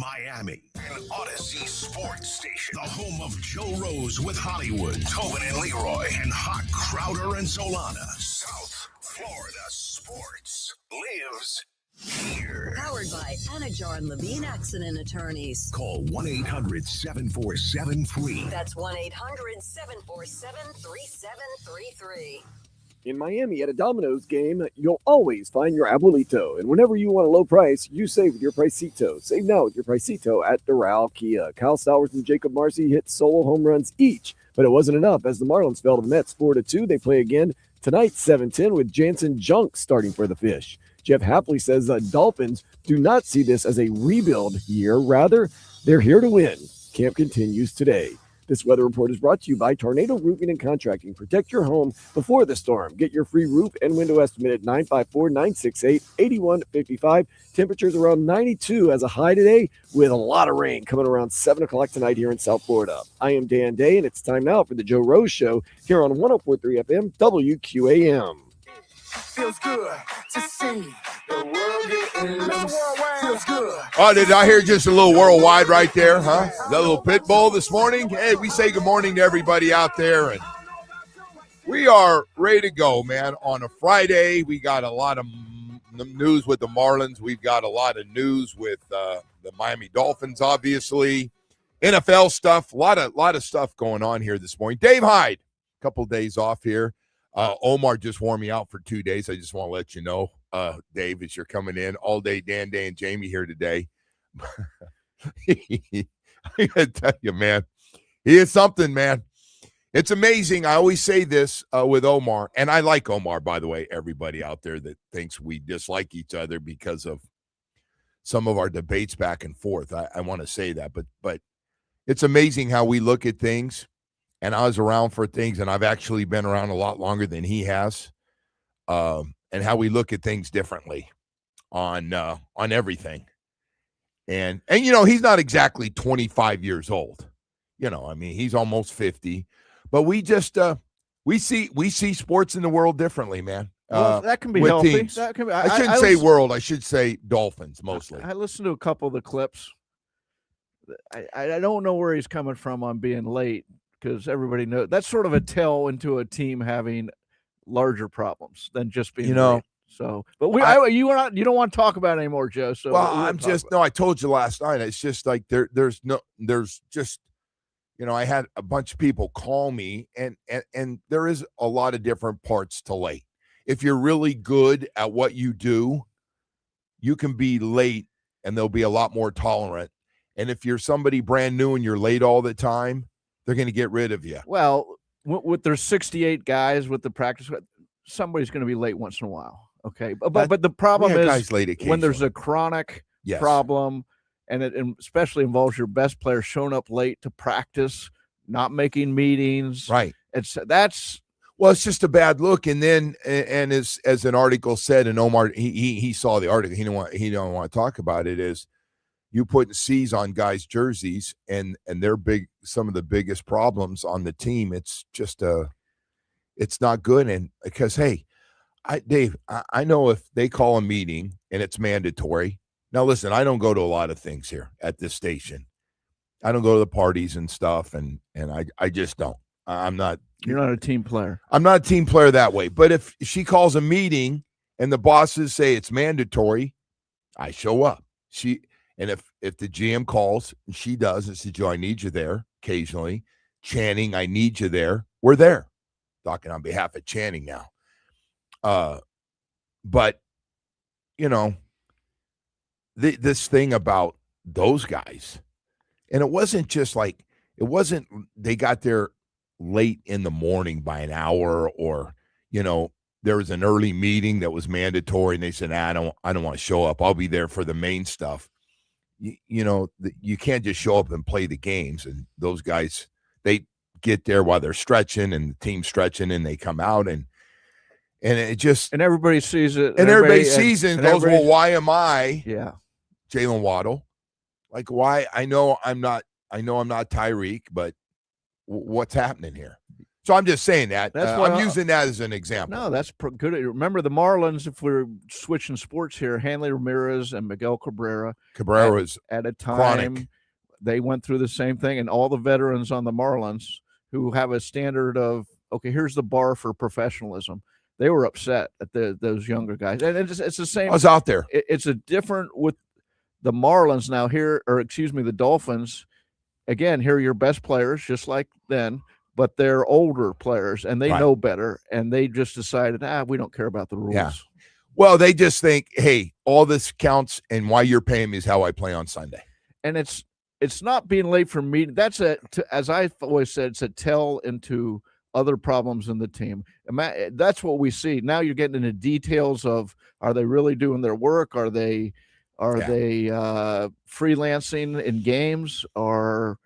Miami, an Odyssey sports station. The home of Joe Rose with Hollywood, Tobin and Leroy, and Hawk, Crowder and Solana. South Florida sports lives here. Powered by Anajar and Levine Accident Attorneys. Call 1-800-747-FREE. That's 1-800-747-3733. In Miami at a Domino's game, you'll always find your Abuelito. And whenever you want a low price, you save with your Pricito. Save now with your Pricito at Doral Kia. Kyle Stowers and Jacob Marcy hit solo home runs each, but it wasn't enough as the Marlins fell to the Mets 4-2. They play again tonight 7-10 with Jansen Junk starting for the Fish. Jeff Hapley says the Dolphins do not see this as a rebuild year. Rather, they're here to win. Camp continues today. This weather report is brought to you by Tornado Roofing and Contracting. Protect your home before the storm. Get your free roof and window estimate at 954-968-8155. Temperatures around 92 as a high today with a lot of rain coming around 7 o'clock tonight here in South Florida. I am Dan Day, and it's time now for the Joe Rose Show here on 104.3 FM WQAM. Feels good to see the world getting loose. Feels good. Oh, did I hear just a little worldwide right there, huh? That little pit bull this morning? Hey, we say good morning to everybody out there, and we are ready to go, man. On a Friday, we got a lot of news with the Marlins. We've got a lot of news with the Miami Dolphins, obviously. NFL stuff, a lot of stuff going on here this morning. Dave Hyde, a couple of days off here. Omar just wore me out for 2 days. I just want to let you know, Dave, as you're coming in all day, Dan, Day, and Jamie here today. I got to tell you, man, he is something, man. It's amazing. I always say this with Omar, and I like Omar, by the way, everybody out there that thinks we dislike each other because of some of our debates back and forth. I want to say that, but it's amazing how we look at things. And I was around for things, and I've actually been around a lot longer than he has, and how we look at things differently on everything. And you know, he's not exactly 25 years old. You know, I mean, he's almost 50. But we just we see sports in the world differently, man. Well, that can be healthy. That can be, I shouldn't say world. I should say Dolphins mostly. I listened to a couple of the clips. I don't know where he's coming from on being late. Because everybody knows that's sort of a tell into a team having larger problems than just being, late. So, but you don't want to talk about it anymore, Joe. So, well, I told you last night. It's just like there's just, you know, I had a bunch of people call me, and there is a lot of different parts to late. If you're really good at what you do, you can be late, and they'll be a lot more tolerant. And if you're somebody brand new and you're late all the time, they're going to get rid of you. Well, with their 68 guys with the practice, somebody's going to be late once in a while. Okay, but the problem is when there's a chronic problem, and it especially involves your best player showing up late to practice, not making meetings. Right. It's just a bad look. And then, and as an article said, and Omar he saw the article. He don't want to talk about it. Is you putting C's on guys' jerseys, and they're big. Some of the biggest problems on the team. It's just it's not good. And because, hey, Dave, I know if they call a meeting and it's mandatory. Now, listen, I don't go to a lot of things here at this station. I don't go to the parties and stuff, and I just don't. I'm not. You're not a team player. I'm not a team player that way. But if she calls a meeting and the bosses say it's mandatory, I show up. And if the GM calls and she does and says, Joe, I need you there occasionally. Channing, I need you there. We're there. Talking on behalf of Channing now. But, you know, this thing about those guys, and it wasn't they got there late in the morning by an hour, or, you know, there was an early meeting that was mandatory and they said, I don't want to show up. I'll be there for the main stuff. You know, you can't just show up and play the games. And those guys, they get there while they're stretching and the team's stretching, and they come out and it just, and everybody sees it, and everybody sees it and goes, well, why am I? Yeah. Jalen Waddle. Like, why? I know I'm not Tyreek, but what's happening here? So I'm just saying that. That's why I'm using that as an example. No, that's good. Remember the Marlins, if we're switching sports here, Hanley Ramirez and Miguel Cabrera. Cabrera was at a time chronic. They went through the same thing, and all the veterans on the Marlins who have a standard of, okay, here's the bar for professionalism. They were upset at those younger guys. And it's the same. I was out there. It's a different with the Marlins now here, or excuse me, the Dolphins. Again, here are your best players, just like then, but they're older players, and they know better, and they just decided, we don't care about the rules. Yeah. Well, they just think, hey, all this counts, and why you're paying me is how I play on Sunday. And it's not being late for meeting. That's as I've always said, it's a tell into other problems in the team. That's what we see. Now you're getting into details of, are they really doing their work? Are they freelancing in games, or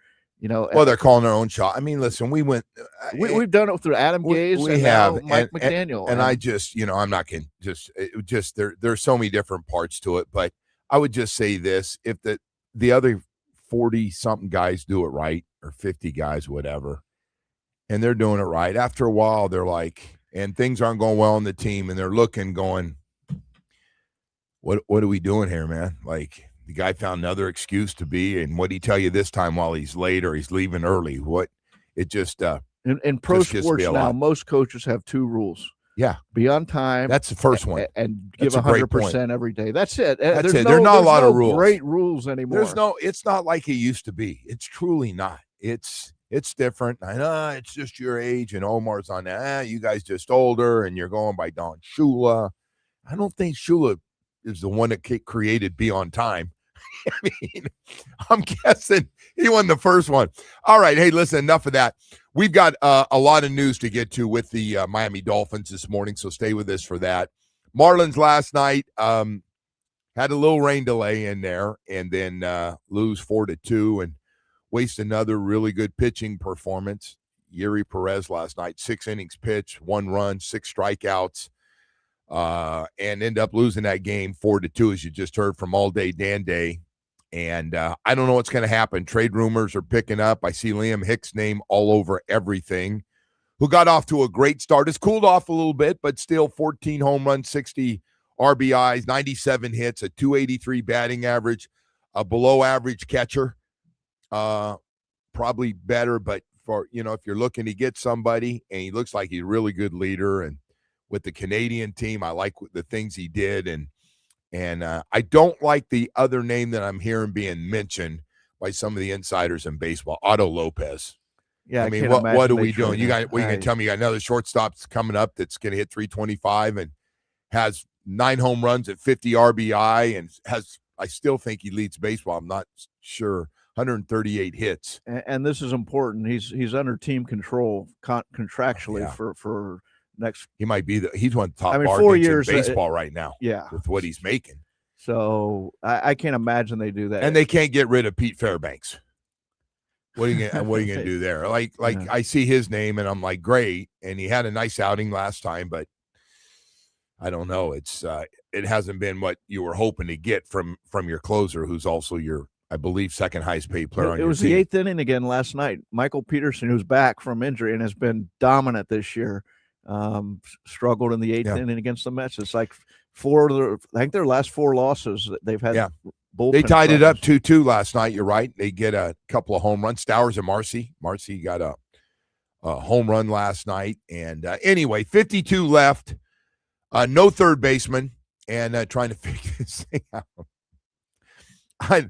well, they're calling their own shot. I mean, listen, we've done it through Adam Gase. We have Mike McDaniel, and I just I'm not going to there's so many different parts to it, but I would just say this: if the other 40 something guys do it right, or 50 guys, whatever, and they're doing it right, after a while they're like, and things aren't going well on the team, and they're looking, going, what are we doing here, man? Like, the guy found another excuse to be, and what'd he tell you this time while he's late or he's leaving early? In pro sports now, most coaches have 2 rules. Yeah. Be on time. That's the first one. And give 100% every day. That's it. That's it. There's not a lot of rules. Great rules anymore. It's not like it used to be. It's truly not. It's different. I know it's just your age, and Omar's on that. You guys just older, and you're going by Don Shula. I don't think Shula is the one that created Be on Time. I mean, I'm guessing he won the first one. All right. Hey, listen, enough of that. We've got a lot of news to get to with the Miami Dolphins this morning, so stay with us for that. Marlins last night had a little rain delay in there, and then lose 4-2 and waste another really good pitching performance. Yuri Perez last night, 6 innings pitched, 1 run, 6 strikeouts. And end up losing that game 4-2, as you just heard from All Day Dan Day. And I don't know what's going to happen. Trade rumors are picking up. I see Liam Hicks' name all over everything, who got off to a great start. Has cooled off a little bit, but still 14 home runs, 60 RBIs, 97 hits, a 283 batting average, a below average catcher. Probably better, but for, if you're looking to get somebody, and he looks like he's a really good leader, and with the Canadian team, I like the things he did, and I don't like the other name that I'm hearing being mentioned by some of the insiders in baseball, Otto Lopez. Yeah, I mean, what are we doing? You going to tell me you got another shortstop coming up that's going to hit 325 and has 9 home runs at 50 RBI and I still think he leads baseball. I'm not sure. 138 hits. And this is important. He's under team control contractually for next. He might be he's one of the top 4 years in baseball right now. Yeah, with what he's making. So I can't imagine they do that. And they can't get rid of Pete Fairbanks. What are you gonna do there? Like I see his name and I'm like, great. And he had a nice outing last time, but I don't know. It's it hasn't been what you were hoping to get from your closer, who's also your, I believe, second highest paid player on your team. It was the 8th inning again last night. Michael Peterson, who's back from injury and has been dominant this year, struggled in the 8th inning against the Mets. It's like I think their last 4 losses that they've had. Yeah. They tied it up 2-2 last night. You're right. They get a couple of home runs. Stowers and Marcy. Marcy got a home run last night. And anyway, 52 left. No third baseman, and trying to figure this thing out. I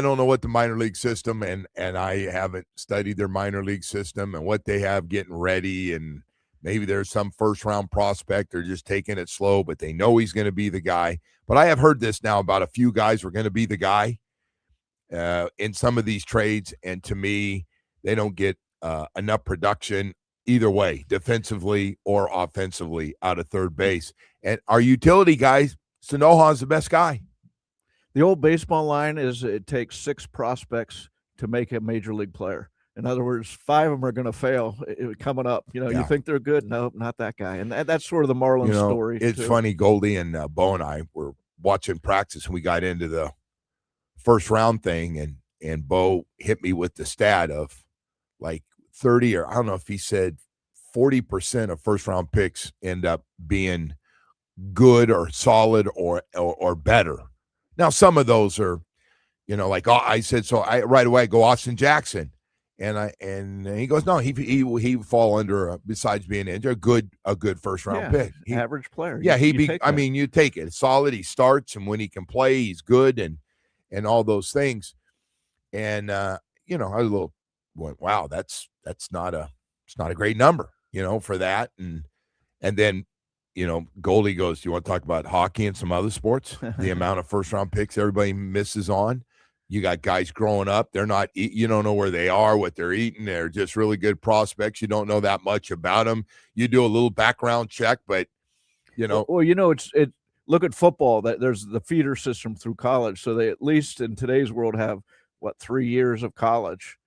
don't know what the minor league system, and I haven't studied their minor league system and what they have getting ready, and maybe there's some first round prospect. They're just taking it slow, but they know he's going to be the guy. But I have heard this now about a few guys were going to be the guy in some of these trades, and to me, they don't get enough production either way, defensively or offensively, out of third base. And our utility guys, Sanoja is the best guy. The old baseball line is it takes 6 prospects to make a major league player. In other words, 5 of them are going to fail coming up. You think they're good? Nope, not that guy. And that's sort of the Marlins story. It's funny. Goldie and Bo and I were watching practice, and we got into the first round thing, and Bo hit me with the stat of, like, 30, or I don't know if he said 40% of first round picks end up being good or solid or better. Now, some of those are, like I said, so I right away go Austin Jackson, and he goes, no, he fall under besides being injured, a good first round pick, average player. Yeah, you take it. It's solid. He starts, and when he can play, he's good, and all those things. And I went, wow, that's not a great number, for that. And then, Goldie goes, do you want to talk about hockey and some other sports? The amount of first round picks everybody misses on. You got guys growing up. They're not, you don't know where they are, what they're eating. They're just really good prospects. You don't know that much about them. You do a little background check, but Well, look at football. That there's the feeder system through college. So they, at least in today's world, have 3 years of college.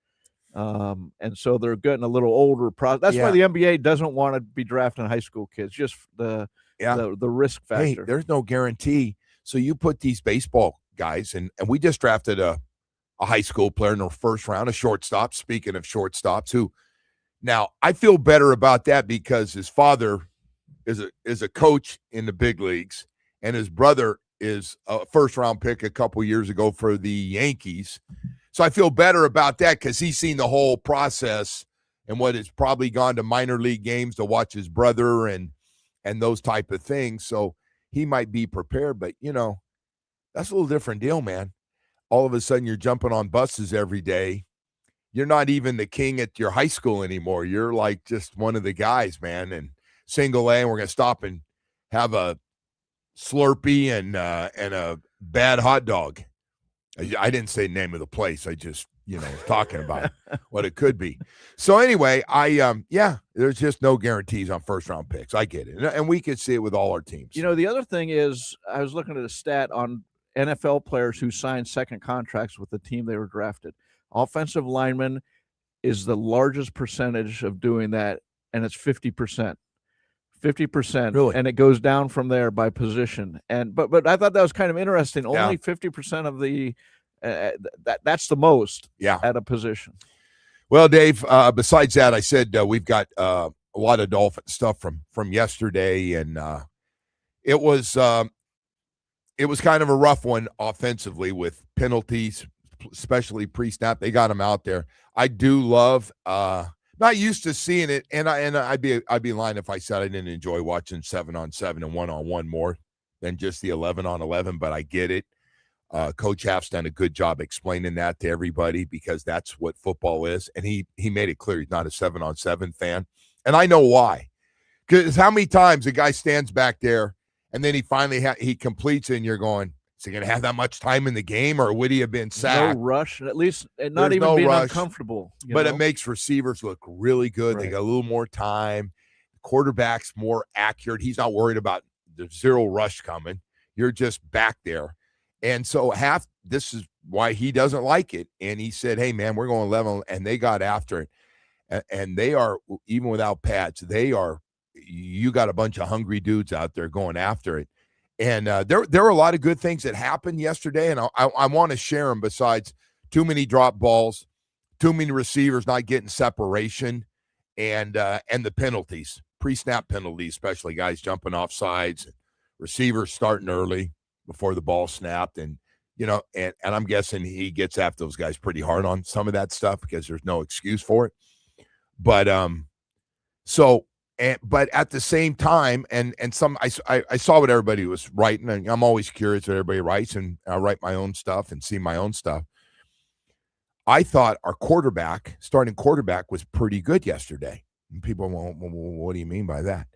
And so they're getting a little older. That's why the NBA doesn't want to be drafting high school kids, just the risk factor. Hey, there's no guarantee. So you put these baseball guys, and we just drafted a high school player in the first round, a shortstop. Speaking of shortstops, who now I feel better about that because his father is a coach in the big leagues, and his brother is a first round pick a couple years ago for the Yankees. So I feel better about that because he's seen the whole process and what has probably gone to minor league games to watch his brother and those type of things. So he might be prepared, but that's a little different deal, man. All of a sudden you're jumping on buses every day. You're not even the king at your high school anymore. You're like just one of the guys, man. And single A, and we're going to stop and have a Slurpee and a bad hot dog. I didn't say the name of the place. I just, talking about what it could be. So anyway, there's just no guarantees on first round picks. I get it. And we could see it with all our teams. The other thing is I was looking at a stat on NFL players who signed second contracts with the team they were drafted. Offensive lineman is the largest percentage of doing that, and it's 50%. 50%, really? And it goes down from there by position. And but I thought that was kind of interesting. Only 50% of the that's the most at a position. Well, Dave, besides that, I said we've got a lot of Dolphin stuff from yesterday, and it was kind of a rough one offensively with penalties, especially pre-snap. They got them out there. I do love not used to seeing it, and I'd be lying if I said I didn't enjoy watching 7-on-7 and 1-on-1 more than just the 11-on-11. But I get it. Coach Half's done a good job explaining that to everybody because that's what football is, and he made it clear he's not a 7-on-7 fan, and I know why. Because how many times a guy stands back there and then he finally he completes it, and you're going, is he going to have that much time in the game, or would he have been sacked? No rush, at least not even being uncomfortable. But it makes receivers look really good. Right. They got a little more time. The quarterback's more accurate. He's not worried about the zero rush coming. You're just back there. And so this is why he doesn't like it. And he said, hey, man, we're going 11, and they got after it. And they are, even without pads, you got a bunch of hungry dudes out there going after it. And there were a lot of good things that happened yesterday, and I want to share them. Besides too many drop balls, too many receivers not getting separation, and the penalties, pre-snap penalties, especially guys jumping off sides, receivers starting early before the ball snapped, and and I'm guessing he gets after those guys pretty hard on some of that stuff because there's no excuse for it. But but at the same time, and I saw what everybody was writing, and I'm always curious what everybody writes, and I write my own stuff and see my own stuff. I thought our starting quarterback was pretty good yesterday. And people, well, what do you mean by that?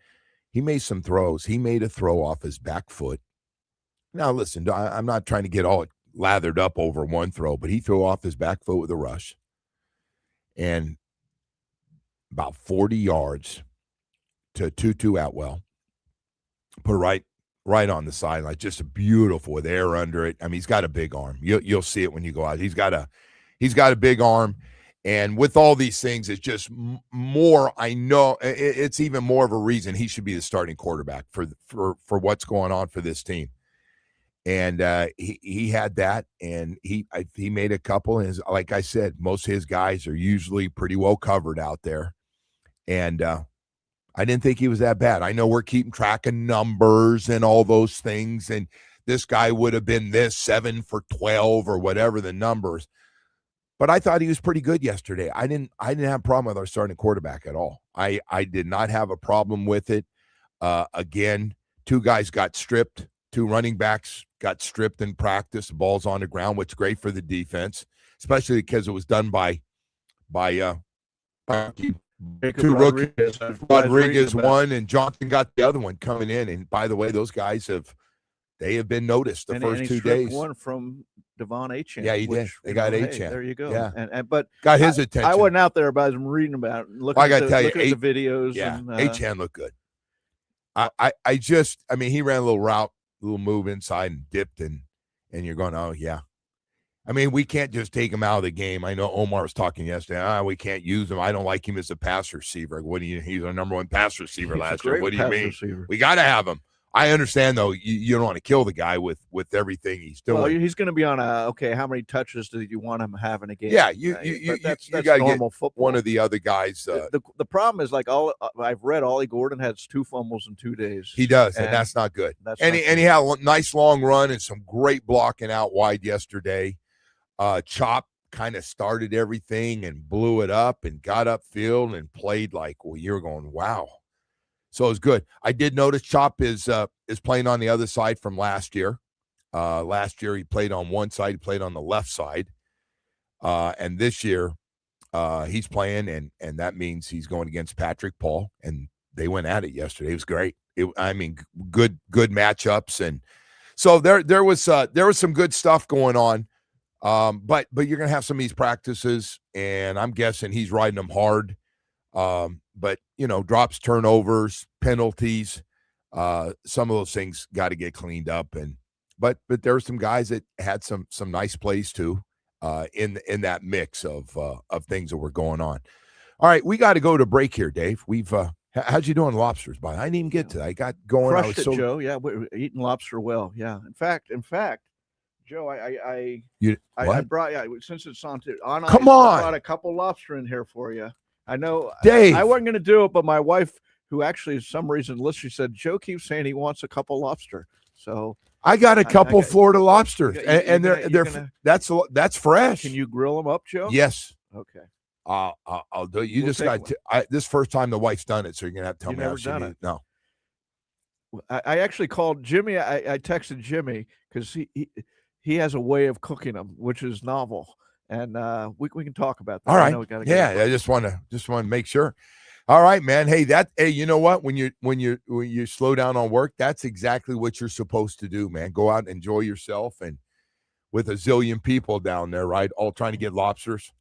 He made some throws. He made a throw off his back foot. Now, listen, I'm not trying to get all lathered up over one throw, but he threw off his back foot with a rush. And about 40 yards to Tutu Atwell, put it right on the sideline, just a beautiful with air under it. I mean, he's got a big arm. You'll see it when you go out. He's got a big arm, and with all these things, it's just more. I know it's even more of a reason he should be the starting quarterback for what's going on for this team. And he had that, and he made a couple. And like I said, most of his guys are usually pretty well covered out there. And I didn't think he was that bad. I know we're keeping track of numbers and all those things, and this guy would have been this 7 for 12 or whatever the numbers. But I thought he was pretty good yesterday. I didn't have a problem with our starting quarterback at all. I did not have a problem with it. Again, 2 guys got stripped. 2 running backs got stripped in practice. The ball's on the ground, which is great for the defense, especially because it was done by 2 rookies. Rodriguez one, and Johnson got the other one coming in. And by the way, those guys have been noticed the first 2 days. One from Devon Achane. Yeah, he did. They got Achane. Hey, there you go. Yeah, but got his attention. I wasn't out there, but I was reading about it, looking at the videos. Yeah, and, Achane looked good. I mean, he ran a little route, little move inside and dipped, and you're going, oh yeah. I mean, we can't just take him out of the game. I know Omar was talking yesterday. We can't use him. I don't like him as a pass receiver. He's our number 1 pass receiver last year. What do you mean? Receiver. We got to have him. I understand, though, you don't want to kill the guy with everything he's doing. Well, he's going to be on how many touches do you want him having a game? Yeah, you got to get football. One of the other guys. The problem is, I've read Ollie Gordon has 2 fumbles in 2 days. He does, and that's not good. And he had a nice long run and some great blocking out wide yesterday. Chop kind of started everything and blew it up and got upfield and played you're going, wow. So it was good. I did notice Chop is playing on the other side from last year. Last year he played on one side, he played on the left side. And this year he's playing, and that means he's going against Patrick Paul, and they went at it yesterday. It was great. Good matchups, and so there was some good stuff going on. But you're gonna have some of these practices, and I'm guessing he's riding them hard. But drops, turnovers, penalties, some of those things got to get cleaned up. But there were some guys that had some nice plays too, in that mix of things that were going on. All right, we got to go to break here, Dave. We've how'd you doing lobsters? By I didn't even get to that. I got going. Crushed it, Joe. Yeah, we're eating lobster well. Yeah. In fact, Joe, I brought since it's on Come I on. brought a couple lobster in here for you. I know, Dave. I wasn't going to do it, but my wife, who actually, for some reason, she said, Joe keeps saying he wants a couple lobster. So I got a couple Florida lobsters, and that's fresh. Can you grill them up, Joe? Yes. Okay. I'll do it. You just got this first time the wife's done it, so you're gonna have to tell me how she did it. No. I actually called Jimmy. I texted Jimmy because he has a way of cooking them, which is novel. And we can talk about that. All right. I just want to make sure. All right, man. Hey, you know what? When you slow down on work, that's exactly what you're supposed to do, man. Go out and enjoy yourself, and with a zillion people down there, right? All trying to get lobsters.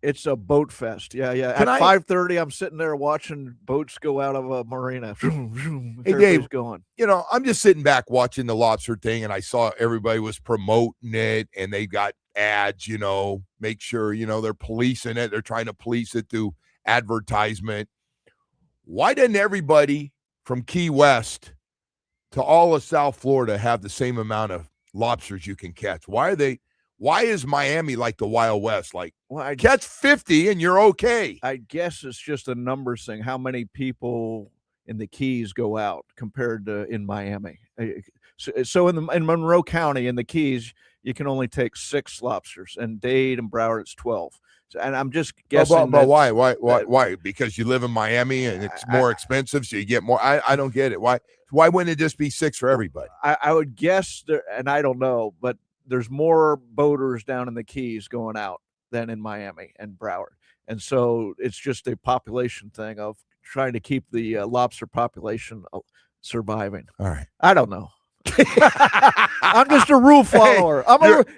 It's a boat fest. Yeah. At 5:30, I'm sitting there watching boats go out of a marina. Hey, Dave, going. I'm just sitting back watching the lobster thing, and I saw everybody was promoting it, and they got ads, make sure, they're policing it. They're trying to police it through advertisement. Why doesn't everybody from Key West to all of South Florida have the same amount of lobsters you can catch? Why is Miami like the Wild West? Catch 50 and you're okay. I guess it's just a numbers thing. How many people in the Keys go out compared to in Miami? So in Monroe County, in the Keys, you can only take 6 lobsters, and Dade and Broward, it's 12. And I'm just guessing. But why? Why? Because you live in Miami and it's more expensive, so you get more. I don't get it. Why wouldn't it just be 6 for everybody? I would guess, and I don't know, but there's more boaters down in the Keys going out than in Miami and Broward. And so it's just a population thing of trying to keep the lobster population surviving. All right. I don't know. I'm just a rule follower.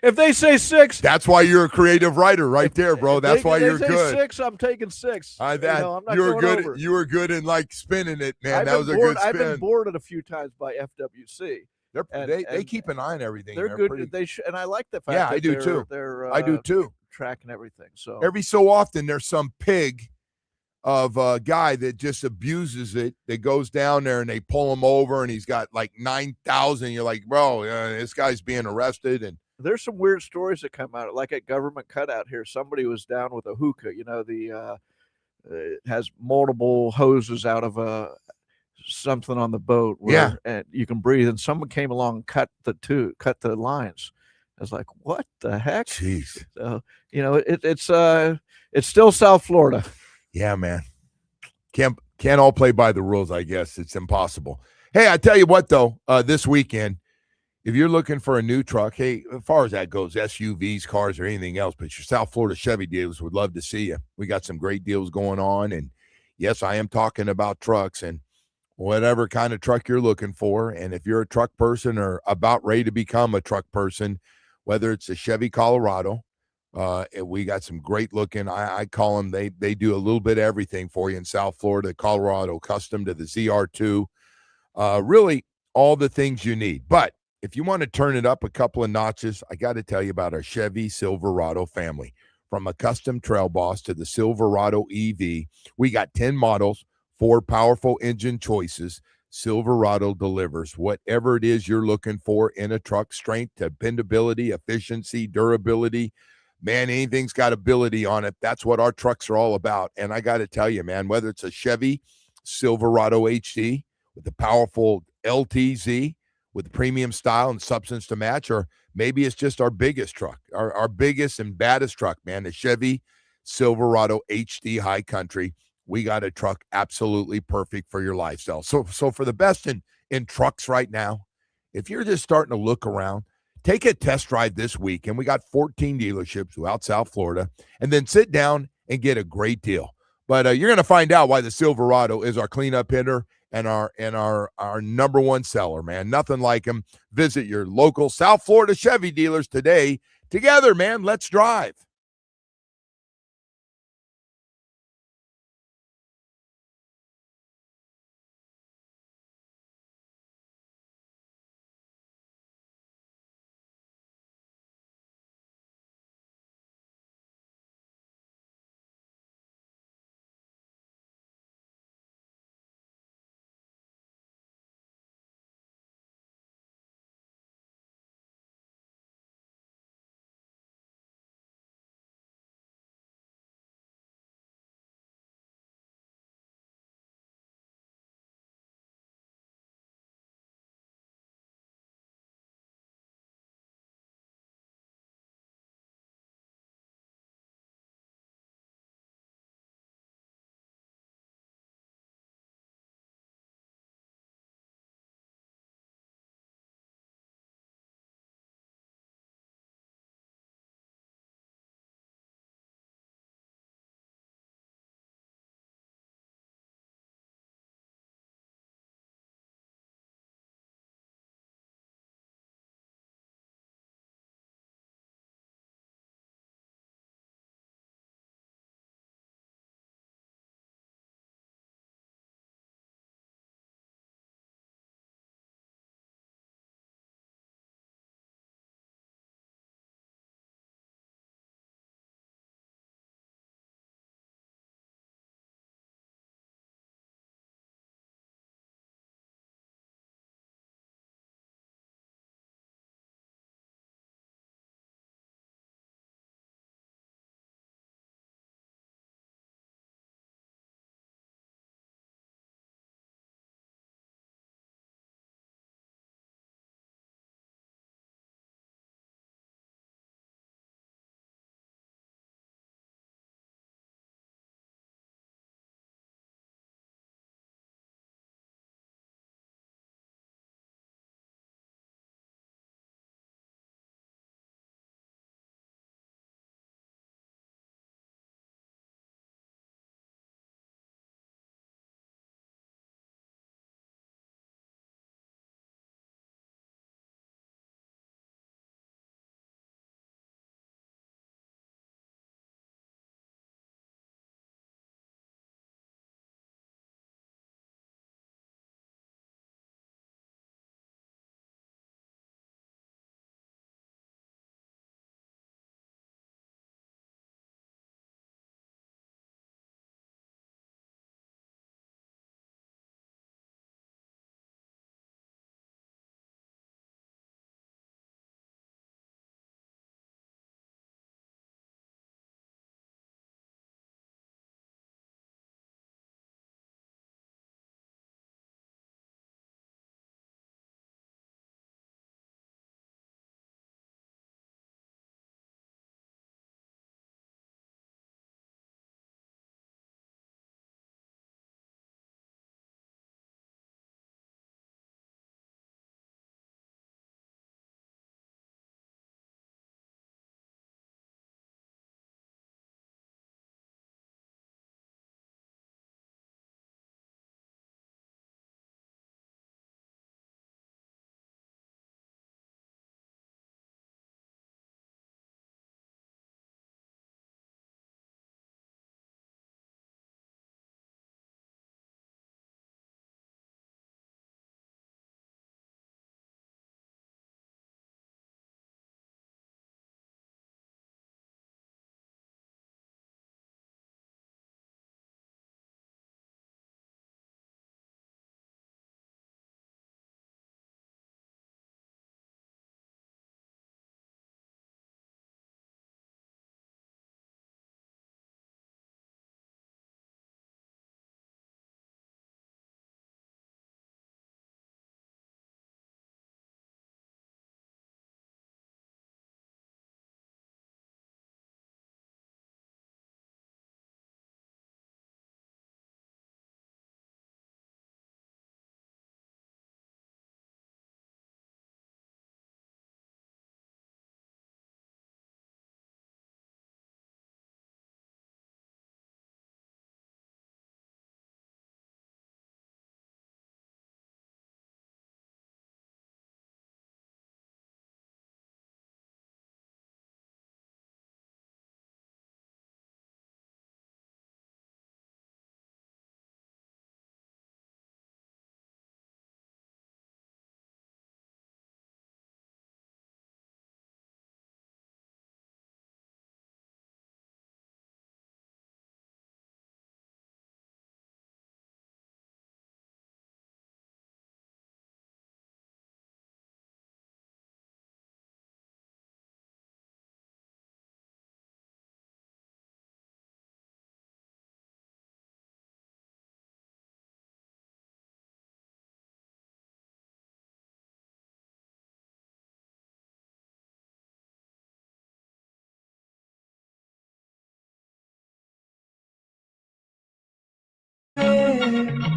If they say 6, that's why you're a creative writer, right there, bro. That's why you're good. 6, I'm taking 6. I'm not good. Over. You were good in spinning it, man. That was a good spin. I've been boarded a few times by FWC. They keep an eye on everything. They're good. And I like the fact. Yeah, that I do too. They're I do too. Tracking everything. So every so often there's some pig of a guy that just abuses it, that goes down there and they pull him over and he's got like 9,000. You're like, bro, this guy's being arrested. And there's some weird stories that come out, like at Government Cutout here. Somebody was down with a hookah, it has multiple hoses out of something on the boat where and you can breathe. And someone came along and cut the lines. I was like, what the heck? Jeez. So, it's still South Florida. Yeah, man. Can't all play by the rules, I guess. It's impossible. Hey, I tell you what, though, this weekend, if you're looking for a new truck, hey, as far as that goes, SUVs, cars, or anything else, but your South Florida Chevy dealers would love to see you. We got some great deals going on. And yes, I am talking about trucks and whatever kind of truck you're looking for. And if you're a truck person or about ready to become a truck person, whether it's a Chevy Colorado, we got some great looking, I call them, they do a little bit of everything for you in South Florida, Colorado, custom to the ZR2, really all the things you need. But if you want to turn it up a couple of notches, I got to tell you about our Chevy Silverado family. From a custom Trail Boss to the Silverado EV, we got 10 models, 4 powerful engine choices. Silverado delivers whatever it is you're looking for in a truck: strength, dependability, efficiency, durability. Man, anything's got ability on it. That's what our trucks are all about. And I got to tell you, man, whether it's a Chevy Silverado HD with the powerful LTZ with the premium style and substance to match, or maybe it's just our biggest truck, our biggest and baddest truck, man, the Chevy Silverado HD High Country. We got a truck absolutely perfect for your lifestyle. So for the best in trucks right now, if you're just starting to look around, take a test drive this week. And we got 14 dealerships throughout South Florida, and then sit down and get a great deal. But you're going to find out why the Silverado is our cleanup hitter and our number one seller, man. Nothing like him. Visit your local South Florida Chevy dealers today. Together, man, let's drive.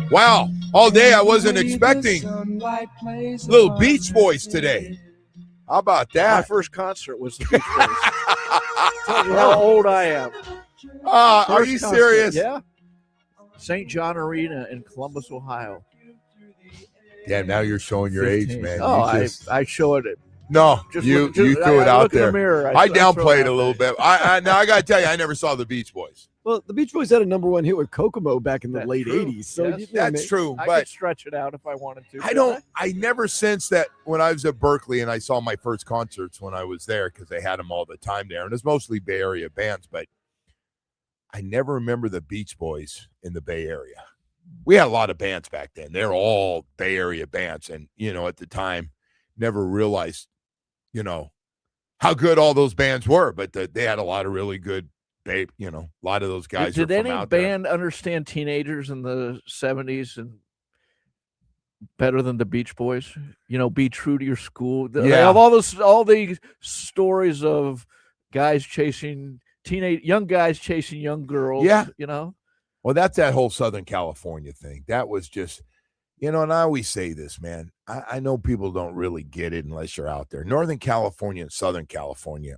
Wow, all day I wasn't expecting little Beach Boys today. How about that? My first concert was the Beach Boys. Tell you how old I am. Are you serious? Yeah. St. John Arena in Columbus, Ohio. Damn, now you're showing your 15. age, man. Oh, I show it. No, you threw it out there. In the mirror. I downplayed a little bit. Now I got to tell you, I never saw the Beach Boys. Well, the Beach Boys had a #1 hit with Kokomo back in the late 80s. So yes. That's true. I but could stretch it out if I wanted to. I never sensed that when I was at Berkeley and I saw my first concerts when I was there because they had them all the time there. And it's mostly Bay Area bands, but I never remember the Beach Boys in the Bay Area. We had a lot of bands back then. They're all Bay Area bands. And, at the time, never realized, how good all those bands were. But they had a lot of really good, a lot of those guys. Did any band understand teenagers in the 70s and better than the Beach Boys? Be true to your school. They have all these stories of guys chasing young guys chasing young girls. Yeah. Well, that's that whole Southern California thing. That was just, and I always say this, man. I know people don't really get it unless you're out there. Northern California and Southern California.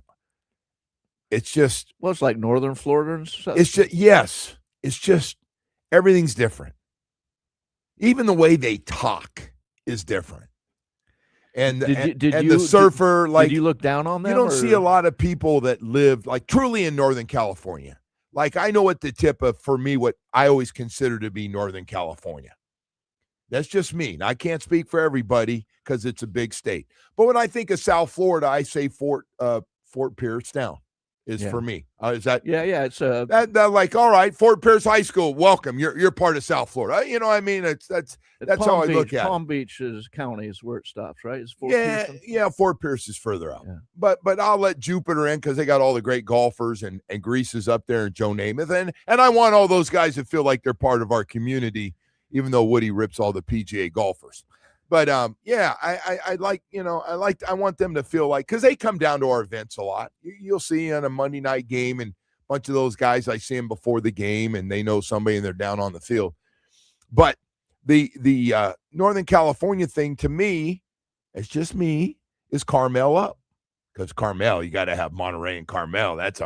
It's just. Well, it's like Northern Florida and stuff. It's just, yes. It's just, everything's different. Even the way they talk is different. And the surfer, did you look down on them? You don't see a lot of people that live like truly in Northern California. Like I know at the tip of, for me, what I always consider to be Northern California. That's just me. Now, I can't speak for everybody because it's a big state. But when I think of South Florida, I say Fort Pierce down is for me. Is that? Yeah. It's that like, all right, Fort Pierce High School, welcome. You're part of South Florida. You know what I mean? That's how I look at it. Palm Beach County is where it stops, right? Is Fort Pierce? Yeah, Fort Pierce is further out. Yeah. But I'll let Jupiter in because they got all the great golfers and Grease is up there and Joe Namath. And I want all those guys to feel like they're part of our community, even though Woody rips all the PGA golfers. But I like, I want them to feel like, because they come down to our events a lot. You'll see on a Monday night game and a bunch of those guys, I see them before the game and they know somebody and they're down on the field. But the Northern California thing to me, it's just me, is Carmel up. Because Carmel, you got to have Monterey and Carmel. That's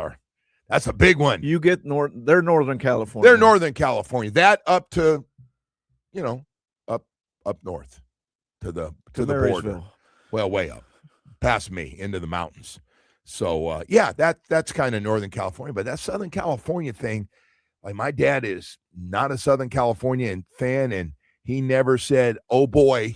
a big one. You get they're Northern California. They're Northern California. That up to, up north. To the border, well, way up, past me, into the mountains. So that's kind of Northern California. But that Southern California thing, like my dad is not a Southern California fan, and he never said, "Oh boy."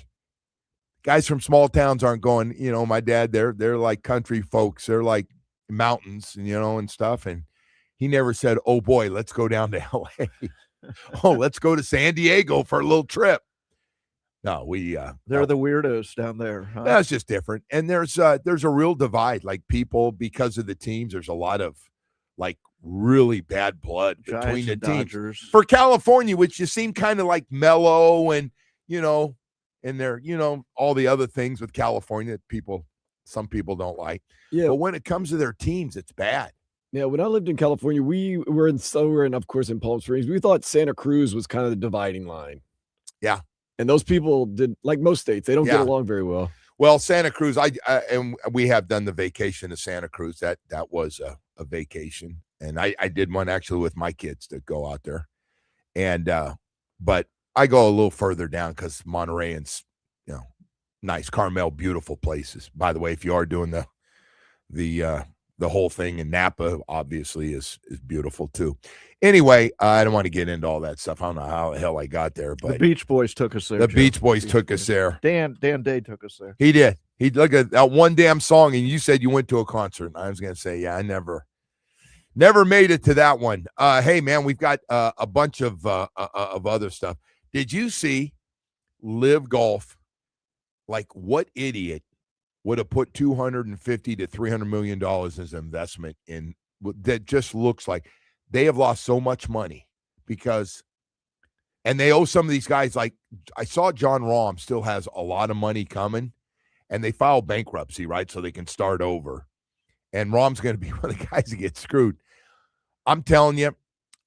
Guys from small towns aren't going. My dad, they're like country folks. They're like mountains, and stuff. And he never said, "Oh boy, let's go down to L.A." Oh, let's go to San Diego for a little trip. No, they're the weirdos down there. Huh? That's just different. And there's a real divide. Like people, because of the teams, there's a lot of like really bad blood between the teams. For California, which you seem kind of like mellow and, and they're, all the other things with California that some people don't like. Yeah. But when it comes to their teams, it's bad. Yeah, when I lived in California, we were in, of course, in Palm Springs. We thought Santa Cruz was kind of the dividing line. Yeah. And those people did, like most states, they don't get along very well. Well, Santa Cruz, and we have done the vacation to Santa Cruz. That was a vacation, and I did one actually with my kids to go out there, and but I go a little further down because Monterey and nice Carmel, beautiful places. By the way, if you are doing the whole thing in Napa, obviously is beautiful too. Anyway, I don't want to get into all that stuff. I don't know how the hell I got there, but the Beach Boys took us there. The Beach Boys took us there. Dan Day took us there. He did. He looked at that one damn song, and you said you went to a concert. I was gonna say, yeah, I never made it to that one. Hey man, we've got a bunch of other stuff. Did you see Live Golf? Like, what idiot would have put $250 to $300 million as an investment in that? Just looks like they have lost so much money and they owe some of these guys. Like I saw John Rahm still has a lot of money coming, and they filed bankruptcy, right? So they can start over. And Rahm's going to be one of the guys that get screwed. I'm telling you,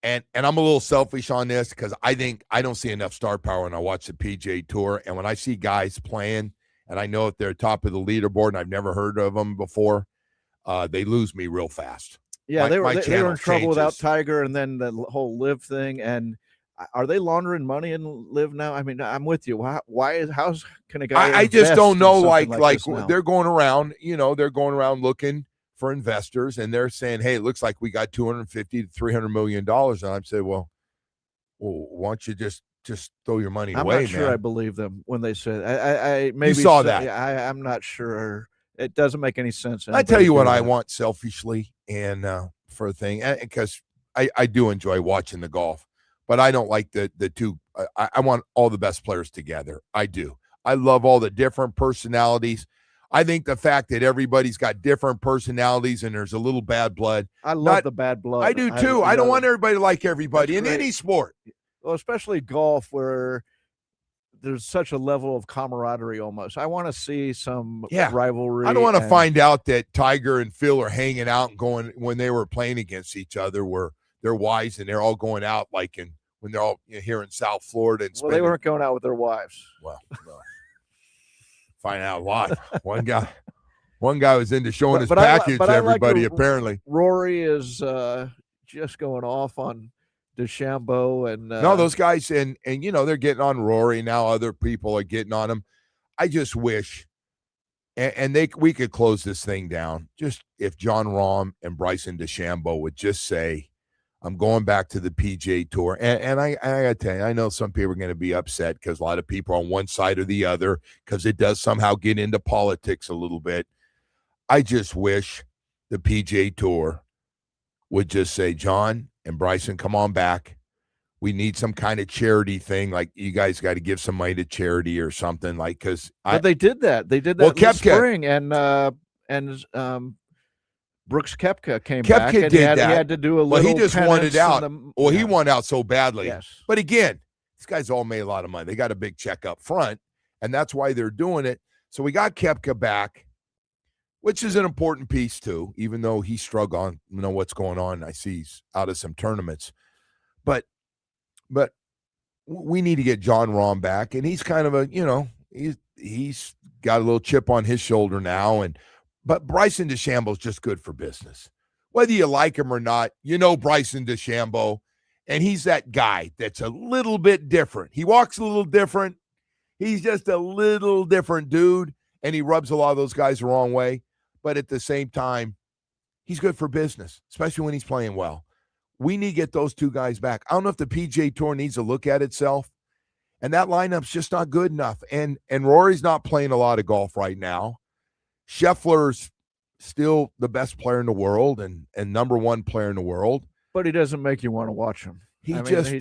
And I'm a little selfish on this because I think I don't see enough star power when I watch the PGA Tour. And when I see guys playing and I know if they're top of the leaderboard and I've never heard of them before, they lose me real fast. Yeah, they were in trouble without Tiger, and then the whole LIV thing. And are they laundering money in LIV now? I mean, I'm with you. How can a guy? I just don't know. Like they're going around. They're going around looking for investors, and they're saying, "Hey, it looks like we got $250 to $300 million." And I'm saying, well, why don't you just throw your money away, I'm not sure man. I believe them when they said. I maybe you saw that. I'm not sure. It doesn't make any sense. I tell you what I want selfishly, and for a thing, because I do enjoy watching the golf, but I don't like the two. I want all the best players together. I do. I love all the different personalities. I think the fact that everybody's got different personalities and there's a little bad blood. I love the bad blood. I do too. I don't want everybody to like everybody in any sport. Well, especially golf, where there's such a level of camaraderie almost. I want to see some rivalry. I don't want to find out that Tiger and Phil are hanging out and going when they were playing against each other, where they're wives and they're all going out when they're all here in South Florida. And they weren't going out with their wives. Well, find out a lot. One guy was into showing his package to everybody, apparently. Rory is just going off on DeChambeau and no, those guys and they're getting on Rory now. Other people are getting on him. I just wish, we could close this thing down. Just if Jon Rahm and Bryson DeChambeau would just say, "I'm going back to the PGA Tour," and I gotta tell you, I know some people are going to be upset because a lot of people are on one side or the other because it does somehow get into politics a little bit. I just wish the PGA Tour would just say, "John and Bryson, come on back. We need some kind of charity thing. Like, you guys got to give some money to charity or something." Like, because they did that. They did that in the spring, and Brooks Koepka came back. And he had to do a little. Well, he just wanted out. He wanted out so badly. Yes. But again, these guys all made a lot of money. They got a big check up front, and that's why they're doing it. So we got Koepka back, which is an important piece too, even though he struggled on, what's going on. I see he's out of some tournaments. But we need to get Jon Rahm back, and he's kind of he's got a little chip on his shoulder now. But Bryson DeChambeau is just good for business. Whether you like him or not, Bryson DeChambeau, and he's that guy that's a little bit different. He walks a little different. He's just a little different dude, and he rubs a lot of those guys the wrong way. But at the same time, he's good for business, especially when he's playing well. We need to get those two guys back. I don't know if the PGA Tour needs to look at itself, and that lineup's just not good enough. And Rory's not playing a lot of golf right now. Scheffler's still the best player in the world and number one player in the world. But he doesn't make you want to watch him. He doesn't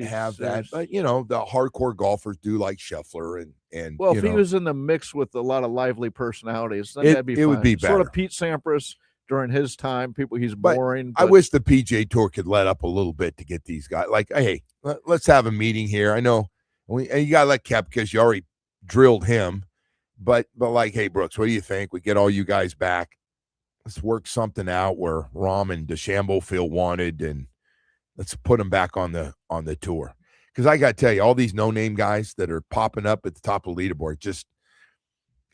have that. But, the hardcore golfers do like Scheffler. And if he was in the mix with a lot of lively personalities, then that'd be fine. It would be better. Sort of Pete Sampras during his time. He's boring. But I wish the PGA Tour could let up a little bit to get these guys. Like, hey, let's have a meeting here. I know. And you got to let Koepka, because you already drilled him. But like, hey, Brooks, what do you think? We get all you guys back. Let's work something out where Rahm and DeChambeau feel wanted, and let's put them back on the tour. Because I got to tell you, all these no-name guys that are popping up at the top of the leaderboard,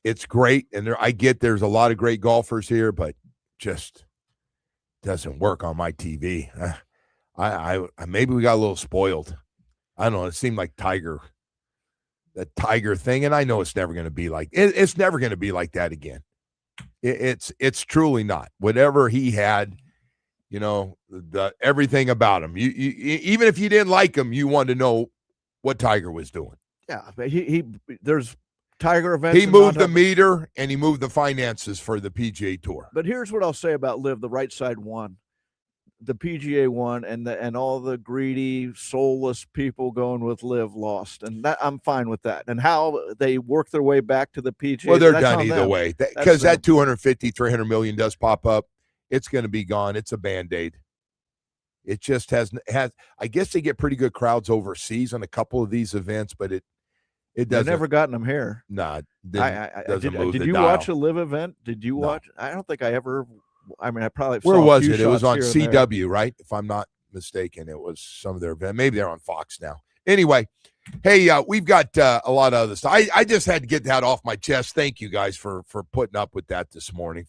it's great. And I get there's a lot of great golfers here, but just doesn't work on my TV. I maybe we got a little spoiled. I don't know. It seemed like that Tiger thing, and I know it's never going to be like it's never going to be like that again. It's truly not. Whatever he had, everything about him. You even if you didn't like him, you wanted to know what Tiger was doing. Yeah, but there's Tiger events. He moved the meter and he moved the finances for the PGA Tour. But here's what I'll say about LIV: the right side won. The PGA won, and all the greedy, soulless people going with LIV lost, and that I'm fine with that. And how they work their way back to the PGA, well, they're done either way, because that 250, 300 million does pop up. It's going to be gone. It's a Band-Aid. It just has. I guess they get pretty good crowds overseas on a couple of these events, but it doesn't. They've never gotten them here. Nah, did you watch a LIV event? Did you watch? I don't think I ever. I mean, I probably. Where was it? It was on CW, right? If I'm not mistaken, it was some of their event. Maybe they're on Fox now. Anyway, hey, we've got a lot of other stuff. I just had to get that off my chest. Thank you guys for putting up with that this morning.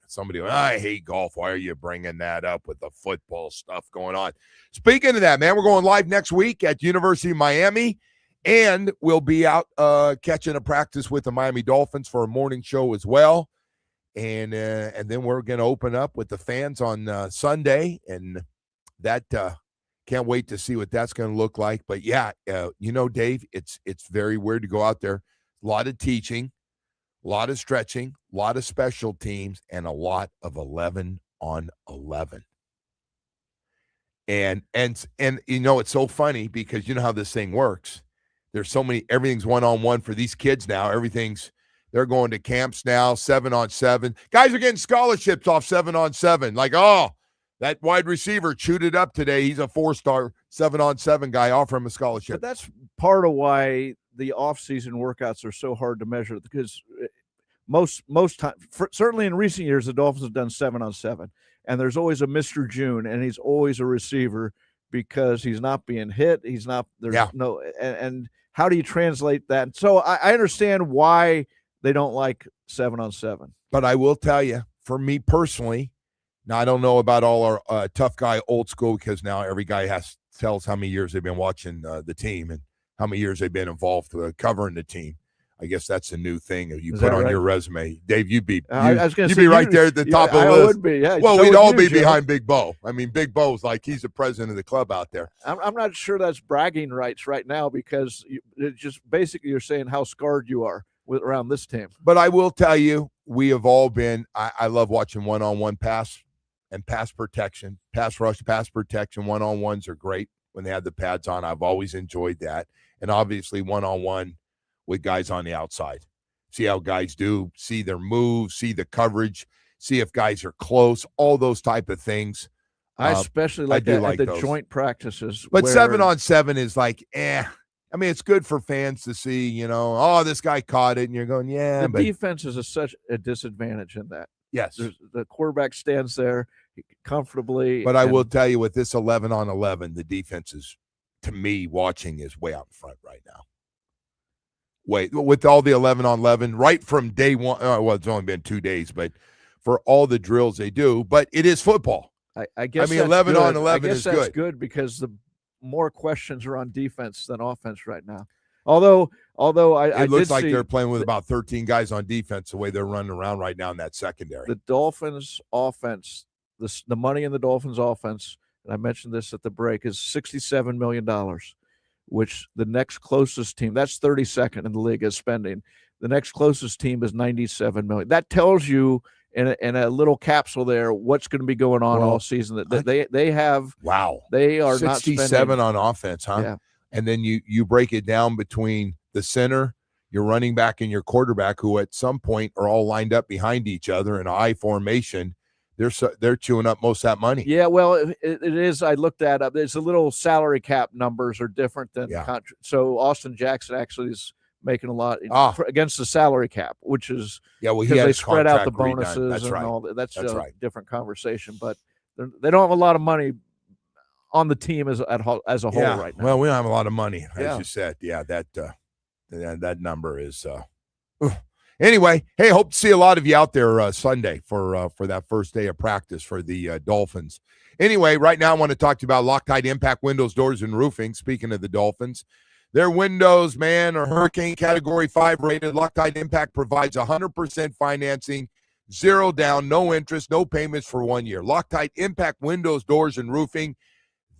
Somebody, I hate golf. Why are you bringing that up with the football stuff going on? Speaking of that, man, we're going live next week at University of Miami, and we'll be out catching a practice with the Miami Dolphins for a morning show as well. And then we're going to open up with the fans on Sunday, and that can't wait to see what that's going to look like. But yeah, Dave, it's very weird to go out there. A lot of teaching, a lot of stretching, a lot of special teams, and a lot of 11 on 11. And it's so funny because you know how this thing works. There's so many, everything's one-on-one for these kids now. They're going to camps now, 7-on-7. Guys are getting scholarships off 7-on-7. Like, that wide receiver chewed it up today. He's a 4-star 7-on-7 guy. Offer him a scholarship. But that's part of why the off-season workouts are so hard to measure, because most time, certainly in recent years, the Dolphins have done 7-on-7, and there's always a Mr. June, and he's always a receiver because he's not being hit. He's not. And how do you translate that? So I understand why they don't like 7-on-7. But I will tell you, for me personally, now I don't know about all our tough guy old school, because now every guy tells how many years they've been watching the team and how many years they've been involved covering the team. I guess that's a new thing you put on your resume. Dave, you'd be right there at the top of the list. I would be, yeah. Well, we'd all be behind Big Bo. I mean, Big Bo's like he's the president of the club out there. I'm not sure that's bragging rights right now, because it's just basically you're saying how scarred you are around this team. But I will tell you, we have all been – I love watching one-on-one pass and pass protection, pass rush, pass protection. One-on-ones are great when they have the pads on. I've always enjoyed that. And obviously one-on-one with guys on the outside. See how guys do, see their moves, see the coverage, see if guys are close, all those type of things. I especially like that at the joint practices. But 7-on-7 is like, I mean, it's good for fans to see, this guy caught it, and you're going, yeah. The defense is such a disadvantage in that. Yes. The quarterback stands there comfortably. But I will tell you, with this 11-on-11, the defense is, to me, watching is way out in front right now. With all the 11-on-11, right from day one. Well, it's only been 2 days, but for all the drills they do. But it is football. I guess. 11-on-11 is good. That's good because the more questions are on defense than offense right now. Although it looks like they're playing with about 13 guys on defense the way they're running around right now in that secondary. The Dolphins offense, the money in the Dolphins offense, and I mentioned this at the break, is $67 million. Which the next closest team, that's 32nd in the league, is spending. The next closest team is $97 million. That tells you in a little capsule there what's going to be going on all season. That they have. Wow. They are 67 on offense, huh? Yeah. And then you break it down between the center, your running back, and your quarterback, who at some point are all lined up behind each other in a I formation. They're chewing up most of that money. Yeah, well, it is. I looked that up. It's a little salary cap numbers are different than so Austin Jackson actually is making a lot against the salary cap, which is because they spread out the bonuses and all that. That's a different conversation. But they don't have a lot of money on the team as a whole right now. Well, we don't have a lot of money, as you said. Yeah, that number is. Anyway, hey, hope to see a lot of you out there Sunday for that first day of practice for the Dolphins. Anyway, right now I want to talk to you about Loctite Impact Windows, Doors, and Roofing. Speaking of the Dolphins, their windows, man, are Hurricane Category 5 rated. Loctite Impact provides 100% financing, 0 down, no interest, no payments for 1 year. Loctite Impact Windows, Doors, and Roofing,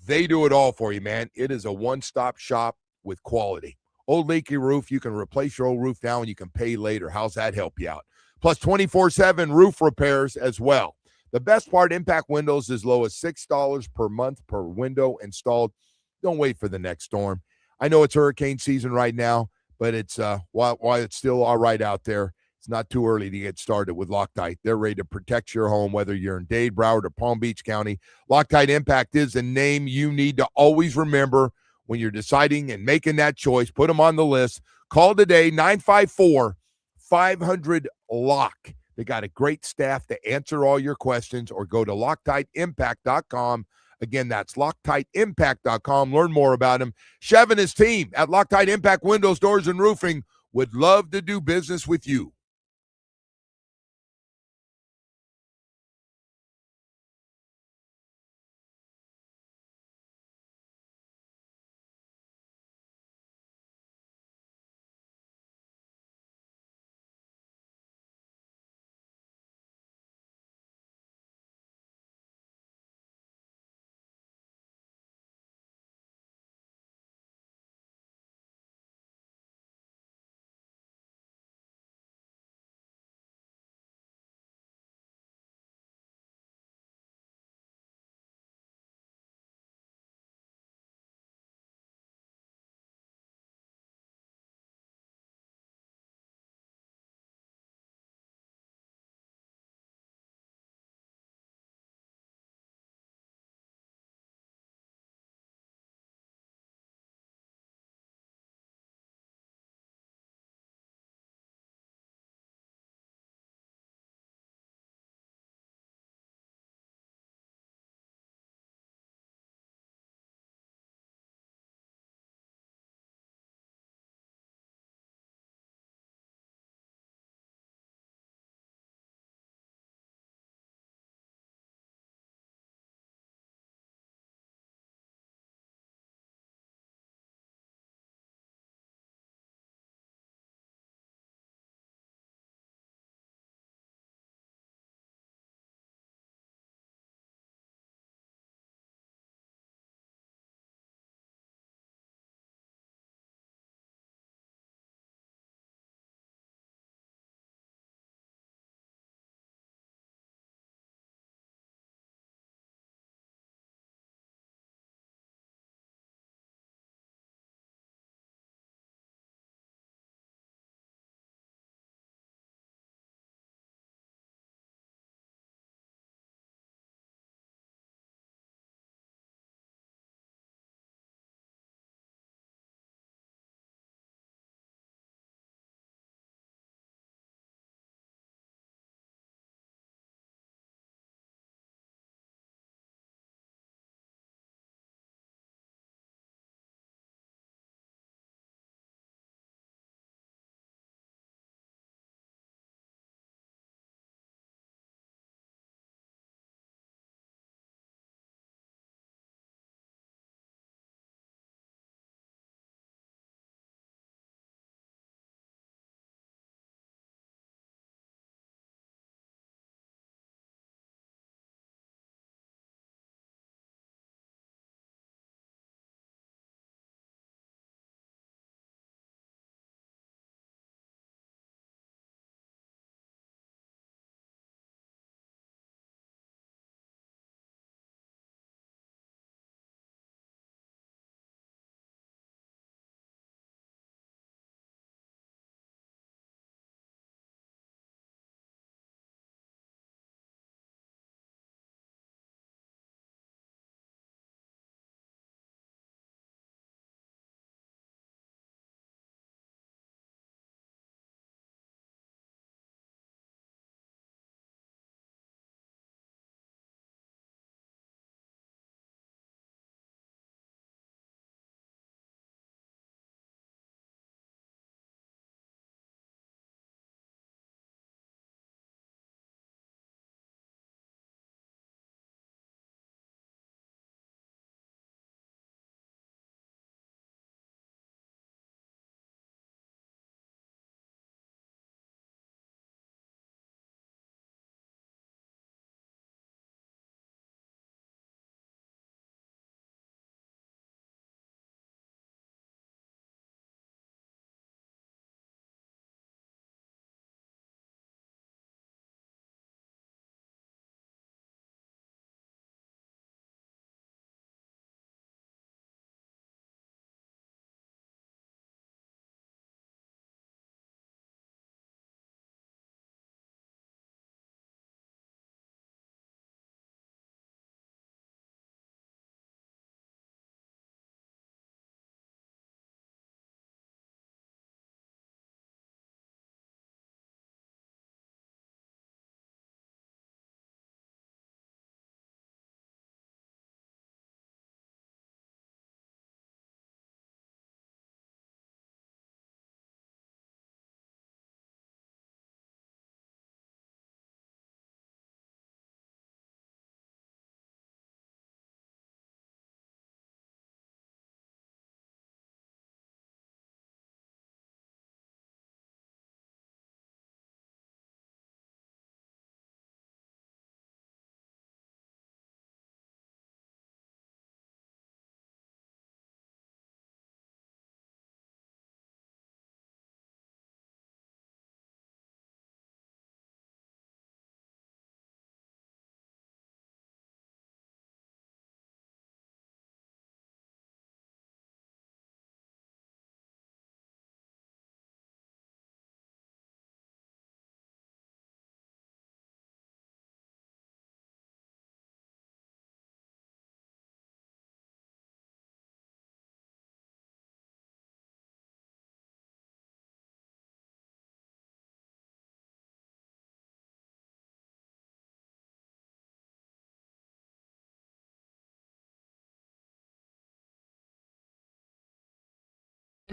they do it all for you, man. It is a one-stop shop with quality. Old leaky roof, you can replace your old roof now and you can pay later. How's that help you out? Plus 24/7 roof repairs as well. The best part, Impact Windows, as low as $6 per month per window installed. Don't wait for the next storm. I know it's hurricane season right now, but it's while it's still all right out there, it's not too early to get started with Loctite. They're ready to protect your home, whether you're in Dade, Broward, or Palm Beach County. Loctite Impact is the name you need to always remember when you're deciding and making that choice. Put them on the list. Call today, 954-500-LOCK. They got a great staff to answer all your questions, or go to LoctiteImpact.com. Again, that's LoctiteImpact.com. Learn more about him. Chev and his team at Loctite Impact Windows, Doors, and Roofing would love to do business with you.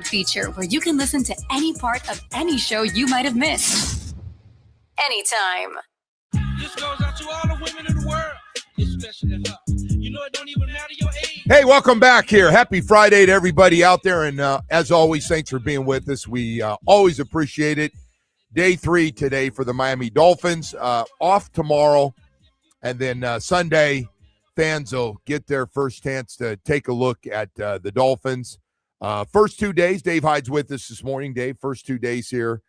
feature where you can listen to any part of any show you might have missed. Anytime. This goes out to all the women in the world, especially her. You know, it don't even matter your age. Hey, welcome back here. Happy Friday to everybody out there. And as always, thanks for being with us. We always appreciate it. Day 3 today for the Miami Dolphins. Off tomorrow. And then Sunday, fans will get their first chance to take a look at the Dolphins. First 2 days, Dave Hyde's with us this morning. Dave, first 2 days here,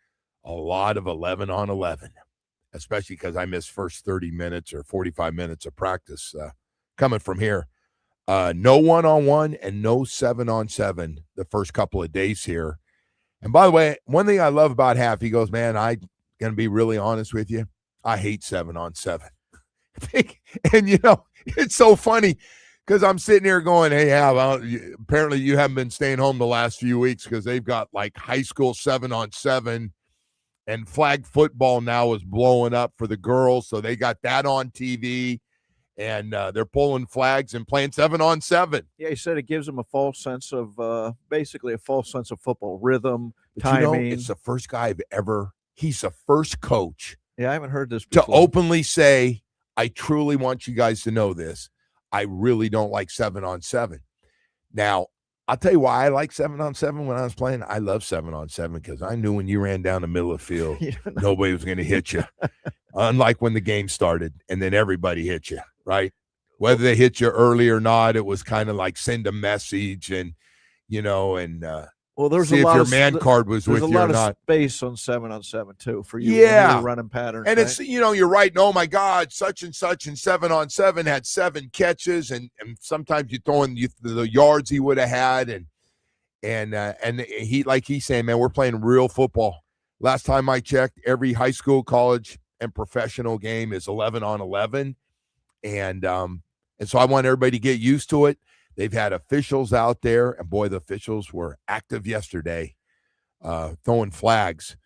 a lot of 11 on 11, especially because I missed first 30 minutes or 45 minutes of practice coming from here. No one-on-one and no 7-on-7 the first couple of days here. And by the way, one thing I love about Half, he goes, man, I'm going to be really honest with you. I hate 7-on-7. And, you know, it's so funny because I'm sitting here going, hey, Hal, apparently you haven't been staying home the last few weeks because they've got like high school 7-on-7 and flag football now is blowing up for the girls. So they got that on TV and they're pulling flags and playing 7-on-7. Yeah, he said it gives them a false sense of basically a false sense of football rhythm, but timing. You know, it's the first guy he's the first coach. Yeah, I haven't heard this before. To openly say, I truly want you guys to know this. I really don't like 7-on-7. Now, I'll tell you why I like 7-on-7 when I was playing. I love 7-on-7 because I knew when you ran down the middle of the field, nobody was going to hit you. Unlike when the game started and then everybody hit you, right? Whether they hit you early or not, it was kind of like send a message and, you know, and well, there's see a lot if your of man card was with you or not. There's a lot of space on 7-on-7 too for you. Yeah, when you're running patterns. And right? it's, you know, you're right. And, oh my God, such and 7-on-7 had 7 catches, and sometimes you throw in the yards he would have had, and he, like he's saying, man, we're playing real football. Last time I checked, every high school, college, and professional game is 11-on-11, and so I want everybody to get used to it. They've had officials out there, and boy, the officials were active yesterday, throwing flags,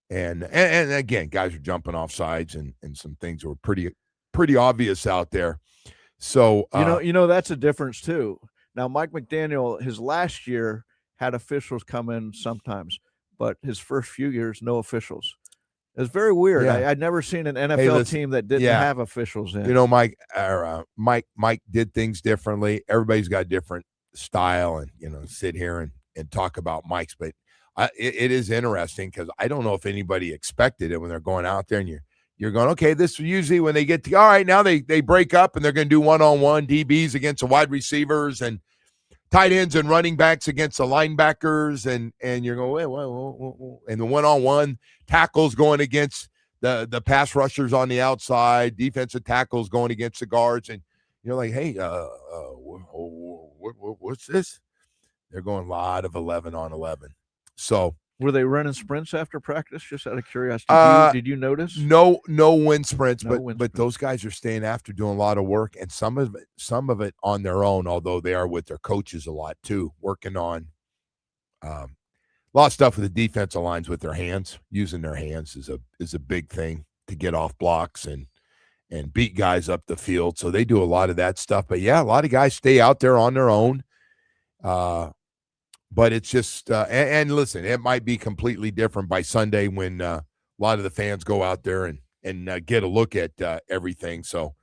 and again, guys are jumping off sides, and some things were pretty obvious out there. So you know that's a difference too. Now, Mike McDaniel, his last year had officials come in sometimes, but his first few years, no officials. It's very weird. Yeah. I'd never seen an NFL team that didn't have officials in. You know, Mike did things differently. Everybody's got a different style, and, you know, sit here and talk about Mike's. But it is interesting because I don't know if anybody expected it when they're going out there, and you're going, okay, this usually when they get to, all right, now they break up and they're going to do one-on-one DBs against the wide receivers and tight ends and running backs against the linebackers, and you're going, wait, and the one-on-one tackles going against the pass rushers on the outside, defensive tackles going against the guards, and you're like, hey, what's this? They're going a lot of 11-on-11. So were they running sprints after practice? Just out of curiosity, did you notice? No wind sprints, but those guys are staying after doing a lot of work, and some of it on their own. Although they are with their coaches a lot too, working on a lot of stuff with the defensive lines with their hands. Using their hands is a big thing to get off blocks and beat guys up the field. So they do a lot of that stuff. But yeah, a lot of guys stay out there on their own. But it's just and listen, it might be completely different by Sunday when a lot of the fans go out there and get a look at everything. So,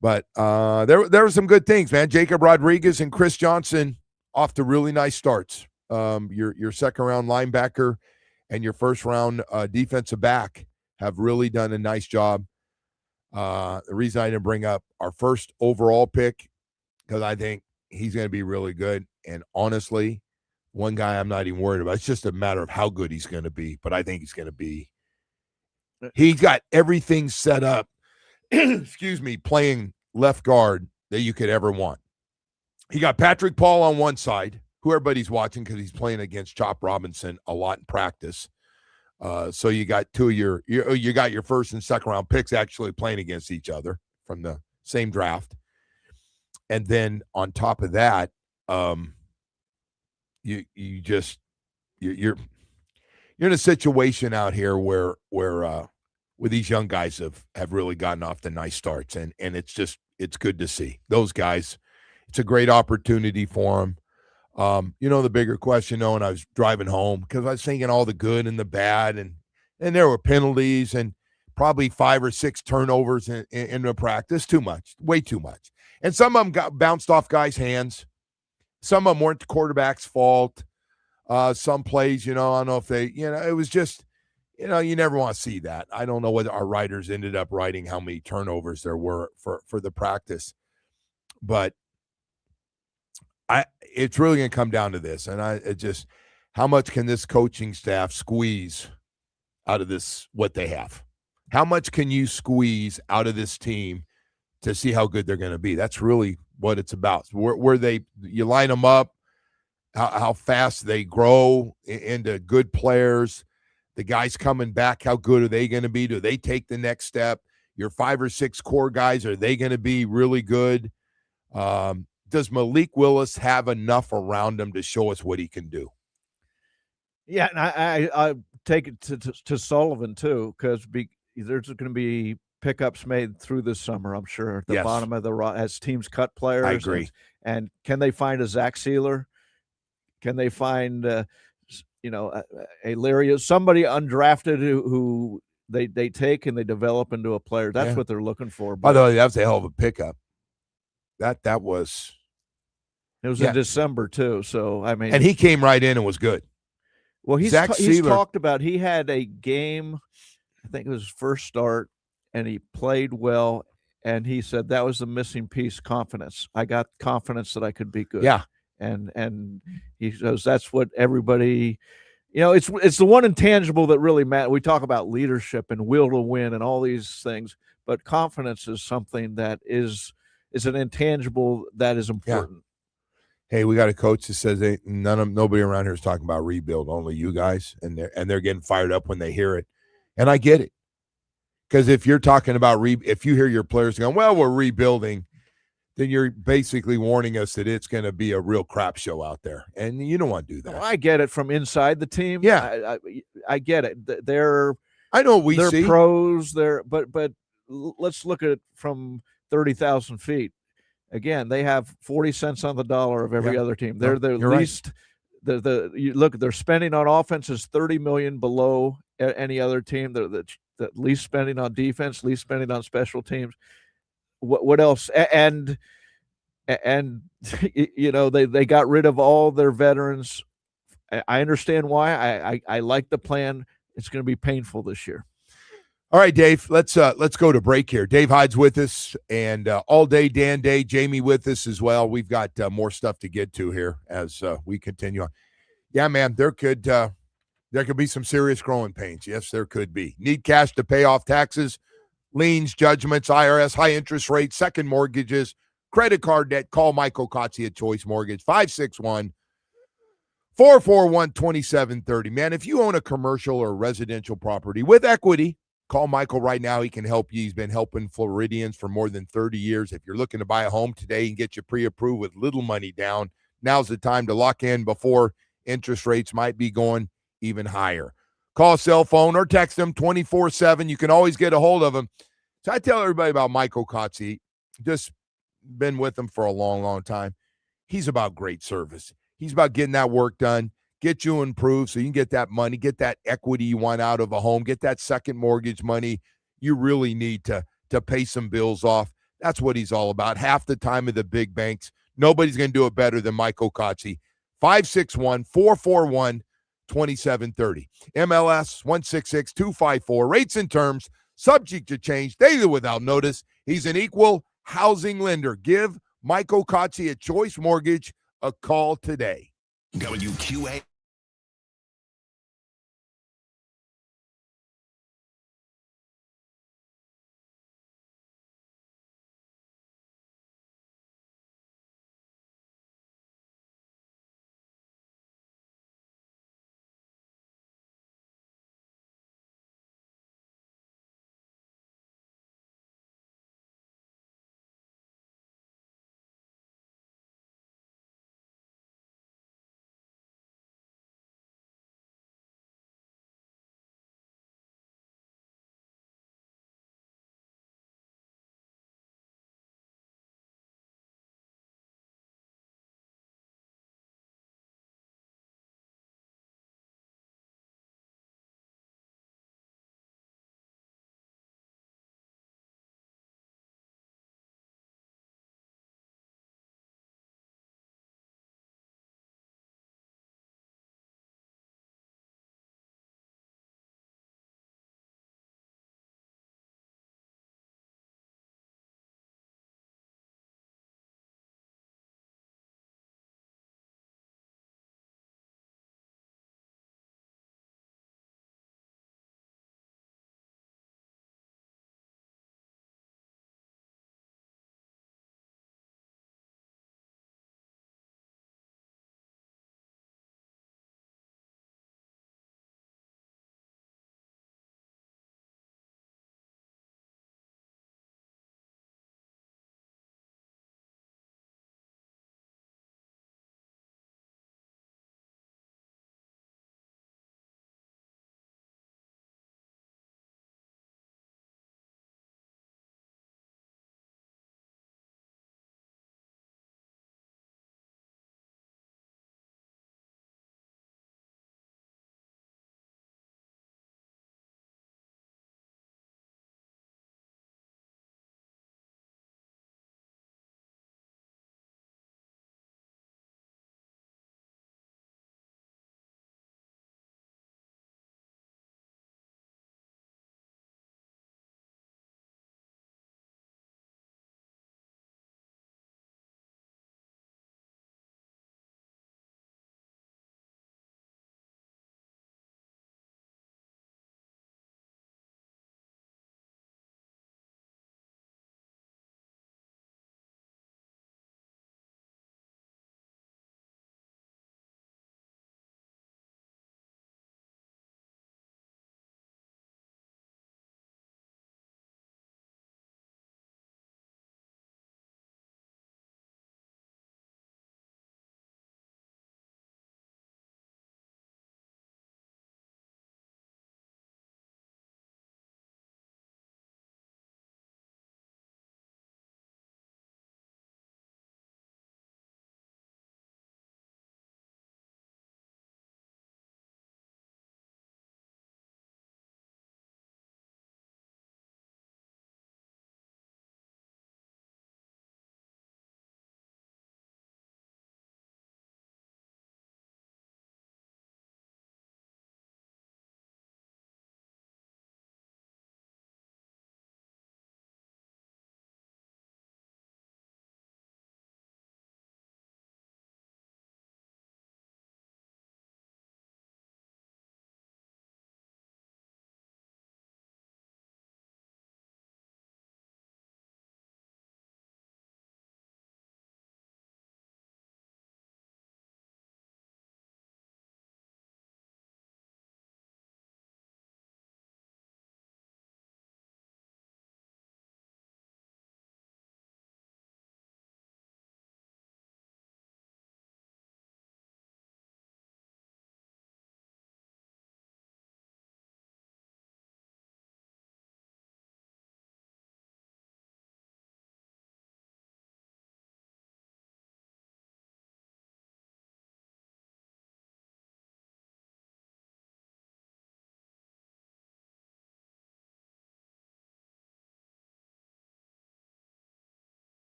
but there were some good things, man. Jacob Rodriguez and Chris Johnson off to really nice starts. Your second round linebacker and your first round defensive back have really done a nice job. The reason I didn't bring up our first overall pick because I think he's going to be really good. And honestly, one guy I'm not even worried about. It's just a matter of how good he's going to be. But I think he's going to be. He's got everything set up, excuse me, playing left guard that you could ever want. He got Patrick Paul on one side, who everybody's watching because he's playing against Chop Robinson a lot in practice. So you got you got your first and second round picks actually playing against each other from the same draft. And then on top of that, you're in a situation out here where these young guys have really gotten off to nice starts, and it's good to see those guys. It's a great opportunity for them. The bigger question, though, and I was driving home because I was thinking all the good and the bad, and there were penalties and probably 5 or 6 turnovers in the practice. Too much, way too much. And some of them got bounced off guys' hands. Some of them weren't the quarterback's fault. Some plays, I don't know if they, it was just, you never want to see that. I don't know what our writers ended up writing, how many turnovers there were for the practice. But it's really going to come down to this. And how much can this coaching staff squeeze out of this, what they have? How much can you squeeze out of this team to see how good they're going to be? That's really what it's about. Where you line them up, how fast they grow into good players, the guys coming back, how good are they going to be? Do they take the next step? Your 5 or 6 core guys, are they going to be really good? Does Malik Willis have enough around him to show us what he can do? Yeah, and I take it to Sullivan too, because there's going to be pickups made through this summer, I'm sure, at the bottom of the as teams cut players. I agree. And can they find a Zach Sealer? Can they find a Laria, somebody undrafted who they take and they develop into a player? That's what they're looking for. By the way, that was a hell of a pickup. That was. It was in December too, so I mean, and he came right in and was good. Well, he's talked about, he had a game, I think it was his first start, and he played well, and he said that was the missing piece, confidence. I got confidence that I could be good. Yeah. And he says that's what everybody, it's the one intangible that really matters. We talk about leadership and will to win and all these things, but confidence is something that is an intangible that is important. Yeah. Hey, we got a coach that says nobody around here is talking about rebuild, only you guys, and they're getting fired up when they hear it, and I get it, because if you're talking about if you hear your players going, well, we're rebuilding, then you're basically warning us that it's going to be a real crap show out there, and you don't want to do that. Well, I get it from inside the team. Yeah, I get it. I know we they're see pros. But let's look at it from 30,000 feet. Again, they have 40 cents on the dollar of every other team. They're the least. Right. You look, their spending on offense is $30 million below any other team. They're the least spending on defense, least spending on special teams. What else? And they got rid of all their veterans. I understand why. I like the plan. It's going to be painful this year. All right, Dave, let's go to break here. Dave Hyde's with us, and all day, Dan Day, Jamie with us as well. We've got more stuff to get to here as we continue on. Yeah, man, there could be some serious growing pains. Yes, there could be. Need cash to pay off taxes, liens, judgments, IRS, high interest rates, second mortgages, credit card debt. Call Michael Kotze at Choice Mortgage, 561-441-2730. Man, if you own a commercial or residential property with equity, call Michael right now. He can help you. He's been helping Floridians for more than 30 years. If you're looking to buy a home today and get you pre-approved with little money down, now's the time to lock in before interest rates might be going even higher. Call, cell phone, or text him 24/7. You can always get a hold of him. So I tell everybody about Michael Kotze. Just been with him for a long, long time. He's about great service. He's about getting that work done, get you improved so you can get that money, get that equity you want out of a home, get that second mortgage money you really need to pay some bills off. That's what he's all about. Half the time of the big banks, nobody's going to do it better than Michael Kotze. 561-441-2730. MLS 166254. Rates and terms subject to change daily without notice. He's an equal housing lender. Give Michael Kotze at Choice Mortgage a call today. WQA.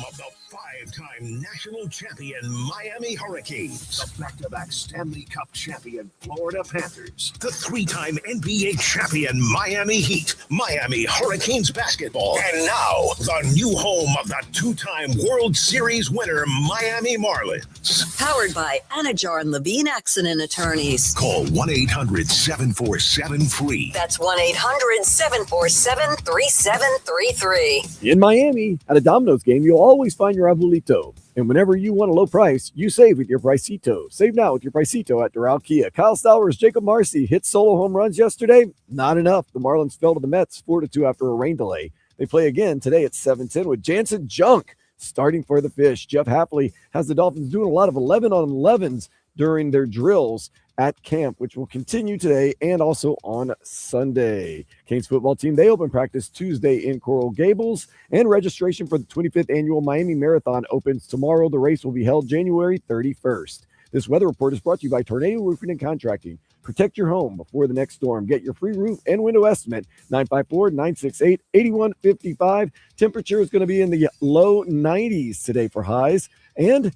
of the 5-time national champion Miami Hurricanes, the back-to-back Stanley Cup champion Florida Panthers, the 3-time NBA champion Miami Heat, Miami Hurricanes basketball, and now the new home of the 2-time World Series winner Miami Marlins. Powered by Anajar and Levine Accident Attorneys. Call 1-800-747-FREE. That's 1-800-747-3733. In Miami, at a Domino's game, you'll always find your abuelito. And whenever you want a low price, you save with your Pricito. Save now with your Pricito at Doral Kia. Kyle Stowers, Jacob Marcy hit solo home runs yesterday. Not enough. The Marlins fell to the Mets 4-2 after a rain delay. They play again today at 7:10 with Jansen Junk starting for the Fish. Jeff Hapley has the Dolphins doing a lot of 11-on-11s during their drills at camp, which will continue today and also on Sunday. Canes football team, they open practice Tuesday in Coral Gables, and registration for the 25th annual Miami Marathon opens tomorrow. The race will be held January 31st. This weather report is brought to you by Tornado Roofing and Contracting. Protect your home before the next storm. Get your free roof and window estimate, 954-968-8155. Temperature is going to be in the low 90s today for highs. And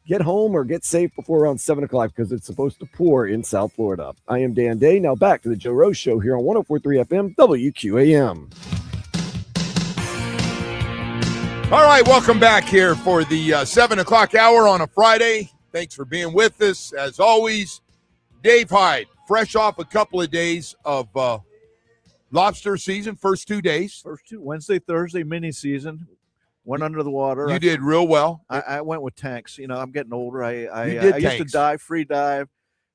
get home or get safe before around 7 o'clock because it's supposed to pour in South Florida. I am Dan Day. Now back to the Joe Rose Show here on 104.3 FM WQAM. All right, welcome back here for the 7 o'clock hour on a Friday. Thanks for being with us. As always, Dave Hyde, fresh off a couple of days of lobster season, first 2 days. Wednesday, Thursday, mini season. Went under the water. You did real well. I went with tanks. You know, I'm getting older. I used to dive, free dive.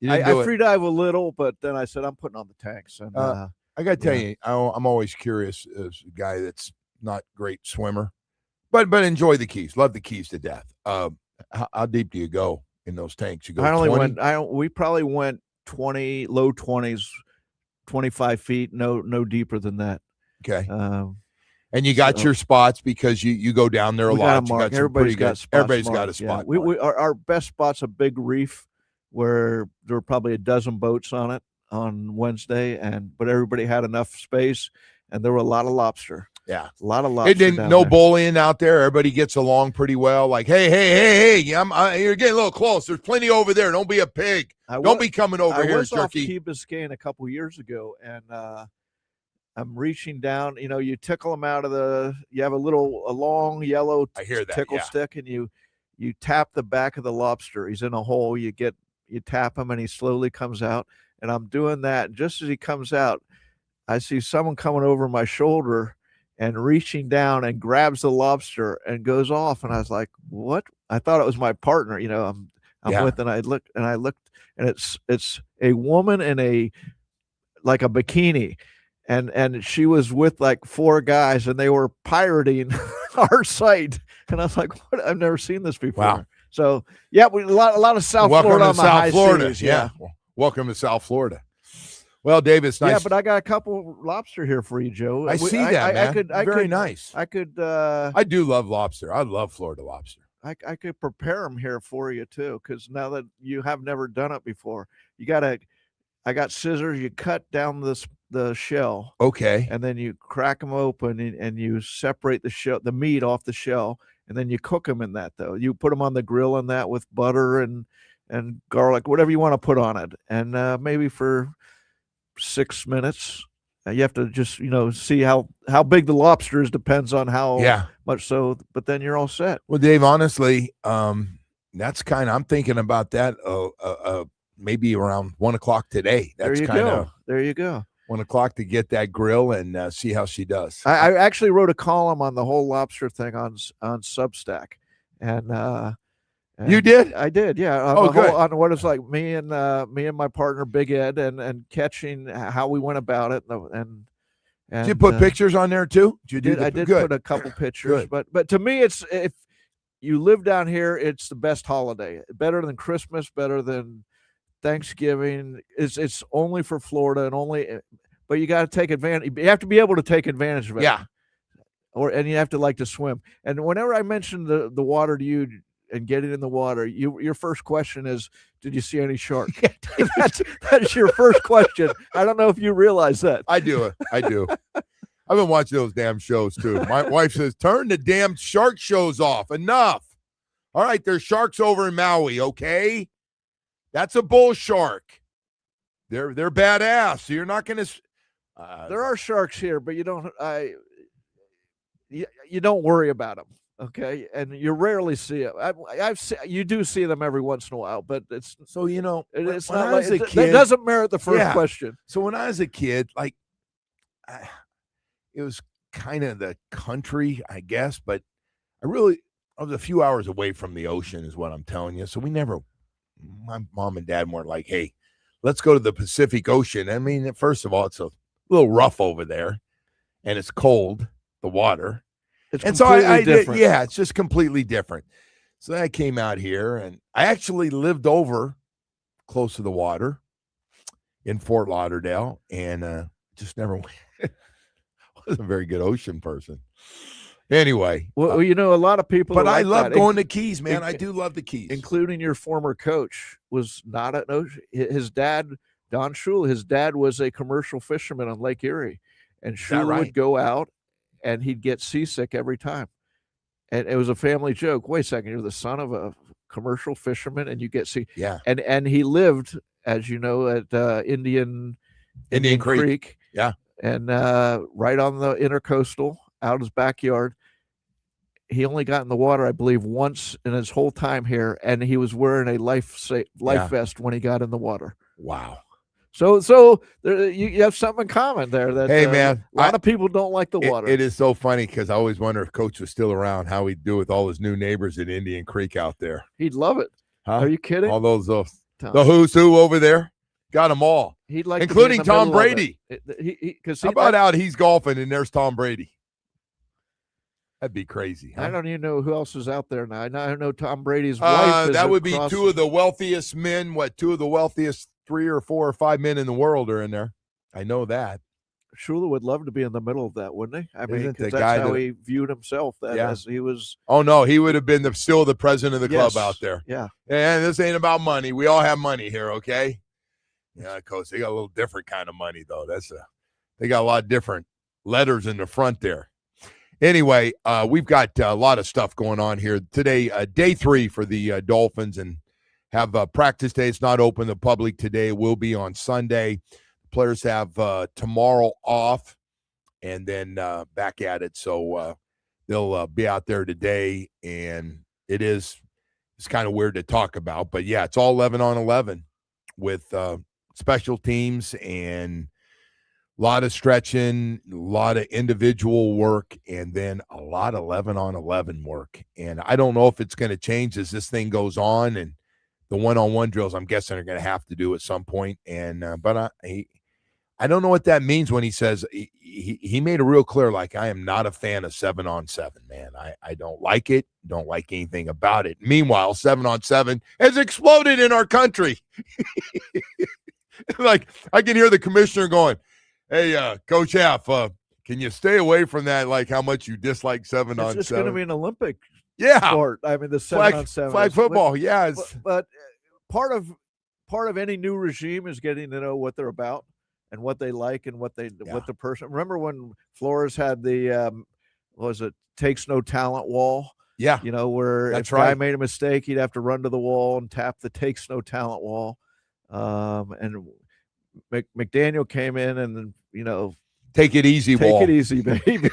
I free dive a little, but then I said I'm putting on the tanks. And I got to tell you, I'm always curious as a guy that's not a great swimmer, but enjoy the Keys. Love the Keys to death. How deep do you go in those tanks? You go. We probably went 20, low 20s, 25 feet. No deeper than that. Okay. And you got your spots because you go down there a lot. Everybody's got spots. Everybody's got a spot. Yeah. Our best spot's a big reef where there were probably a dozen boats on it on Wednesday, but everybody had enough space, and there were a lot of lobster. Yeah, a lot of lobster. No bullying out there. Everybody gets along pretty well. Like, hey, you're getting a little close. There's plenty over there. Don't be a pig. Don't be coming over here, I was turkey. off Key Biscayne a couple years ago, and I'm reaching down. You know, you tickle them out of you have a long yellow tickle stick, and you tap the back of the lobster. He's in a hole. You tap him, and he slowly comes out. And I'm doing that. Just as he comes out, I see someone coming over my shoulder and reaching down and grabs the lobster and goes off. And I was like, what? I thought it was my partner. You know, I'm with, and I looked, and it's a woman in a bikini. And she was with like 4 guys, and they were pirating our site. And I was like, "What? I've never seen this before." Wow. So a lot of South Florida on the high seas. Yeah. Welcome to South Florida. Well, Dave, it's nice. Yeah, but I got a couple lobster here for you, Joe. I see that, man. Very nice. I could. I do love lobster. I love Florida lobster. I could prepare them here for you too, because now that you have never done it before, I got scissors. You cut down the shell. Okay. And then you crack them open and you separate the meat off the shell, and then you cook them in that, though. You put them on the grill in that with butter and garlic, whatever you want to put on it. And maybe for 6 minutes, you have to just, see how big the lobster is, depends on how much so, but then you're all set. Well, Dave, honestly, that's I'm thinking about that maybe around 1 o'clock today. That's there you go. 1 o'clock to get that grill and see how she does. I actually wrote a column on the whole lobster thing on Substack, and you did? I did, yeah. Good. On what it's like, me and my partner Big Ed, and catching how we went about it, and did you put pictures on there too? I did put a couple pictures, but to me, it's, if you live down here, it's the best holiday, better than Christmas, better than Thanksgiving. It's only for Florida, but you got to take advantage. You have to be able to take advantage of it. Yeah. And you have to like to swim. And whenever I mention the water to you and getting in the water, your first question is, did you see any shark? That's your first question. I don't know if you realize that. I do. I I've been watching those damn shows too. My wife says, turn the damn shark shows off. Enough. All right, there's sharks over in Maui, okay? That's a bull shark. They're badass. So you're not going to. There are sharks here, but you don't worry about them, okay? And you rarely see it. You do see them every once in a while, but it's so it's when not I like was a it kid, doesn't merit the first question. So when I was a kid, like it was kind of the country, I guess, but I was a few hours away from the ocean, is what I'm telling you. So my mom and dad weren't like, hey, let's go to the Pacific Ocean. I mean, first of all, it's a little rough over there, and it's cold, the water. It's completely different. It's just completely different. So I came out here, and I actually lived over close to the water in Fort Lauderdale, and just never went. Wasn't a very good ocean person. Anyway. Well, a lot of people. But I love going to Keys, man. I do love the Keys. Including your former coach was not an ocean. His dad, Don Shula, his dad was a commercial fisherman on Lake Erie. And Shula would go out and he'd get seasick every time. And it was a family joke. Wait a second, you're the son of a commercial fisherman and you get seasick. Yeah. And he lived, as you know, at Indian Creek. Yeah. And right on the intercoastal, out his backyard. He only got in the water, I believe, once in his whole time here, and he was wearing a life vest when he got in the water. Wow. So there, you have something in common there. That hey, man, a lot of people don't like the water. It is so funny because I always wonder if Coach was still around, how he'd do with all his new neighbors at Indian Creek out there. He'd love it. Huh? Are you kidding? All those the who's who over there. Got them all. He'd like, including Tom Brady. How about out he's golfing and there's Tom Brady? That'd be crazy. Huh? I don't even know who else is out there now. I know Tom Brady's wife. That would be two of the wealthiest men. Two of the wealthiest 3 or 4 or 5 men in the world are in there. I know that. Shula would love to be in the middle of that, wouldn't he? I mean, that's how he viewed himself. As he was. Oh no, he would have been still the president of the club out there. Yeah. And this ain't about money. We all have money here, okay? Yeah, Coach. They got a little different kind of money though. They got a lot of different letters in the front there. Anyway, we've got a lot of stuff going on here today. Day 3 for the Dolphins, and have practice day. It's not open to the public today. It will be on Sunday. Players have tomorrow off, and then back at it. So they'll be out there today, and it's kind of weird to talk about, but yeah, it's all 11 on 11 with special teams and a lot of stretching, a lot of individual work, and then a lot of 11 on 11 work. And I don't know if it's going to change as this thing goes on, and the one-on-one drills I'm guessing are going to have to do at some point. And but I don't know what that means when he says he made it real clear, like, I am not a fan of 7-on-7, man. I don't like it. Don't like anything about it. Meanwhile, 7-on-7 has exploded in our country. Like, I can hear the commissioner going, hey, Coach Half, can you stay away from that, like how much you dislike 7-on-7? It's going to be an Olympic Yeah. sport. I mean, the 7-on-7. Flag football, yeah. But part of any new regime is getting to know what they're about and what they like and what the person. Remember when Flores had the takes no talent wall? Yeah. You know, where if a guy made a mistake, he'd have to run to the wall and tap the takes no talent wall. And McDaniel came in and, take it easy, wall. Take it easy, baby.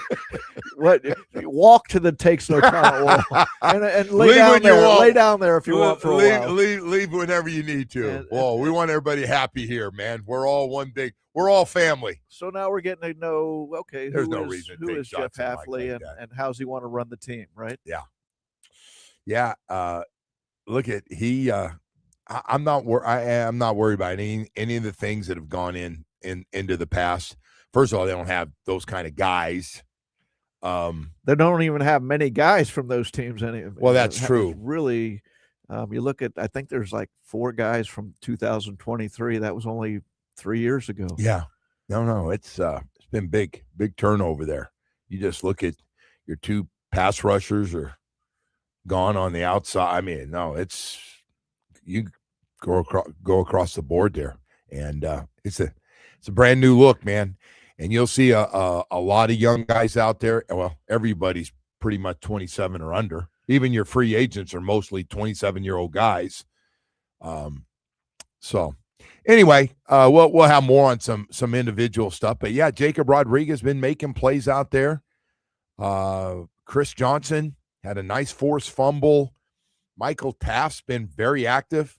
Walk to the takes no talent wall and lay down there. Lay down there if you want for a while. Leave whenever you need to. We want everybody happy here, man. We're all one big. We're all family. So now we're getting to know. Okay, there's no reason. Who is Jeff Hafley and how's he want to run the team, right? Yeah. Yeah. Look at I'm not worried about any of the things that have gone into the past. First of all, they don't have those kind of guys. They don't even have many guys from those teams. Well, that's true. Really, you look at. I think there's like 4 guys from 2023. That was only 3 years ago. Yeah. No. It's been big turnover there. You just look at your 2 pass rushers are gone on the outside. I mean, no, it's you go across the board there, and it's a brand new look, man. And you'll see a lot of young guys out there. Well, everybody's pretty much 27 or under. Even your free agents are mostly 27-year-old guys. So anyway, we'll have more on some individual stuff. But yeah, Jacob Rodriguez been making plays out there. Chris Johnson had a nice forced fumble. Michael Taft's been very active.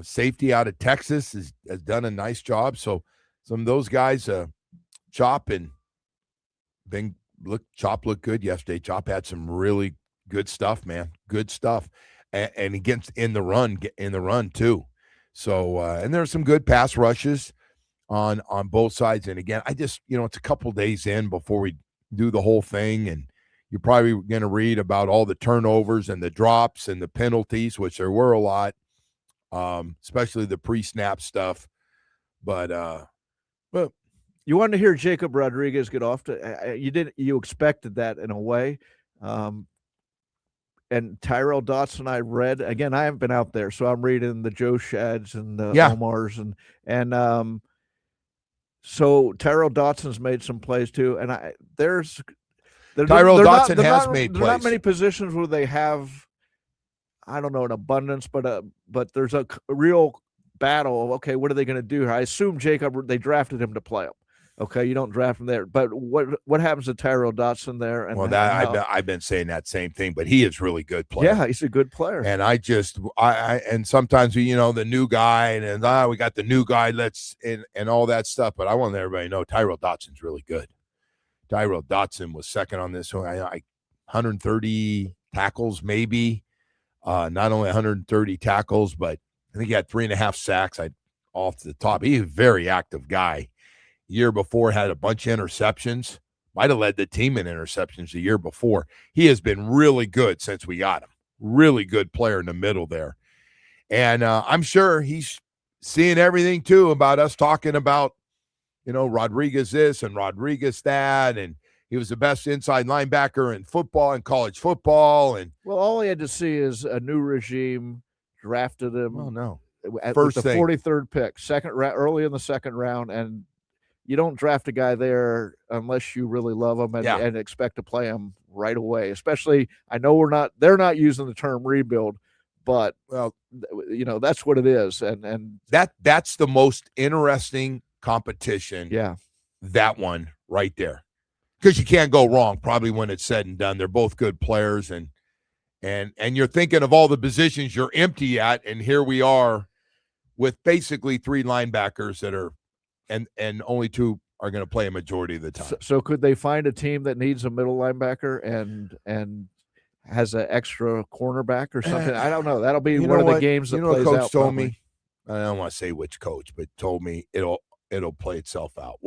Safety out of Texas has done a nice job. So some of those guys, Chop looked good yesterday. Chop had some really good stuff, man. Good stuff. And against in the run too. So and there's some good pass rushes on both sides. And again, I just, it's a couple days in before we do the whole thing, and you're probably going to read about all the turnovers and the drops and the penalties, which there were a lot, especially the pre-snap stuff. But you wanted to hear Jacob Rodriguez get off to you expected that in a way. And Tyrell Dotson, I read again. I haven't been out there, so I'm reading the Joe Shads and the Omars, and so Tyrell Dotson's made some plays too. And Tyrell Dotson has made plays. There's not many positions where they have, I don't know, an abundance, but there's a real battle of, okay, what are they going to do here? I assume they drafted him to play him. Okay, you don't draft him there, but what happens to Tyrell Dotson there? And I've been saying that same thing, but he is really good player. Yeah, he's a good player. And I and sometimes the new guy and we got the new guy, and all that stuff. But I want everybody to know Tyrell Dotson's really good. Tyrell Dotson was second on this one. 130 tackles, maybe. Not only 130 tackles, but I think he had 3.5 sacks. Off the top, he's a very active guy. Year before had a bunch of interceptions. Might have led the team in interceptions the year before. He has been really good since we got him. Really good player in the middle there. And I'm sure he's seeing everything too about us talking about, Rodriguez this and Rodriguez that, and he was the best inside linebacker in football and college football. And well, all he had to see is a new regime drafted him. Oh no, first the 43rd pick, early in the second round, and you don't draft a guy there unless you really love him and expect to play him right away. Especially, I know they're not using the term rebuild, but that's what it is. And that's the most interesting competition. Yeah. That one right there. Because you can't go wrong probably when it's said and done. They're both good players, and you're thinking of all the positions you're empty at, and here we are with basically 3 linebackers that are and only 2 are going to play a majority of the time. So could they find a team that needs a middle linebacker and has an extra cornerback or something? I don't know. That'll be one of the games that plays coach out. Told me, I don't want to say which coach, but told me it'll play itself out.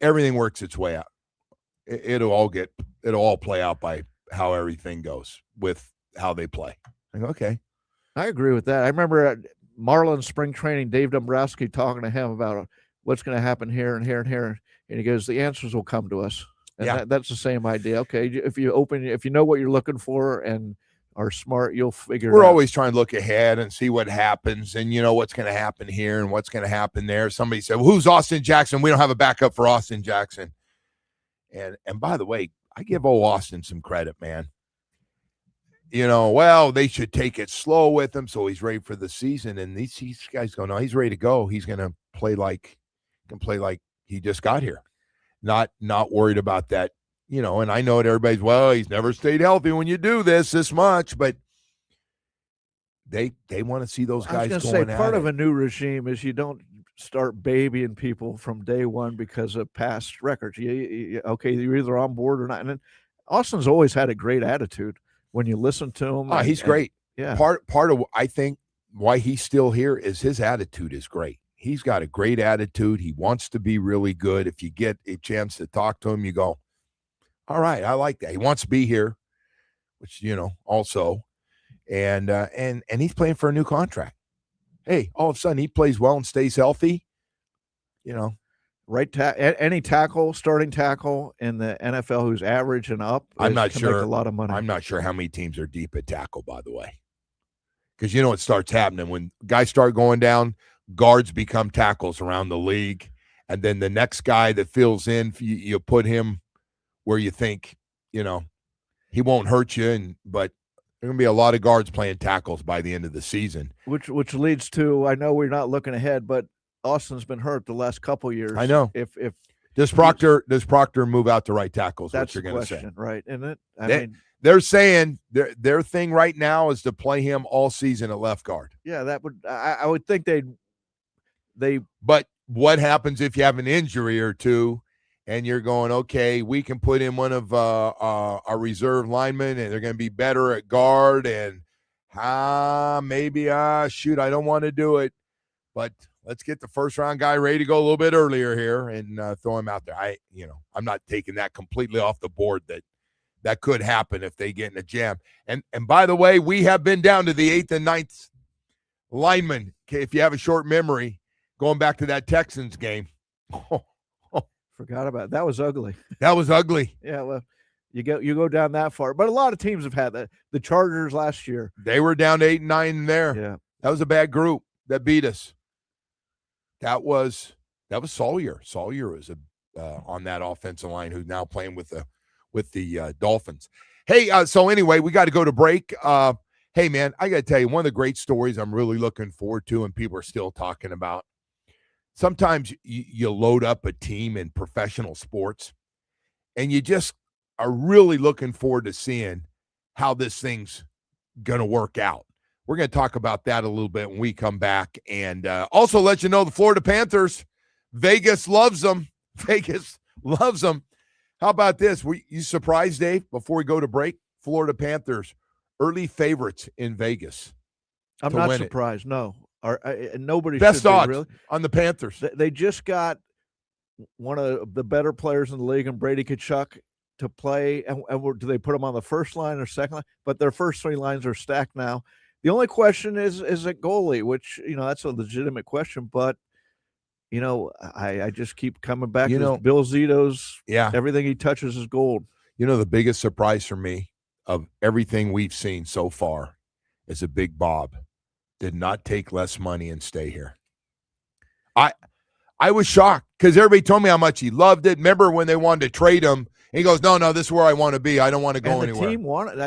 Everything works its way out. It'll all play out by how everything goes with how they play. Okay. I agree with that. I remember Marlins spring training, Dave Dombrowski talking to him about what's going to happen here and here and here. And he goes, the answers will come to us. And that's the same idea. Okay. If you know what you're looking for and are smart, you'll figure it out. We're always trying to look ahead and see what happens and what's going to happen here and what's going to happen there. Somebody said, well, who's Austin Jackson? We don't have a backup for Austin Jackson. And by the way, I give old Austin some credit, man. They should take it slow with him so he's ready for the season. And these guys go, no, he's ready to go. He's going to play like he just got here. Not worried about that, and I know that everybody's, well, he's never stayed healthy when you do this much, but they want to see those guys going at it. I was going to say, part of a new regime is you don't start babying people from day one because of past records. You're either on board or not. And then Austin's always had a great attitude. When you listen to him, he's great. Yeah, part of I think why he's still here is his attitude is great. He's got a great attitude. He wants to be really good. If you get a chance to talk to him, you go, all right, I like that. He wants to be here, which also, and he's playing for a new contract. Hey, all of a sudden he plays well and stays healthy. Right, any starting tackle in the NFL who's average and up, I'm not sure. Make a lot of money. I'm not sure how many teams are deep at tackle, by the way, because it starts happening when guys start going down. Guards become tackles around the league, And then the next guy that fills in, you put him where you think, he won't hurt you. But there are going to be a lot of guards playing tackles by the end of the season. Which leads to, I know we're not looking ahead, but Austin's been hurt the last couple of years. I know. If does Proctor move out to right tackle? That's what you're going to say, right? Isn't it? I mean, they're saying their thing right now is to play him all season at left guard. Yeah, that would I would think they. But what happens if you have an injury or two, and you're going, okay, we can put in one of our reserve linemen, and they're going to be better at guard, and maybe shoot, I don't want to do it, but let's get the first round guy ready to go a little bit earlier here and throw him out there. I'm not taking that completely off the board that could happen if they get in a jam. And by the way, we have been down to the 8th and 9th linemen. Okay, if you have a short memory, going back to that Texans game. Forgot about it. That was ugly. That was ugly. Yeah, well, you go down that far. But a lot of teams have had that. The Chargers last year. They were down to 8 and 9 there. Yeah. That was a bad group that beat us. That was Sawyer. Sawyer was on that offensive line who's now playing with the Dolphins. Hey, so anyway, we got to go to break. Hey, man, I got to tell you, one of the great stories I'm really looking forward to and people are still talking about, sometimes you load up a team in professional sports and you just are really looking forward to seeing how this thing's going to work out. We're going to talk about that a little bit when we come back. And also let you know the Florida Panthers, Vegas loves them. Vegas loves them. How about this? Were you surprised, Dave, before we go to break? Florida Panthers, early favorites in Vegas. I'm not surprised, no. Nobody best should odds be, really. On the Panthers. They just got one of the better players in the league, and Brady Tkachuk, to play. And do they put him on the first line or second line? But their first three lines are stacked now. The only question is at goalie, which, that's a legitimate question. But, I just keep coming back to Bill Zito's. Yeah. Everything he touches is gold. The biggest surprise for me of everything we've seen so far is a Big Bob did not take less money and stay here. I was shocked because everybody told me how much he loved it. Remember when they wanted to trade him? He goes, no, this is where I want to be. I don't want to go anywhere. The team wanted,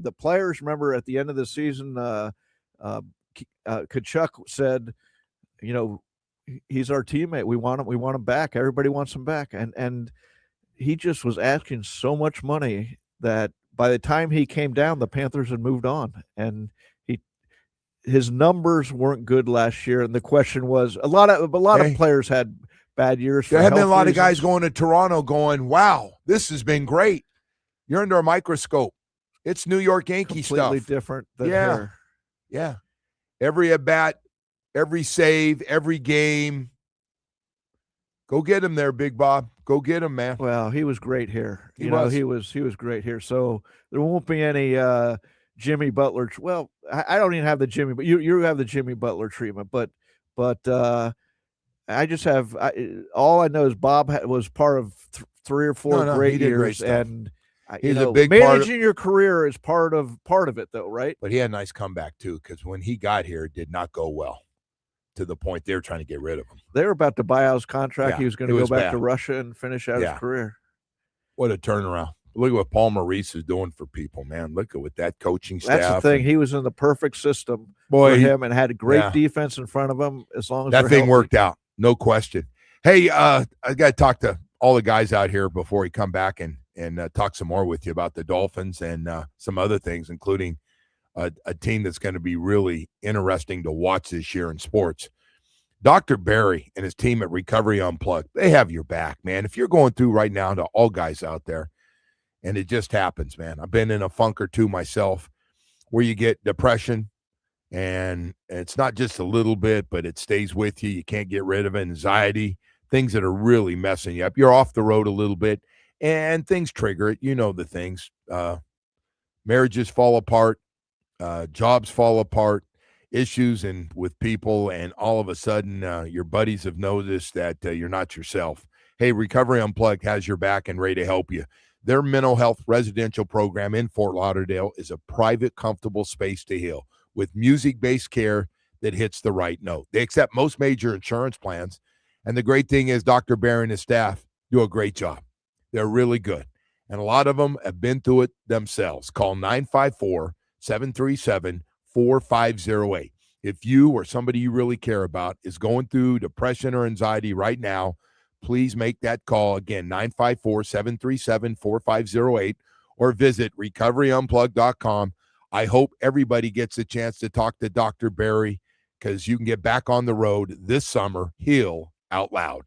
the players, remember at the end of the season, Tkachuk said, he's our teammate. We want him back. Everybody wants him back. And he just was asking so much money that by the time he came down, the Panthers had moved on. And his numbers weren't good last year. And the question was, a lot of players had bad years. There have been a lot of guys going to Toronto going, wow, this has been great. You're under a microscope. It's New York Yankee stuff. Completely different than here. Yeah. Every at-bat, every save, every game. Go get him there, Big Bob. Go get him, man. Well, he was great here. He was great here. So there won't be any Jimmy Butler. Well, I don't even have the Jimmy, but you have the Jimmy Butler treatment. But I just have all I know is Bob was part of 3 or 4 great years, and he's a big managing your career is part of it, though, right? But he had a nice comeback too, because when he got here, it did not go well to the point they were trying to get rid of him. They were about to buy out his contract. He was going to go back to Russia and finish out his career. What a turnaround! Look at what Paul Maurice is doing for people, man. Look at what that coaching staff. That's the thing. He was in the perfect system for him and had a great defense in front of him. As long as that thing worked out, no question. Hey, I got to talk to all the guys out here before we come back and talk some more with you about the Dolphins and some other things, including a team that's going to be really interesting to watch this year in sports. Dr. Barry and his team at Recovery Unplugged, they have your back, man. If you're going through right now, to all guys out there, and it just happens, man. I've been in a funk or two myself where you get depression, and it's not just a little bit, but it stays with you. You can't get rid of it. Anxiety, things that are really messing you up. You're off the road a little bit, and things trigger it. You know the things. Marriages fall apart. Jobs fall apart. Issues with people, and all of a sudden your buddies have noticed that you're not yourself. Hey, Recovery Unplugged has your back and ready to help you. Their mental health residential program in Fort Lauderdale is a private, comfortable space to heal with music-based care that hits the right note. They accept most major insurance plans, And the great thing is Dr. Bear and his staff do a great job. They're really good. And a lot of them have been through it themselves. Call 954-737-4508. If you or somebody you really care about is going through depression or anxiety right now, please make that call. Again, 954-737-4508 or visit recoveryunplug.com. I hope everybody gets a chance to talk to Dr. Barry because you can get back on the road this summer. Heal out loud.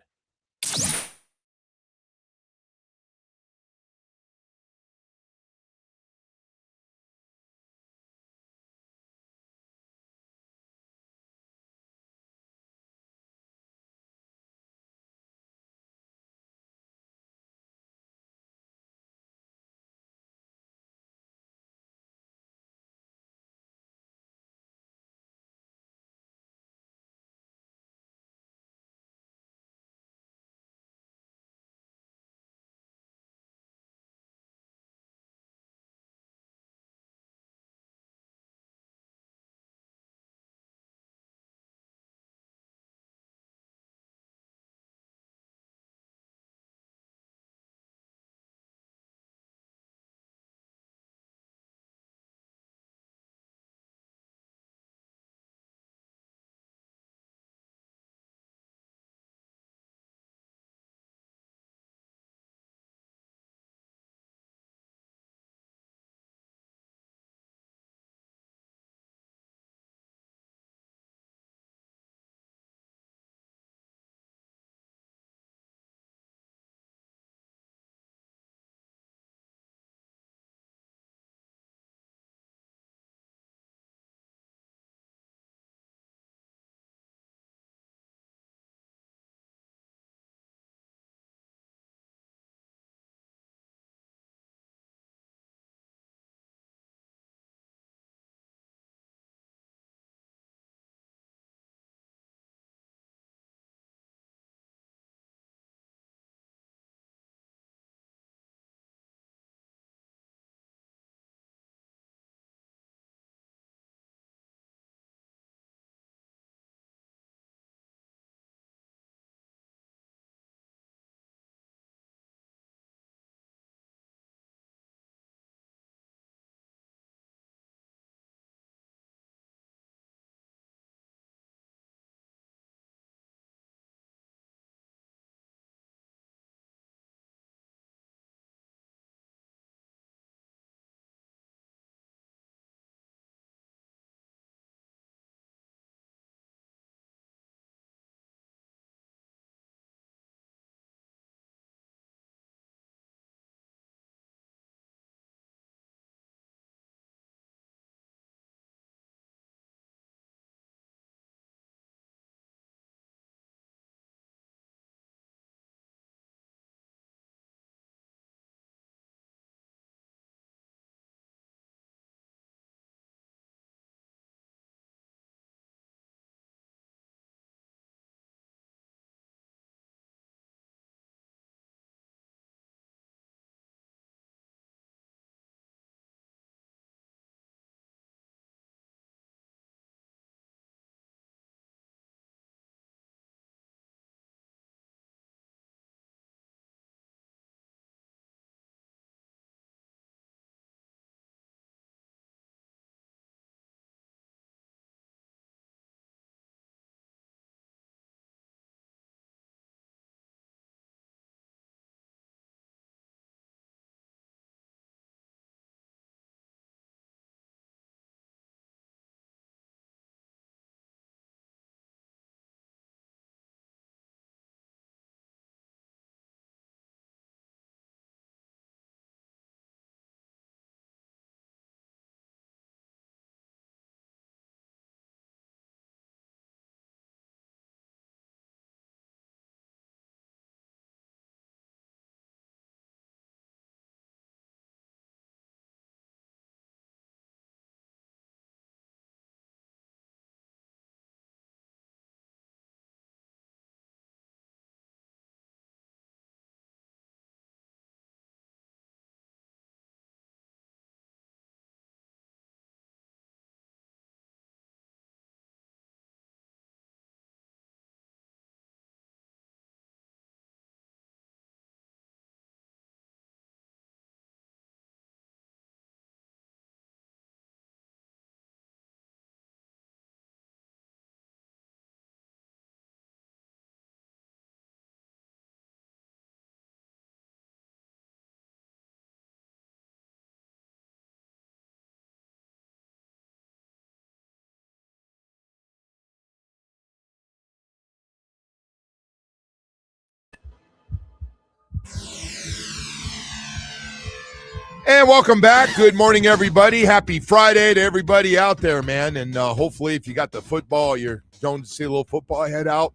And welcome back. Good morning, everybody. Happy Friday to everybody out there, man. And hopefully if you got the football, you're going to see a little football, head out.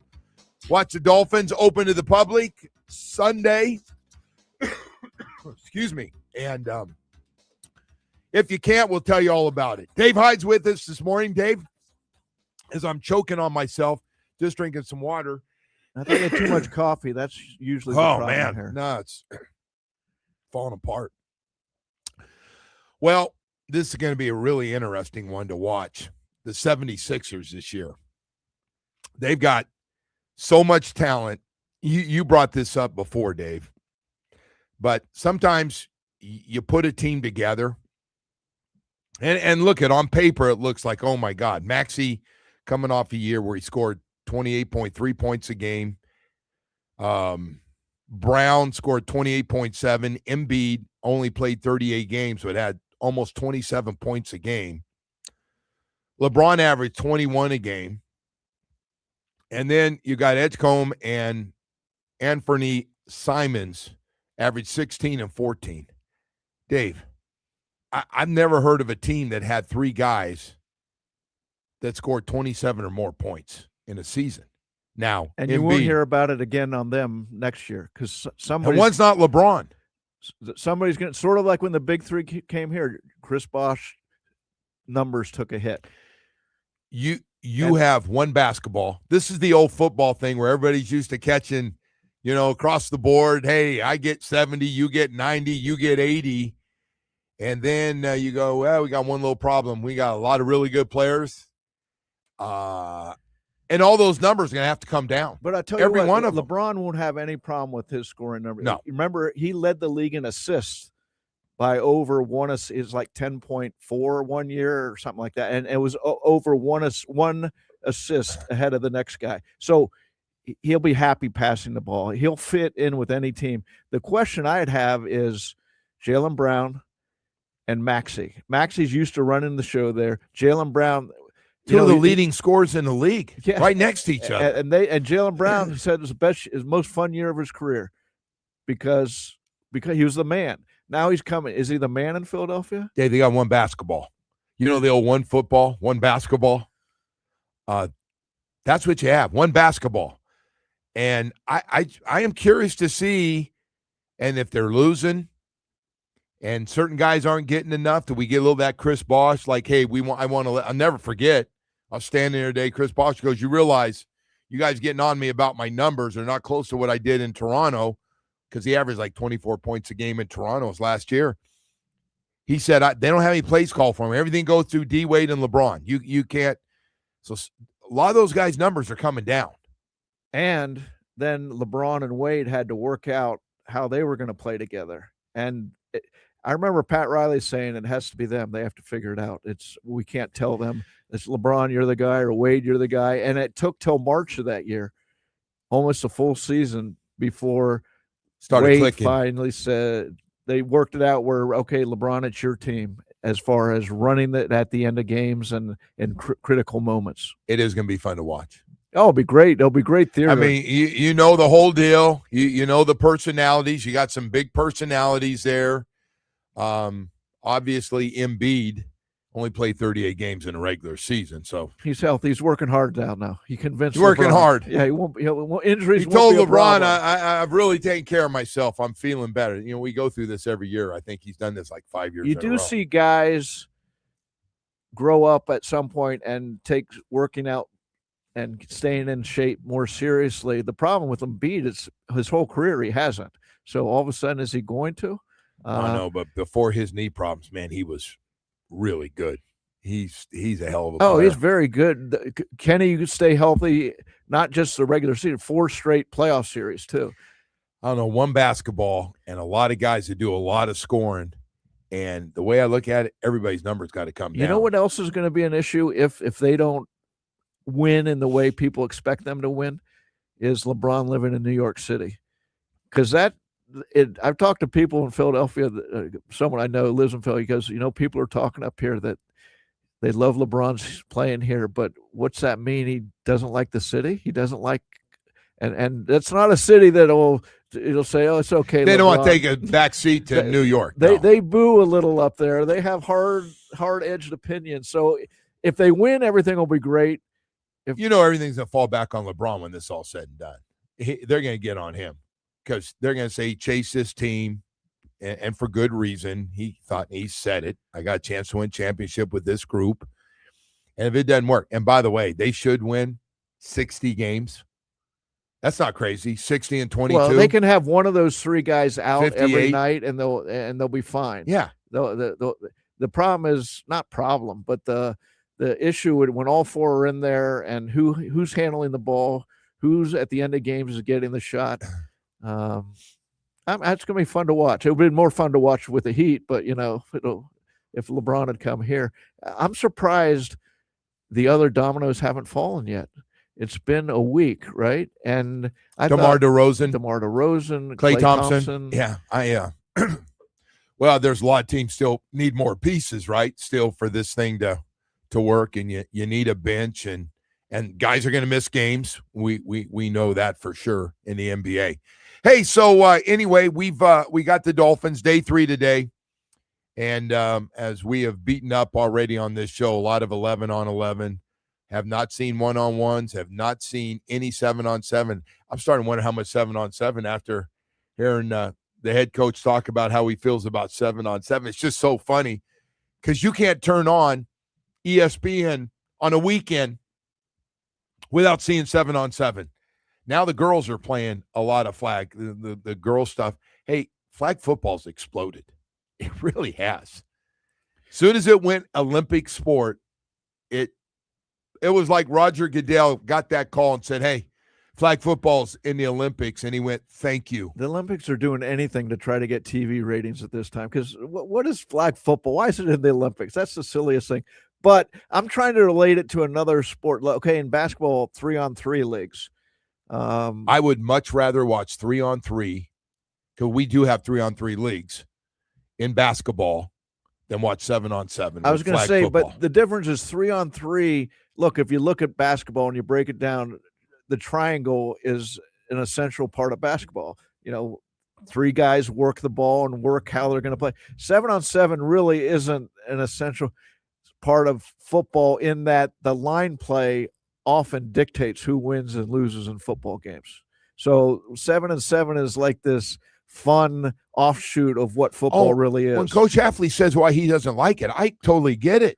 Watch the Dolphins open to the public Sunday. Excuse me. And if you can't, we'll tell you all about it. Dave Hyde's with us this morning. Dave, as I'm choking on myself, just drinking some water. I think I had too much coffee. That's usually the problem here. No, it's falling apart. Well, this is going to be a really interesting one to watch. The 76ers this year. They've got so much talent. You brought this up before, Dave. But sometimes you put a team together, and look, on paper, it looks like, oh, my God, Maxey coming off a year where he scored 28.3 points a game. Brown scored 28.7. Embiid only played 38 games, but had almost 27 points a game. LeBron averaged 21 a game. And then you got Edgecombe and Anthony Simons averaged 16 and 14. Dave, I've never heard of a team that had three guys that scored 27 or more points in a season. Now, and you won't hear about it again on them next year because somebody. And one's not LeBron. Somebody's going to, sort of like when the big three came here, Chris Bosh numbers took a hit. You have one basketball. This is the old football thing where everybody's used to catching, across the board. Hey, I get 70, you get 90, you get 80. And then you go, well, we got one little problem. We got a lot of really good players. And all those numbers are going to have to come down. But I tell you every what, one of LeBron won't have any problem with his scoring number. No. Remember, he led the league in assists by over one. Is like 10.4 1 year or something like that, and it was over one assist ahead of the next guy. So he'll be happy passing the ball. He'll fit in with any team. The question I'd have is Jaylen Brown and Maxey. Maxey's used to running the show there. Jaylen Brown. Two of the leading scorers in the league, right next to each other. And Jaylen Brown said it was his most fun year of his career because he was the man. Now he's coming. Is he the man in Philadelphia? Yeah, they got one basketball. The old one football, one basketball. That's what you have, one basketball. And I am curious to see, and if they're losing and certain guys aren't getting enough, do we get a little of that Chris Bosh? Like, hey, I'll never forget. I was standing there today. Chris Bosh goes, you realize you guys getting on me about my numbers are not close to what I did in Toronto, because he averaged like 24 points a game in Toronto last year. He said, they don't have any plays called for him. Everything goes through D. Wade and LeBron. You can't. So a lot of those guys' numbers are coming down. And then LeBron and Wade had to work out how they were going to play together. And I remember Pat Riley saying it has to be them. They have to figure it out. We can't tell them it's LeBron, you're the guy, or Wade, you're the guy. And it took till March of that year, almost a full season before Wade clicking. Finally said they worked it out where, okay, LeBron, it's your team as far as running it at the end of games and in critical moments. It is going to be fun to watch. Oh, it'll be great. It'll be great theater. I mean, you know the whole deal. You know the personalities. You got some big personalities there. Obviously, Embiid only played 38 games in a regular season, so he's healthy. He's working hard now. He convinced. He's working hard. Yeah, he won't injuries. He told LeBron, I've really taken care of myself. I'm feeling better. We go through this every year. I think he's done this like 5 years. You do see guys grow up at some point and take working out and staying in shape more seriously. The problem with Embiid is his whole career he hasn't. So all of a sudden, is he going to? I know, but before his knee problems, man, he was really good. He's a hell of a player. Oh, he's very good. Can he stay healthy? Not just the regular season, 4 straight playoff series too. I don't know, one basketball and a lot of guys that do a lot of scoring. And the way I look at it, everybody's numbers got to come down. You know what else is going to be an issue if they don't win in the way people expect them to win is LeBron living in New York City. Because I've talked to people in Philadelphia, someone I know lives in Philly, because, people are talking up here that they love LeBron's playing here, but what's that mean? He doesn't like the city? He doesn't like, and that's not a city that'll it'll say, "Oh, it's okay." They LeBron. don't want to take a back seat to New York. They boo a little up there. They have hard-edged opinions. So if they win, everything will be great. Everything's going to fall back on LeBron when this is all said and done. They're going to get on him because they're going to say he chased this team, and for good reason. He said it. I got a chance to win championship with this group. And if it doesn't work, and by the way, they should win 60 games. That's not crazy. 60 and 22. Well, they can have one of those three guys out 58. every night, and they'll be fine. Yeah. The problem is not problem, but the issue when all four are in there, and who's handling the ball, who's at the end of games is getting the shot. That's going to be fun to watch. It would be more fun to watch with the Heat, but if LeBron had come here, I'm surprised the other dominoes haven't fallen yet. It's been a week, right? And DeMar DeRozan, Klay Thompson. Yeah, well, there's a lot of teams still need more pieces, right? Still for this thing to work, and you need a bench, and guys are going to miss games. We know that for sure in the NBA. Hey, so anyway, we got the Dolphins day 3 today, and as we have beaten up already on this show, a lot of 11-on-11. Have not seen one-on-ones, have not seen any 7-on-7. I'm starting to wonder how much 7-on-7 after hearing the head coach talk about how he feels about 7-on-7. It's just so funny because you can't turn on ESPN on a weekend without seeing 7-on-7. Now the girls are playing a lot of flag, the girl stuff. Hey, flag football's exploded. It really has. As soon as it went Olympic sport, it was like Roger Goodell got that call and said, hey, flag football's in the Olympics. And he went, thank you. The Olympics are doing anything to try to get TV ratings at this time. Because what is flag football? Why is it in the Olympics? That's the silliest thing. But I'm trying to relate it to another sport. Okay, in basketball, 3-on-3 leagues. I would much rather watch 3-on-3, because we do have 3-on-3 leagues in basketball, than watch 7-on-7. I was going to say, football. But the difference is 3-on-3. Look, if you look at basketball and you break it down, the triangle is an essential part of basketball. 3 guys work the ball and work how they're going to play. 7-on-7 really isn't an essential part of football, in that the line play often dictates who wins and loses in football games. So 7-on-7 is like this fun offshoot of what football really is. When Coach Hafley says why he doesn't like it, I totally get it.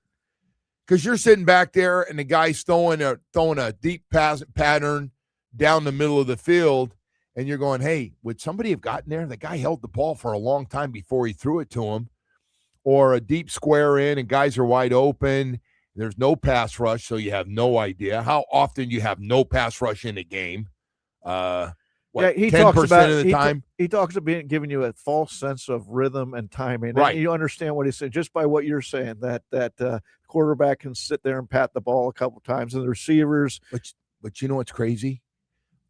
Because you're sitting back there and the guy's throwing a deep pass pattern down the middle of the field, and you're going, hey, would somebody have gotten there? The guy held the ball for a long time before he threw it to him. Or a deep square in and guys are wide open. There's no pass rush, so you have no idea how often you have no pass rush in a game. He 10% talks about of the time. He talks about giving you a false sense of rhythm and timing. Right. And you understand what he's saying just by what you're saying, that quarterback can sit there and pat the ball a couple times, and the receivers. But you know what's crazy?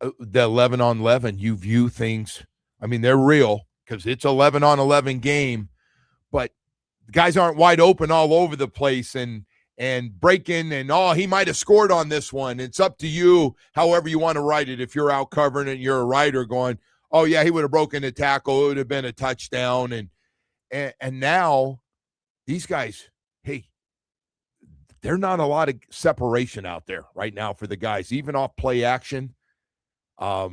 The 11-on-11, you view things. I mean, they're real because it's 11-on-11 game, but guys aren't wide open all over the place and breaking and he might have scored on this one. It's up to you, however you want to write it. If you're out covering and you're a writer going, oh yeah, he would have broken the tackle, it would have been a touchdown. And now these guys, hey, there's not a lot of separation out there right now for the guys, even off play action. I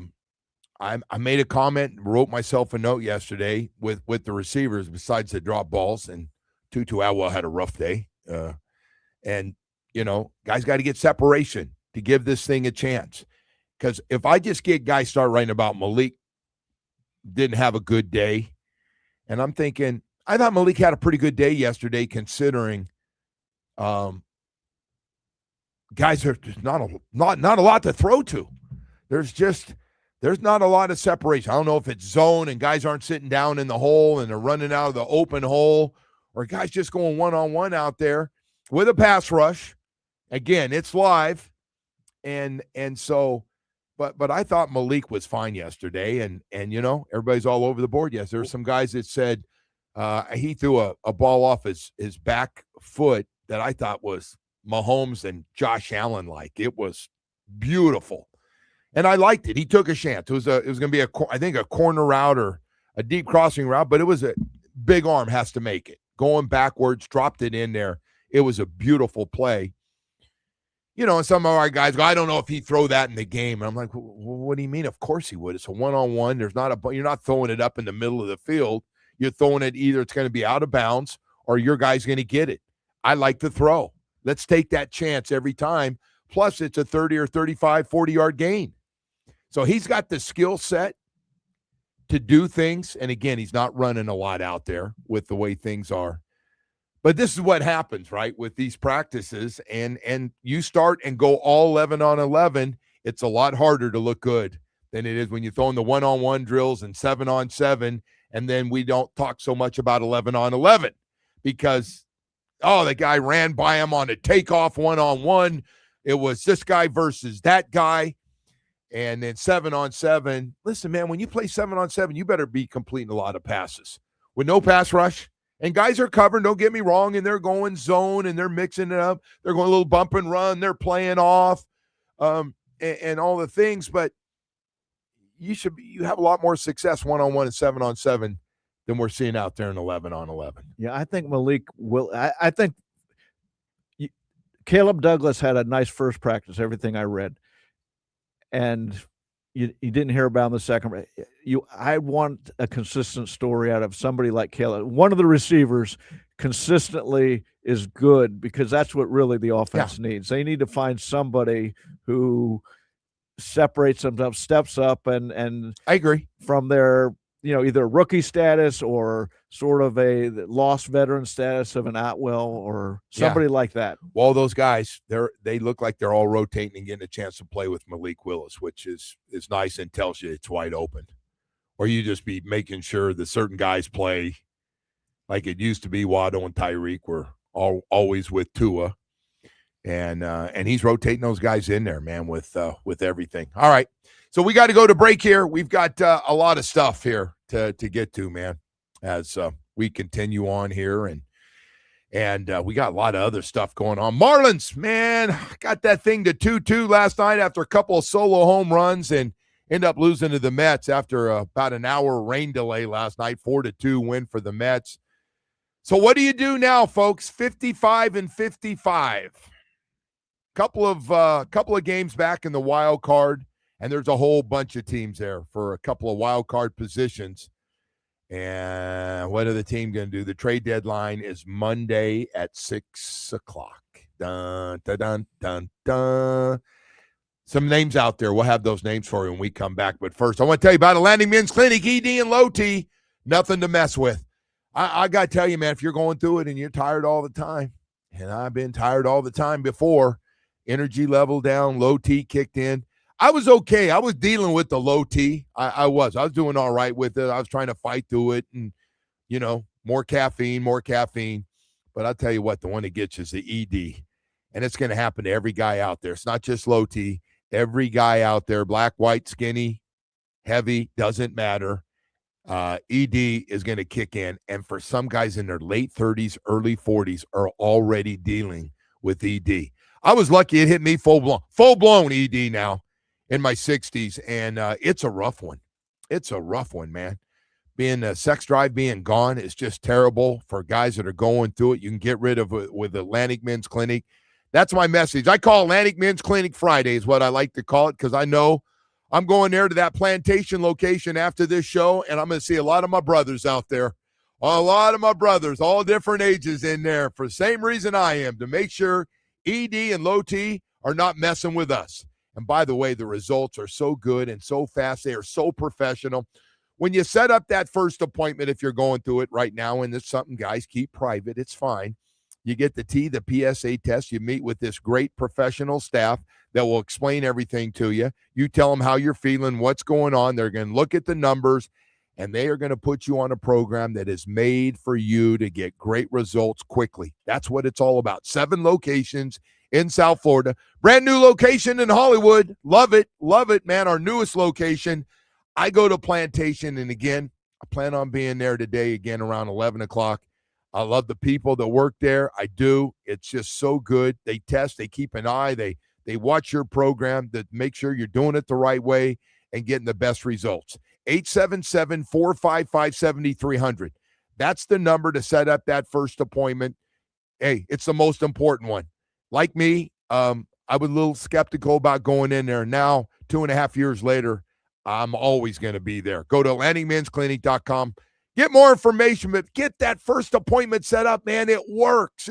made a comment, wrote myself a note yesterday with the receivers besides the drop balls, and Tutu Atwell had a rough day. And, guys got to get separation to give this thing a chance. Because if I just get guys start writing about Malik didn't have a good day, and I'm thinking, I thought Malik had a pretty good day yesterday considering guys are just not a lot to throw to. There's not a lot of separation. I don't know if it's zone and guys aren't sitting down in the hole and they're running out of the open hole, or guys just going one-on-one out there with a pass rush. Again, it's live. And so, but I thought Malik was fine yesterday. And everybody's all over the board. Yes, there were some guys that said he threw a ball off his back foot that I thought was Mahomes and Josh Allen like. It was beautiful. And I liked it. He took a chance. It was going to be I think a corner route or a deep crossing route, but it was a big arm has to make it. Going backwards, dropped it in there. It was a beautiful play. And some of our guys go, I don't know if he'd throw that in the game. And I'm like, what do you mean? Of course he would. It's a one-on-one. You're not throwing it up in the middle of the field. You're throwing it either it's going to be out of bounds or your guy's going to get it. I like the throw. Let's take that chance every time. Plus, it's a 30 or 35, 40-yard gain. So he's got the skill set to do things. And again, he's not running a lot out there with the way things are. But this is what happens, right, with these practices. And you start and go all 11 on 11, it's a lot harder to look good than it is when you're throwing the one-on-one drills and 7 on 7. And then we don't talk so much about 11 on 11 because, the guy ran by him on a takeoff one-on-one. It was this guy versus that guy. And then 7 on 7. Listen, man, when you play 7 on 7, you better be completing a lot of passes. With no pass rush, and guys are covering, don't get me wrong, and they're going zone, and they're mixing it up. They're going a little bump and run. They're playing off and all the things. But you have a lot more success one-on-one and 7 on 7 than we're seeing out there in 11 on 11. Yeah, I think Malik will. I think Caleb Douglas had a nice first practice, everything I read. And you didn't hear about him the second. I want a consistent story out of somebody like Caleb. One of the receivers consistently is good because that's what really the offense needs. They need to find somebody who separates themselves, steps up, and I agree from their either rookie status or sort of a lost veteran status of an Atwell or somebody like that. Well, those guys, they look like they're all rotating and getting a chance to play with Malik Willis, which is nice and tells you it's wide open. Or you just be making sure that certain guys play like it used to be. Waddle and Tyreek were always with Tua. And he's rotating those guys in there, man, with everything. All right. So we got to go to break here. We've got a lot of stuff here to get to, man, as we continue on here. And we got a lot of other stuff going on. Marlins, man, got that thing to 2-2 last night after a couple of solo home runs and end up losing to the Mets after about an hour rain delay last night. 4-2 win for the Mets. So what do you do now, folks? 55-55. Couple of games back in the wild card. And there's a whole bunch of teams there for a couple of wild card positions. And what are the team going to do? The trade deadline is Monday at 6 o'clock. Dun, dun, dun, dun, dun. Some names out there. We'll have those names for you when we come back. But first, I want to tell you about Atlantic Men's Clinic, ED and Low T. Nothing to mess with. I got to tell you, man, if you're going through it and you're tired all the time, and I've been tired all the time before, energy level down, low T kicked in. I was okay. I was dealing with the low T. I was doing all right with it. I was trying to fight through it and, more caffeine. But I'll tell you what, the one that gets you is the ED. And it's going to happen to every guy out there. It's not just low T. Every guy out there, black, white, skinny, heavy, doesn't matter. ED is going to kick in. And for some guys in their late 30s, early 40s are already dealing with ED. I was lucky it hit me full-blown ED now. In my 60s, and it's a rough one. It's a rough one, man. Being a sex drive being gone is just terrible for guys that are going through it. You can get rid of it with Atlantic Men's Clinic. That's my message. I call Atlantic Men's Clinic Friday is what I like to call it because I know I'm going there to that plantation location after this show, and I'm going to see a lot of my brothers out there. A lot of my brothers, all different ages in there for the same reason I am, to make sure ED and low T are not messing with us. And by the way, the results are so good and so fast. They are so professional. When you set up that first appointment, if you're going through it right now, and it's something guys keep private, it's fine. You get the PSA test. You meet with this great professional staff that will explain everything to you. You tell them how you're feeling, what's going on. They're going to look at the numbers, and they are going to put you on a program that is made for you to get great results quickly. That's what it's all about. 7 locations in South Florida. Brand new location in Hollywood. Love it, man. Our newest location. I go to Plantation, and again, I plan on being there today again around 11 o'clock. I love the people that work there. I do. It's just so good. They test. They keep an eye. They They watch your program to make sure you're doing it the right way and getting the best results. 877-455-7300. That's the number to set up that first appointment. Hey, it's the most important one. Like me, I was a little skeptical about going in there. Now, 2.5 years later, I'm always going to be there. Go to landingmansclinic.com. Get more information, but get that first appointment set up, man. It works.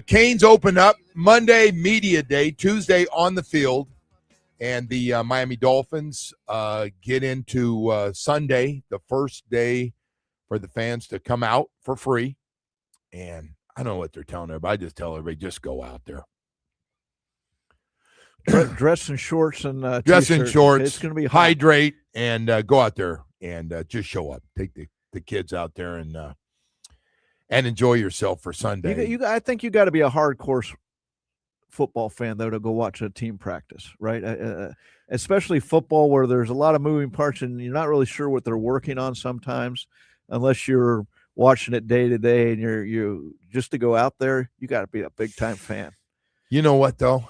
Canes open up Monday, media day, Tuesday on the field, and the Miami Dolphins get into Sunday, the first day for the fans to come out for free. And I don't know what they're telling everybody. I just tell everybody, just go out there. Dress in shorts and dress in shorts. It's going to be hot. Hydrate and go out there and just show up. Take the kids out there and enjoy yourself for Sunday. I think you got to be a hardcore football fan though to go watch a team practice, right? Especially football where there's a lot of moving parts and you're not really sure what they're working on sometimes, unless you're watching it day to day and you just to go out there. You got to be a big time fan. You know what though?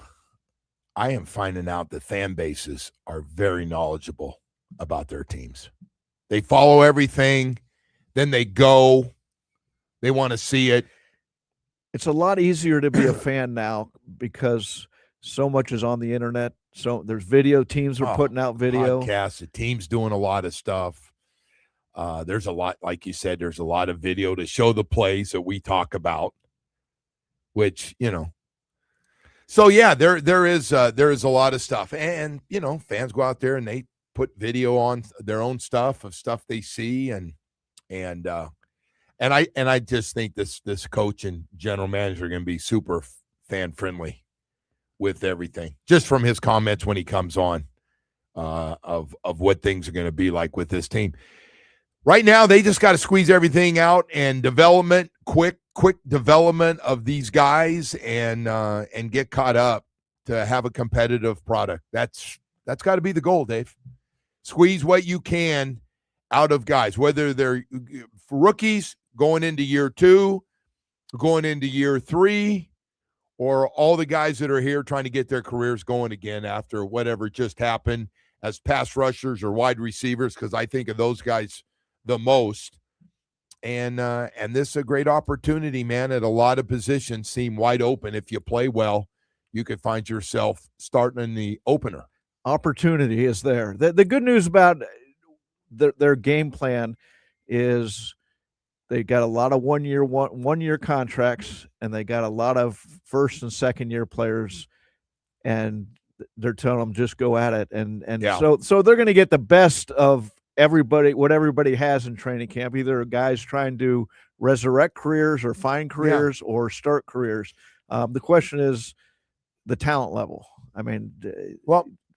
I am finding out that fan bases are very knowledgeable about their teams. They follow everything, then they go. They want to see it. It's a lot easier to be a fan now because so much is on the internet. So there's video. Teams are putting out video. Podcasts. The team's doing a lot of stuff. There's a lot, like you said, there's a lot of video to show the plays that we talk about, which, So yeah, there is a lot of stuff, and fans go out there and they put video on their own stuff of stuff they see, and I just think this coach and general manager are going to be super fan friendly with everything, just from his comments when he comes on of what things are going to be like with this team. Right now, they just got to squeeze everything out and development, quick development of these guys and get caught up to have a competitive product. That's got to be the goal, Dave. Squeeze what you can out of guys, whether they're rookies going into year 2, going into year 3, or all the guys that are here trying to get their careers going again after whatever just happened as pass rushers or wide receivers, because I think of those guys the most. And this is a great opportunity, man, at a lot of positions seem wide open. If you play well, you could find yourself starting in the opener. Opportunity is there. The good news about their game plan is they got a lot of one year contracts, and they got a lot of first and second year players, and they're telling them just go at it. And so they're going to get the best of everybody, what everybody has in training camp, either guys trying to resurrect careers or find careers or start careers. The question is the talent level. I mean,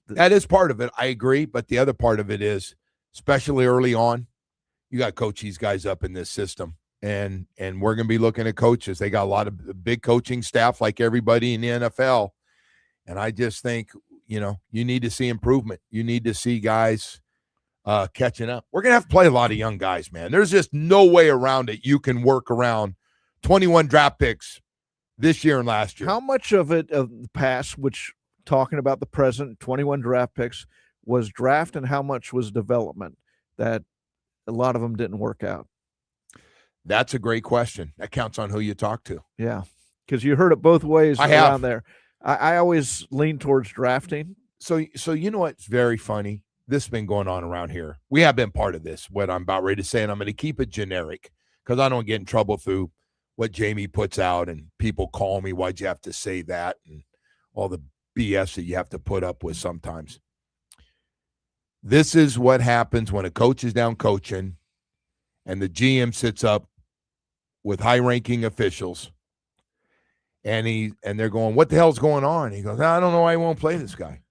that is part of it. I agree. But the other part of it is, especially early on, you got to coach these guys up in this system. And we're going to be looking at coaches. They got a lot of big coaching staff like everybody in the NFL. And I just think, you need to see improvement. You need to see guys catching up. We're going to have to play a lot of young guys, man. There's just no way around it. You can work around 21 draft picks this year and last year. How much of it of the past, which talking about the present, 21 draft picks, was draft, and how much was development that a lot of them didn't work out? That's a great question. That counts on who you talk to. Yeah, because you heard it both ways around there. I always lean towards drafting. So you know what's very funny? This has been going on around here. We have been part of this, what I'm about ready to say, and I'm going to keep it generic because I don't get in trouble through what Jamie puts out and people call me, why'd you have to say that, and all the BS that you have to put up with sometimes. This is what happens when a coach is down coaching and the GM sits up with high-ranking officials and they're going, what the hell's going on? He goes, I don't know why he won't play this guy.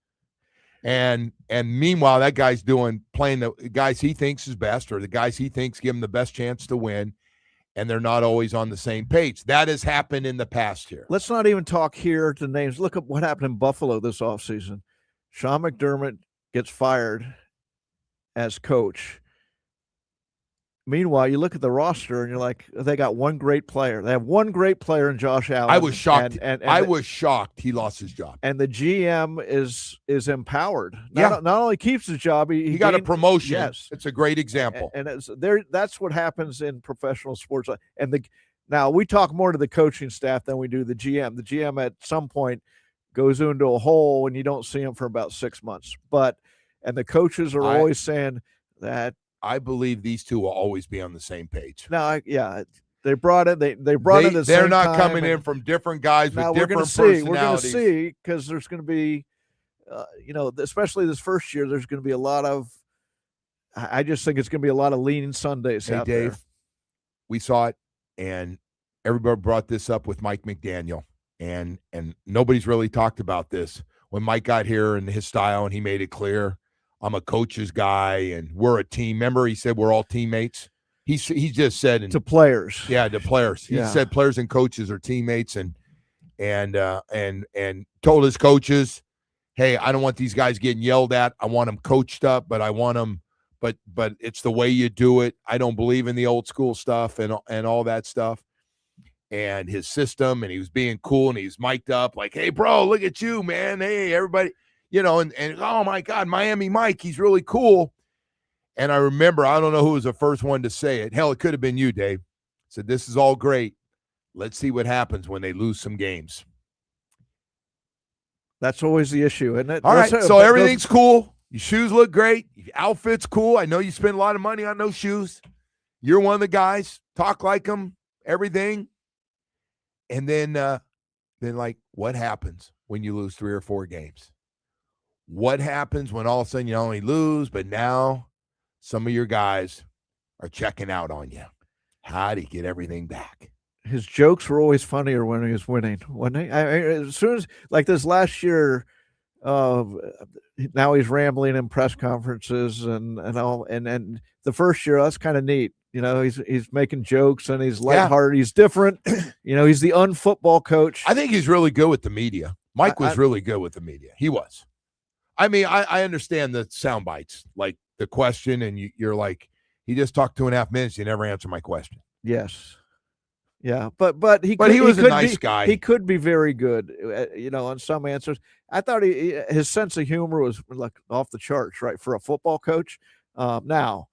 And meanwhile, that guy's playing the guys he thinks is best, or the guys he thinks give him the best chance to win, and they're not always on the same page. That has happened in the past here. Let's not even talk here to names. Look at what happened in Buffalo this offseason. Sean McDermott gets fired as coach. Meanwhile, you look at the roster and you're like, they got one great player. They have one great player in Josh Allen. I was shocked. I was shocked he lost his job. And the GM is empowered. Not only keeps his job, he got a promotion. Yes, it's a great example. And it's there. That's what happens in professional sports. And now we talk more to the coaching staff than we do the GM. The GM at some point goes into a hole and you don't see him for about 6 months. And the coaches are always saying that. I believe these two will always be on the same page. No, They brought it. They brought it. They're not coming in from different guys with different personalities. We're going to see because there's going to be, especially this first year, there's going to be a lot of. I just think it's going to be a lot of leaning Sundays out Dave, there. We saw it, and everybody brought this up with Mike McDaniel, and nobody's really talked about this. When Mike got here and his style, and he made it clear, I'm a coach's guy, and we're a team. Remember, he said we're all teammates. He just said to players. Yeah, to players. He said players and coaches are teammates, and told his coaches, hey, I don't want these guys getting yelled at. I want them coached up, but I want them, but it's the way you do it. I don't believe in the old school stuff and all that stuff. And his system, and he was being cool, and he was mic'd up like, hey, bro, look at you, man. Hey, everybody, and oh my God, Miami Mike, he's really cool. And I remember, I don't know who was the first one to say it. Hell, it could have been you, Dave. Said, this is all great. Let's see what happens when they lose some games. That's always the issue, isn't it? All right, so everything's cool. Your shoes look great. Your outfit's cool. I know you spend a lot of money on those shoes. You're one of the guys. Talk like them, everything. And then like, what happens when you lose 3 or 4 games? What happens when all of a sudden you only lose, but now some of your guys are checking out on you? How do you get everything back? His jokes were always funnier when he was winning, wasn't he? As soon as, like this last year, now he's rambling in press conferences and all. And the first year, that's kind of neat. He's making jokes and he's lighthearted. He's different. He's the unfootball coach. I think he's really good with the media. Mike was really good with the media. He was. I mean, I understand the sound bites, like the question, and you're like, he just talked 2.5 minutes. You never answer my question. Yes. Yeah, but he was a nice guy. He could be very good, on some answers. I thought his sense of humor was like off the charts, right, for a football coach. Now,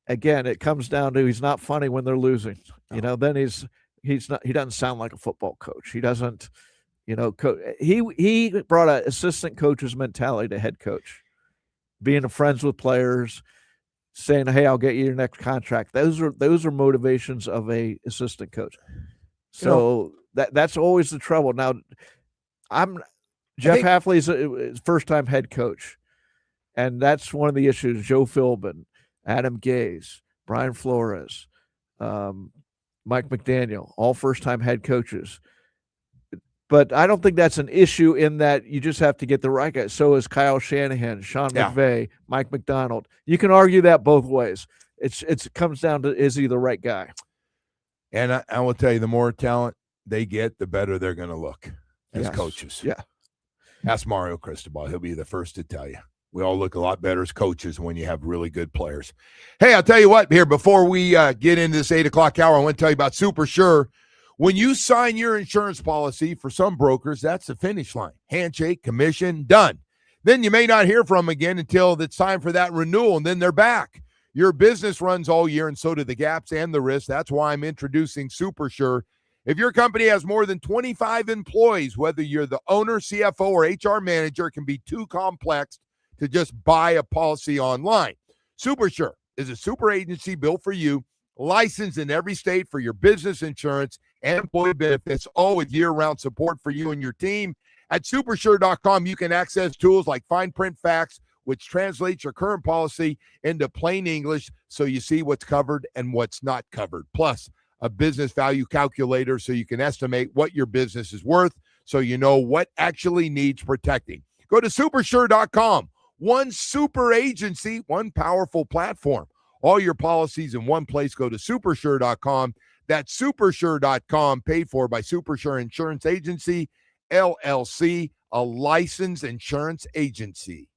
again, it comes down to he's not funny when they're losing. No. Then he doesn't sound like a football coach. He doesn't, he brought an assistant coach's mentality to head coach, being friends with players, saying, hey, I'll get you your next contract. Those are motivations of a assistant coach. So that's always the trouble. Now, Jeff Hafley's a first-time head coach, and that's one of the issues. Joe Philbin, Adam Gase, Brian Flores, Mike McDaniel, all first-time head coaches. But I don't think that's an issue in that you just have to get the right guy. So is Kyle Shanahan, Sean McVay, Mike McDonald. You can argue that both ways. It comes down to, is he the right guy? And I will tell you, the more talent they get, the better they're going to look as coaches. Yeah. Ask Mario Cristobal. He'll be the first to tell you. We all look a lot better as coaches when you have really good players. Hey, I'll tell you what, here, before we get into this 8 o'clock hour, I want to tell you about Super Sure. When you sign your insurance policy, for some brokers, that's the finish line. Handshake, commission, done. Then you may not hear from them again until it's time for that renewal, and then they're back. Your business runs all year, and so do the gaps and the risks. That's why I'm introducing Super Sure. If your company has more than 25 employees, whether you're the owner, CFO, or HR manager, it can be too complex to just buy a policy online. Super Sure is a super agency built for you, licensed in every state for your business insurance and employee benefits, all with year-round support for you and your team. At supersure.com, you can access tools like fine print facts, which translates your current policy into plain English so you see what's covered and what's not covered. Plus, a business value calculator so you can estimate what your business is worth so you know what actually needs protecting. Go to supersure.com. One super agency, one powerful platform. All your policies in one place. Go to supersure.com. That's supersure.com, paid for by Supersure Insurance Agency, LLC, a licensed insurance agency.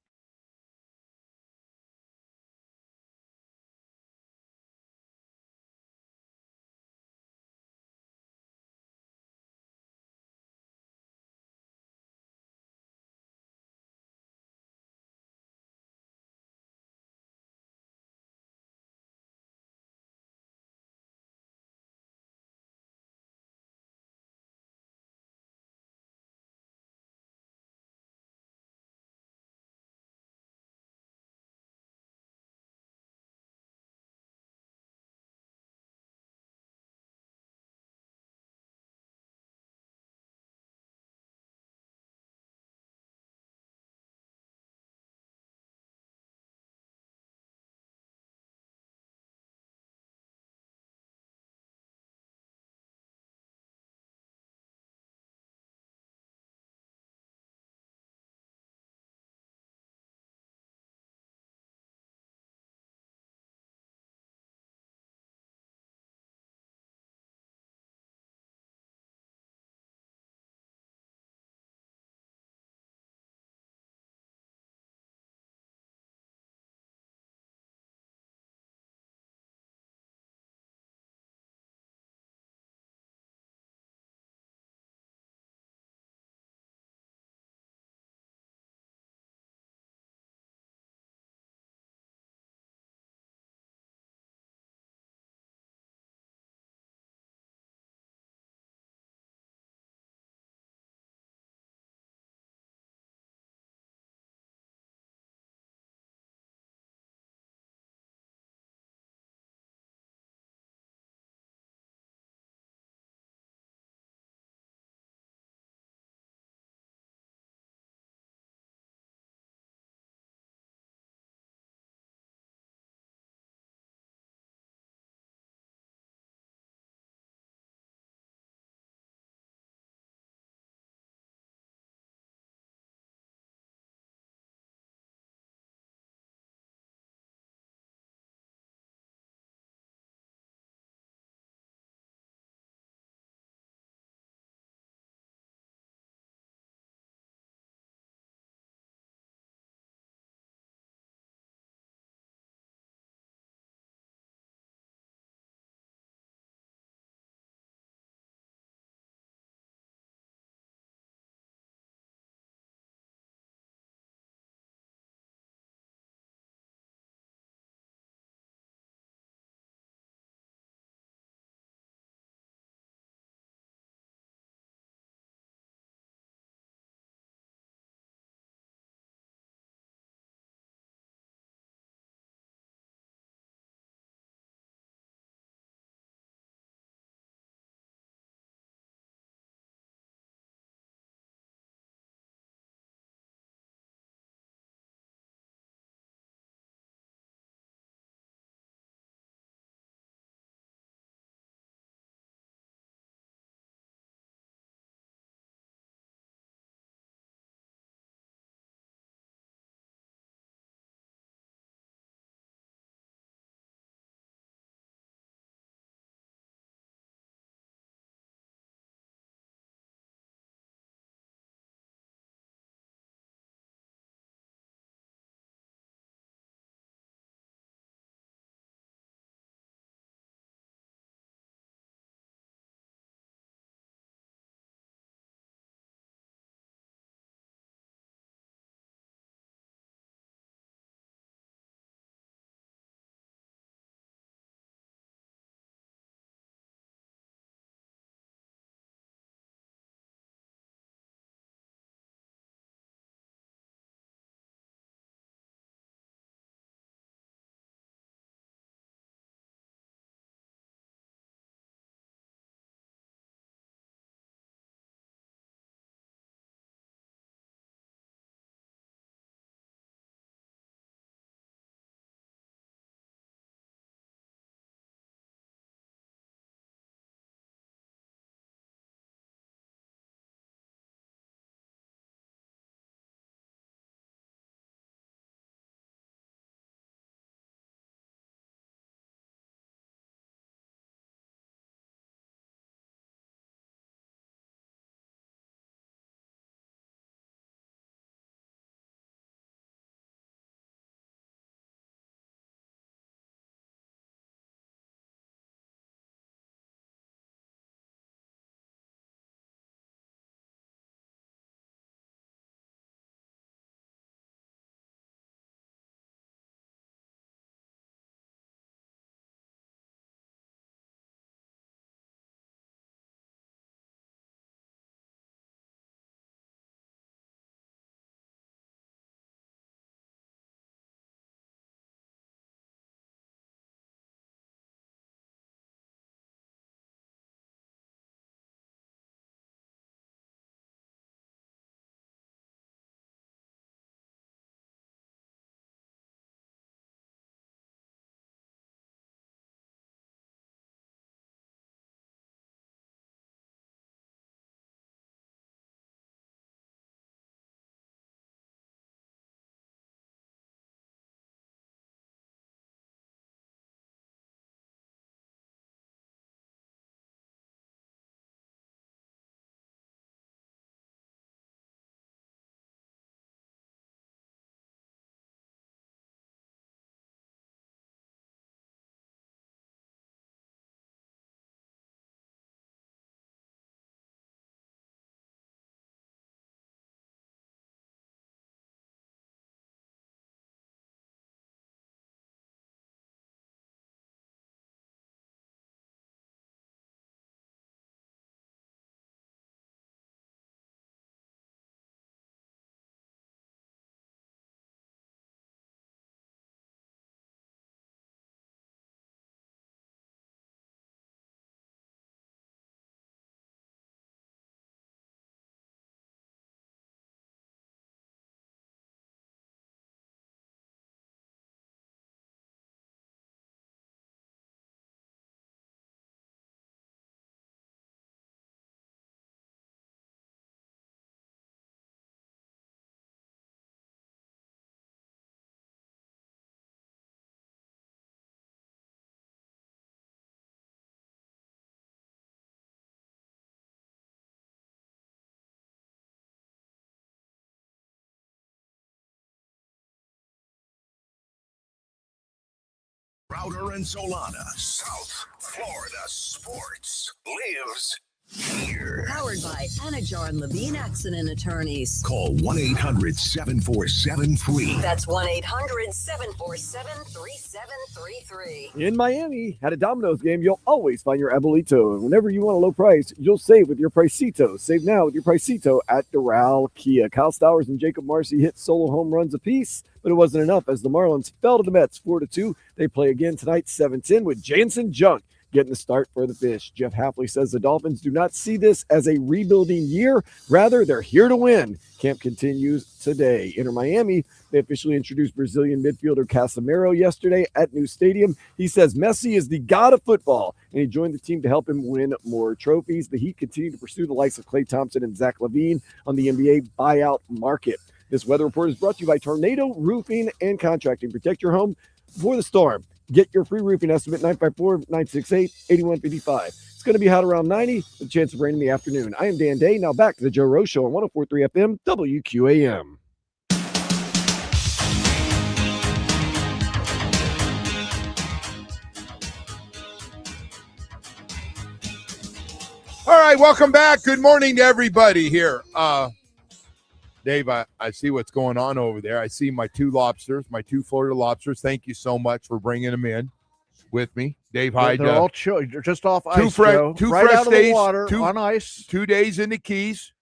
Crowder and Solana. South Florida sports lives here. Powered by Anajar and Levine Accident Attorneys. Call 1-800-747-FREE. That's 1-800-747-3733. In Miami, at a Domino's game, you'll always find your Abuelito. And whenever you want a low price, you'll save with your Pricito. Save now with your Pricito at Doral Kia. Kyle Stowers and Jacob Marcy hit solo home runs apiece, but it wasn't enough as the Marlins fell to the Mets 4-2. They play again tonight 7-10 with Jansen Junk getting the start for the Fish. Jeff Hapley says the Dolphins do not see this as a rebuilding year. Rather, they're here to win. Camp continues today. Inter Miami, they officially introduced Brazilian midfielder Casemiro yesterday at New Stadium. He says Messi is the god of football, and he joined the team to help him win more trophies. The Heat continue to pursue the likes of Klay Thompson and Zach LaVine on the NBA buyout market. This weather report is brought to you by Tornado Roofing and Contracting. Protect your home before the storm. Get your free roofing estimate, 954-968-8155. It's going to be hot around 90 with a chance of rain in the afternoon. I am Dan Day. Now back to the Joe Rose Show on 104.3 FM WQAM. All right, welcome back. Good morning to everybody here. Dave, I see what's going on over there. I see my two Florida lobsters. Thank you so much for bringing them in with me. Dave Hyde. They're all chill. They're just off ice, two fresh right out of days, the water, on ice. 2 days in the Keys,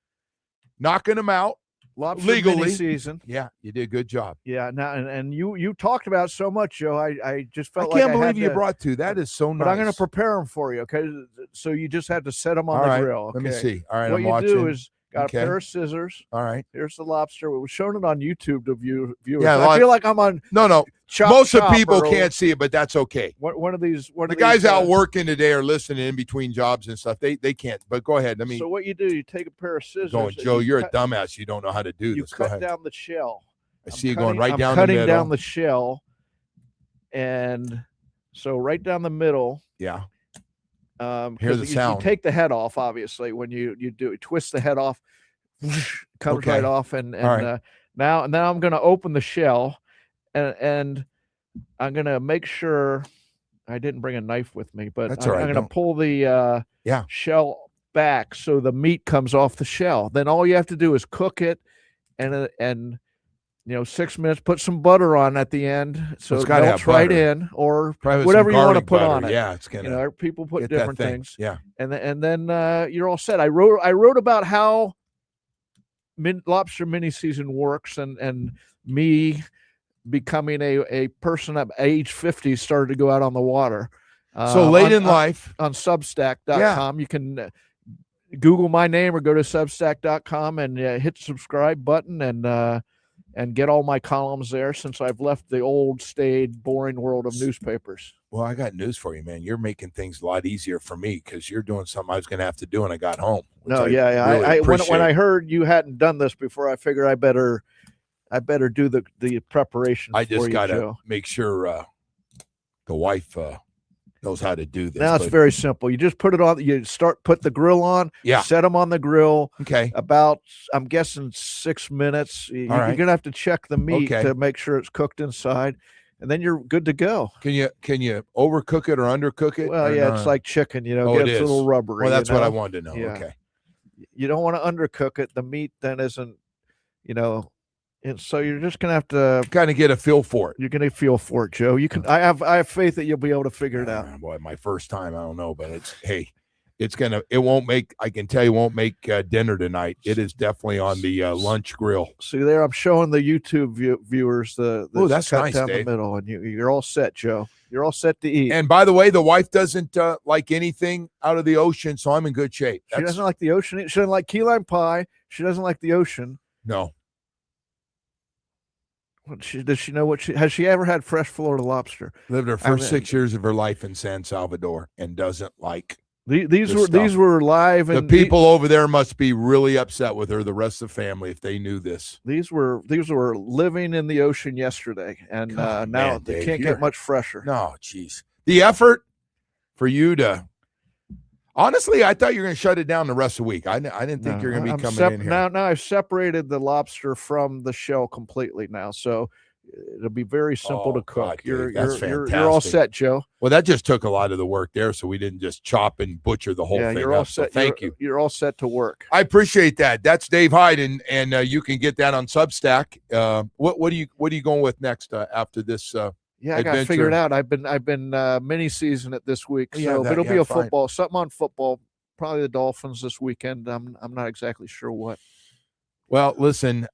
knocking them out Lobster legally. Season. Yeah, you did a good job. Yeah, now and you talked about it so much, Joe. I just felt I can't like believe you brought two. That is so nice. But I'm going to prepare them for you, okay? So you just have to set them on the grill. Okay? Let me see. All right, what I'm you watching. do is got a pair of scissors. All right. Here's the lobster. We were showing it on YouTube to viewers. Yeah, I feel like I'm on. No. Most of people can't see it, but that's okay. One of these. The guys out working today are listening in between jobs and stuff. They can't. But go ahead. So what you do? You take a pair of scissors. Joe, you're a dumbass. You don't know how to do this. You cut down the shell. I see you going right down the middle. Cutting down the shell, and so right down the middle. Yeah. Hear the sound. You take the head off, obviously, when you do it. Twist the head off, comes right off, and right. Now I'm going to open the shell, and I'm going to make sure I didn't bring a knife with me, but I'm going to pull the shell back so the meat comes off the shell. Then all you have to do is cook it, and 6 minutes. Put some butter on at the end, so it melts right in, or whatever you want to put on it. Yeah, it's gonna. People put different things. Yeah, and then you're all set. I wrote about how lobster mini season works, and me becoming a person at age 50 started to go out on the water. So late in life on Substack.com, you can Google my name or go to Substack.com and hit the subscribe button and get all my columns there since I've left the old, staid, boring world of newspapers. Well, I got news for you, man. You're making things a lot easier for me because you're doing something I was going to have to do when I got home. When I heard you hadn't done this before, I figured I better do the preparation. I just got to make sure the wife knows how to do this. Now it's very simple. You just put it on. You put the grill on. Yeah. Set them on the grill. Okay. About, I'm guessing 6 minutes. You're gonna have to check the meat to make sure it's cooked inside, and then you're good to go. Can you overcook it or undercook it? Well, it's like chicken. It's a little rubbery. Well, that's what I wanted to know. Yeah. Okay. You don't want to undercook it. The meat then isn't, and so you're just gonna have to kind of get a feel for it. You're gonna feel for it, Joe. You can. I have faith that you'll be able to figure it out. Boy, my first time, I don't know, but it won't make. I can tell you, won't make dinner tonight. It is definitely on the lunch grill. See there, I'm showing the YouTube viewers that's cut nice, down Dave. the middle, and you're all set, Joe. You're all set to eat. And by the way, the wife doesn't like anything out of the ocean, so I'm in good shape. She doesn't like the ocean. She doesn't like key lime pie. She doesn't like the ocean. No. Does she know has she ever had fresh Florida lobster? Lived her first 6 years of her life in San Salvador and doesn't like these were live, and the people over there must be really upset with her. The rest of the family, if they knew this, these were living in the ocean yesterday, and now they can't get much fresher. No, geez, the effort for you to. Honestly, I thought you were going to shut it down the rest of the week. I didn't think you're going to be coming in here. Now I've separated the lobster from the shell completely now. So It'll be very simple to cook. God, that's you're all set, Joe. Well, that just took a lot of the work there, so we didn't just chop and butcher the whole thing. You're all set. So thank you. You're all set to work. I appreciate that. That's Dave Hyde, and you can get that on Substack. What are you going with next after this? I got to figure it out. I've been mini season it this week, so it'll be a football, something on football. Probably the Dolphins this weekend. I'm not exactly sure what. Well, listen.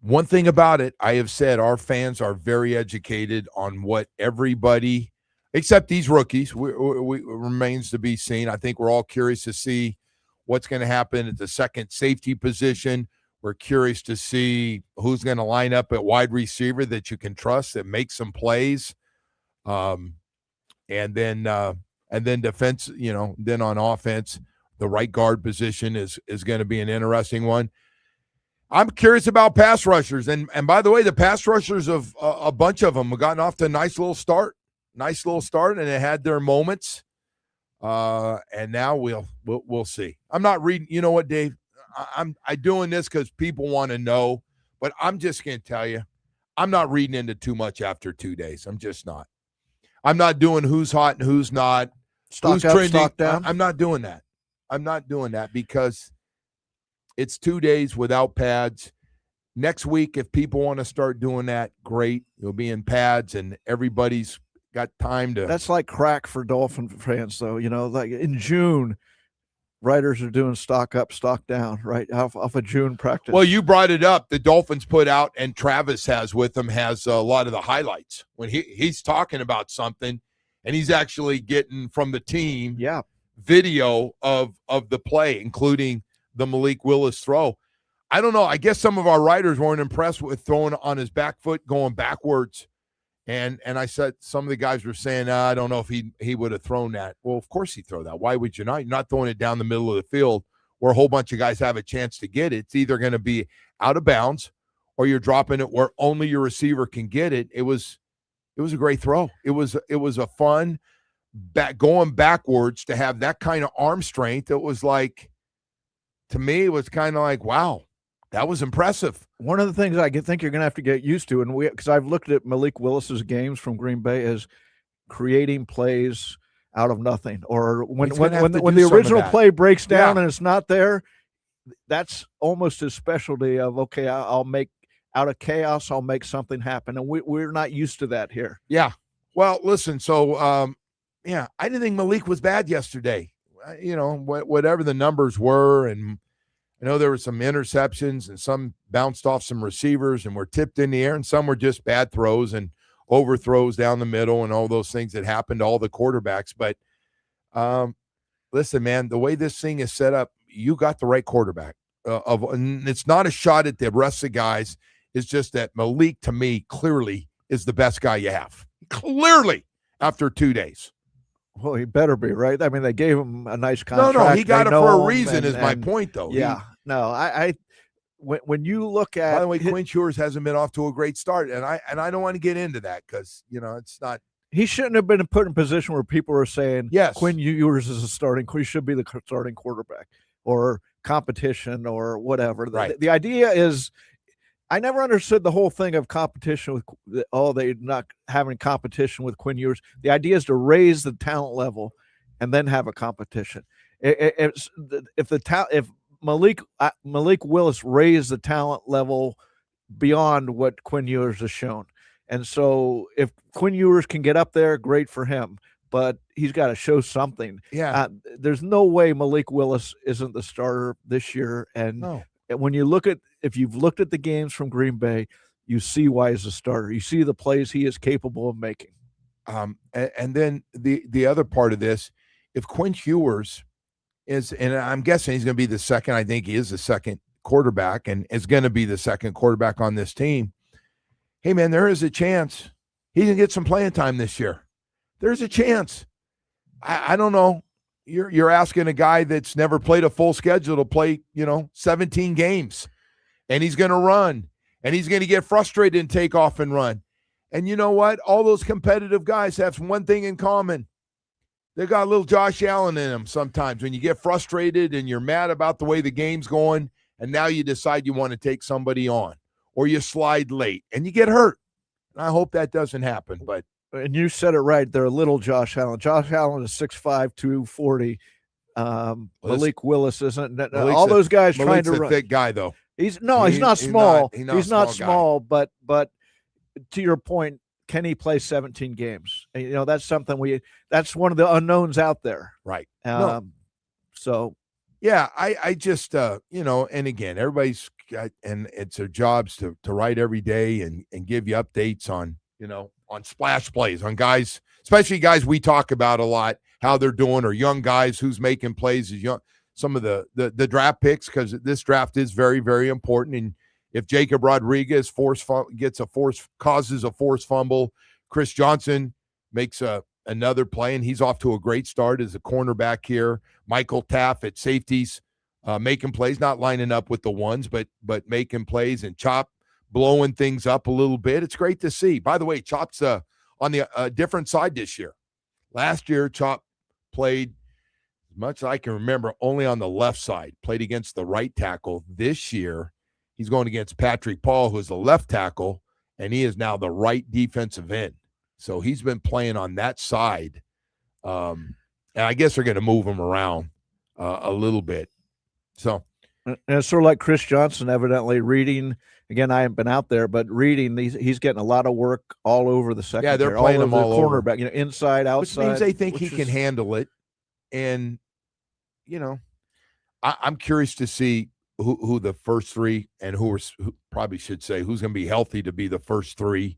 One thing about it, I have said our fans are very educated on what everybody, except these rookies, we remains to be seen. I think we're all curious to see what's going to happen at the second safety position. We're curious to see who's going to line up at wide receiver that you can trust, that makes some plays. And then defense, then on offense, the right guard position is going to be an interesting one. I'm curious about pass rushers. And by the way, the pass rushers of a bunch of them have gotten off to a nice little start, and they had their moments. And now we'll see. I'm not reading. You know what, Dave? I'm doing this because people want to know, but I'm just going to tell you, I'm not reading into too much after 2 days. I'm just not. I'm not doing who's hot and who's not. Who's trending. Stock down. I'm not doing that. I'm not doing that because it's 2 days without pads. Next week, if people want to start doing that, great. You'll be in pads and everybody's got time to. That's like crack for Dolphin fans, though. Like in June, writers are doing stock up, stock down, right? Off a June practice. Well, you brought it up. The Dolphins put out, and Travis has with him, has a lot of the highlights. When he's talking about something, and he's actually getting from the team video of the play, including the Malik Willis throw. I don't know. I guess some of our writers weren't impressed with throwing on his back foot, going backwards. And I said, some of the guys were saying, I don't know if he would have thrown that. Well, of course he'd throw that. Why would you not? You're not throwing it down the middle of the field where a whole bunch of guys have a chance to get it. It's either going to be out of bounds or you're dropping it where only your receiver can get it. It was a great throw. It was a fun going backwards to have that kind of arm strength. It was like, to me, it was kind of like, wow, that was impressive. One of the things I think you're going to have to get used to, and because I've looked at Malik Willis's games from Green Bay, is creating plays out of nothing. Or when the original play breaks down and it's not there, that's almost his specialty of, okay, I'll make out of chaos, I'll make something happen. And we're not used to that here. Yeah. Well, listen, so, I didn't think Malik was bad yesterday. Whatever the numbers were, and I know there were some interceptions and some bounced off some receivers and were tipped in the air, and some were just bad throws and overthrows down the middle and all those things that happened to all the quarterbacks. But listen, man, the way this thing is set up, you got the right quarterback. And it's not a shot at the rest of the guys. It's just that Malik, to me, clearly is the best guy you have. Clearly, after 2 days. Well, he better be, right? I mean, they gave him a nice contract. No, he got it for a reason, is my point, though. Yeah. When you look at. By the way, Quinn Ewers hasn't been off to a great start, and I don't want to get into that because, it's not. He shouldn't have been put in a position where people are saying, yes, Quinn Ewers is he should be the starting quarterback or competition or whatever. Right. The idea is, I never understood the whole thing of competition with, they're not having competition with Quinn Ewers. The idea is to raise the talent level and then have a competition. If Malik Willis raised the talent level beyond what Quinn Ewers has shown. And so if Quinn Ewers can get up there, great for him, but he's got to show something. Yeah. There's no way Malik Willis isn't the starter this year. And when you if you've looked at the games from Green Bay, you see why he's a starter. You see the plays he is capable of making. And then the other part of this, if Quinn Ewers is, and I'm guessing he's going to be the second, I think he is the second quarterback and is going to be the second quarterback on this team. Hey, man, there is a chance he can get some playing time this year. There's a chance. I don't know. You're asking a guy that's never played a full schedule to play, 17 games. And he's going to run. And he's going to get frustrated and take off and run. And you know what? All those competitive guys have one thing in common. They got a little Josh Allen in them sometimes. When you get frustrated and you're mad about the way the game's going, and now you decide you want to take somebody on. Or you slide late and you get hurt. I hope that doesn't happen. But and you said it right. They're a little Josh Allen. Josh Allen is 6'5", 240. Malik Willis isn't. All those guys trying to run. A thick guy, though. He's not small. He's not small. But to your point, can he play 17 games? And, that's something that's one of the unknowns out there. Right. So. Yeah, I just, and again, everybody's got, and it's their jobs to write every day and give you updates on, on splash plays, on guys, especially guys we talk about a lot, how they're doing, or young guys who's making plays, some of the draft picks, because this draft is very, very important. And if Jacob Rodriguez causes a forced fumble, Chris Johnson makes another play, and he's off to a great start as a cornerback here. Michael Taff at safeties, making plays, not lining up with the ones, but making plays, and Chop blowing things up a little bit. It's great to see. By the way, Chop's on the different side this year. Last year, Chop played, as much as I can remember, only on the left side, played against the right tackle. This year, he's going against Patrick Paul, who's the left tackle, and he is now the right defensive end. So he's been playing on that side. And I guess they're going to move him around a little bit. So, and it's sort of like Chris Johnson, evidently reading. Again, I haven't been out there, but reading, he's getting a lot of work all over the secondary. Yeah, they're playing him all cornerback, over. Inside, outside. Which means they think he can handle it. And, I'm curious to see who the first three, and who probably should say who's going to be healthy to be the first three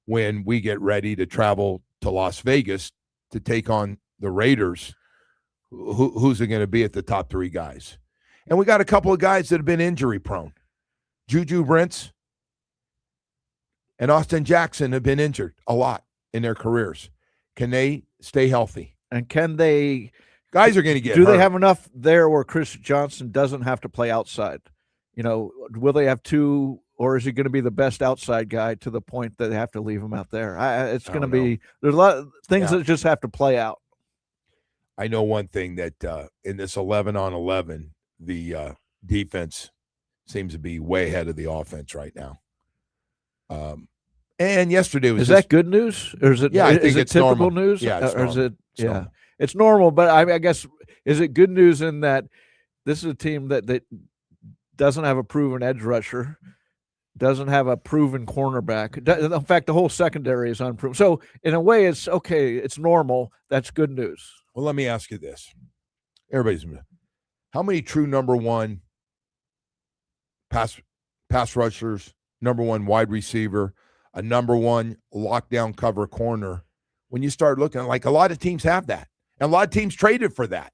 when we get ready to travel to Las Vegas to take on the Raiders. Who's it going to be at the top three guys? And we got a couple of guys that have been injury prone. Juju Brents and Austin Jackson have been injured a lot in their careers. Can they stay healthy? And can they? Guys are going to get hurt. Do they have enough there where Chris Johnson doesn't have to play outside? Will they have two, or is he going to be the best outside guy to the point that they have to leave him out there? It's going to be, there's a lot of things that just have to play out. I know one thing, that in this 11-on-11, the defense seems to be way ahead of the offense right now. And yesterday was. Is that good news, or is it? Yeah, I think it's typical normal. news. Yeah, it's normal. Is it? It's normal. But I guess, is it good news in that this is a team that doesn't have a proven edge rusher, doesn't have a proven cornerback. In fact, the whole secondary is unproven. So in a way, it's okay. It's normal. That's good news. Well, let me ask you this. How many true number one pass rushers, number one wide receiver, a number one lockdown cover corner, when you start looking, like a lot of teams have that. And a lot of teams traded for that.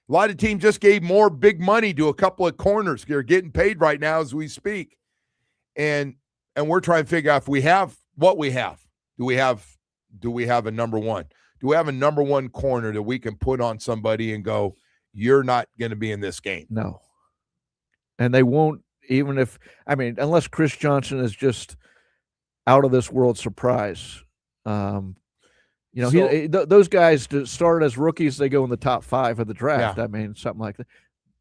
A lot of teams just gave more big money to a couple of corners. They're getting paid right now as we speak. And we're trying to figure out if we have what we have. Do we have a number one? Do we have a number one corner that we can put on somebody and go, you're not going to be in this game? No. And they won't, even if, unless Chris Johnson is just out of this world surprise. Those guys that start as rookies, they go in the top 5 of the draft. Yeah. Something like that.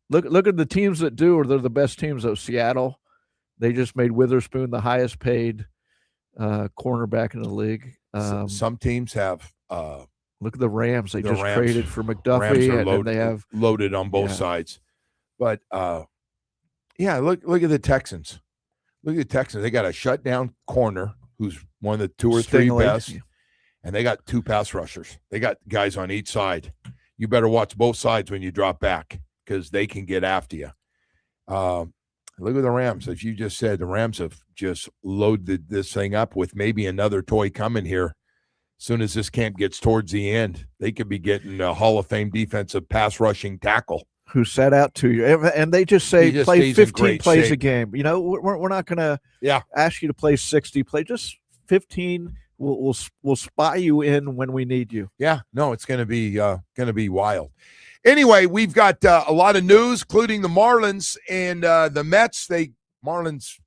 Look at the teams that do, or they're the best teams, though. Seattle, they just made Witherspoon the highest paid cornerback in the league. Some teams have. Look at the Rams. They just traded for McDuffie, and they have loaded on both sides. But look at the Texans. Look at the Texans. They got a shutdown corner who's one of the 2 or 3 best, and they got 2 pass rushers. They got guys on each side. You better watch both sides when you drop back, because they can get after you. Look at the Rams. As you just said, the Rams have just loaded this thing up with maybe another toy coming here. As soon as this camp gets towards the end, they could be getting a Hall of Fame defensive pass rushing tackle. Who sat out to you. And they just say play 15 plays a game. We're not going to ask you to play 60. Play just 15. We'll spy you in when we need you. Yeah, no, it's going to be wild. Anyway, we've got a lot of news, including the Marlins and the Mets. Marlins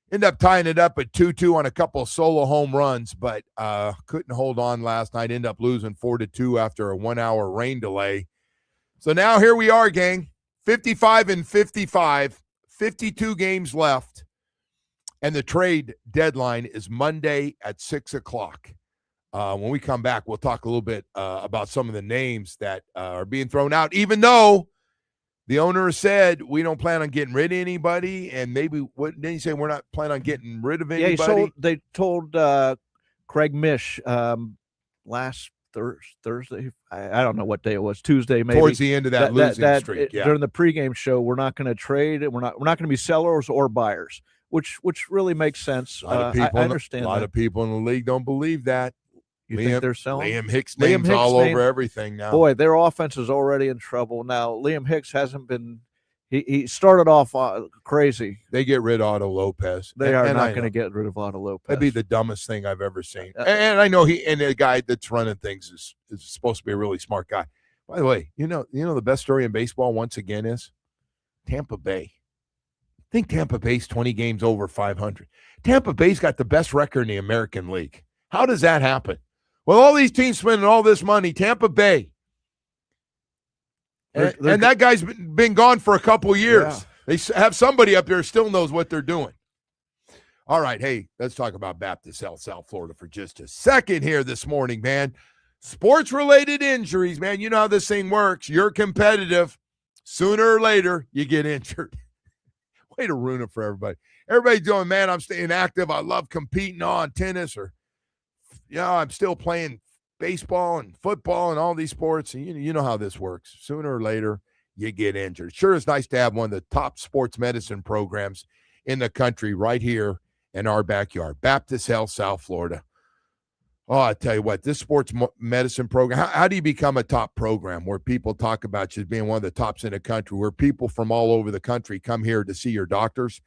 end up tying it up at 2-2 on a couple of solo home runs, but couldn't hold on last night. End up losing 4-2 after a 1-hour rain delay. So now here we are, gang. 55-55, 52 games left. And the trade deadline is Monday at 6 o'clock. When we come back, we'll talk a little bit about some of the names that are being thrown out, even though the owner said we don't plan on getting rid of anybody. And maybe, what didn't he say? We're not planning on getting rid of anybody? Yeah, they told Craig Mish last Thursday. I don't know what day it was. Tuesday, maybe. Towards the end of that losing streak. During the pregame show, we're not going to trade. We're not going to be sellers or buyers, which really makes sense. I understand. A lot of people in the league don't believe that. You think they're selling? Liam Hicks' name's all over everything now. Boy, their offense is already in trouble now. Liam Hicks hasn't been. He started off crazy. They get rid of Otto Lopez. They are not going to get rid of Otto Lopez. That'd be the dumbest thing I've ever seen. And I know the guy that's running things is supposed to be a really smart guy. By the way, you know the best story in baseball once again is Tampa Bay. I think Tampa Bay's 20 games over 500. Tampa Bay's got the best record in the American League. How does that happen? Well, all these teams spending all this money, Tampa Bay. And that guy's been gone for a couple years. Yeah. They have somebody up there who still knows what they're doing. All right, hey, let's talk about Baptist Health South Florida for just a second here this morning, man. Sports-related injuries, man. You know how this thing works. You're competitive. Sooner or later, you get injured. Way to ruin it for everybody. Everybody's doing, man, I'm staying active. I love competing on tennis or, I'm still playing baseball and football and all these sports. And you know how this works. Sooner or later, you get injured. Sure, it's nice to have one of the top sports medicine programs in the country right here in our backyard. Baptist Health, South Florida. Oh, I tell you what, this sports medicine program, how do you become a top program where people talk about you as being one of the tops in the country, where people from all over the country come here to see your doctors?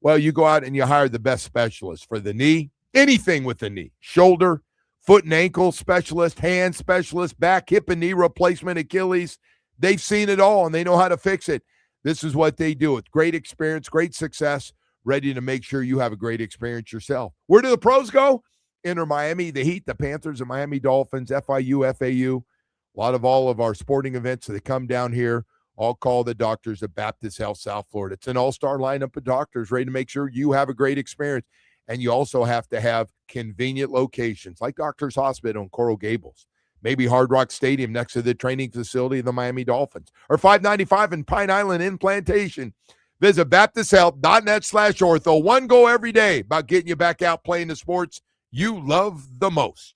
Well, you go out and you hire the best specialists for the knee, anything with the knee, shoulder, foot and ankle specialist, hand specialist, back, hip, and knee replacement, Achilles. They've seen it all, and they know how to fix it. This is what they do with great experience, great success, ready to make sure you have a great experience yourself. Where do the pros go? Enter Miami, the Heat, the Panthers, the Miami Dolphins, FIU, FAU. All of our sporting events that come down here, all call the doctors at Baptist Health South Florida. It's an all-star lineup of doctors ready to make sure you have a great experience. And you also have to have convenient locations like Doctors Hospital in Coral Gables, maybe Hard Rock Stadium next to the training facility of the Miami Dolphins, or 595 in Pine Island in Plantation. Visit baptisthealth.net/ortho. One goal every day about getting you back out playing the sports you love the most.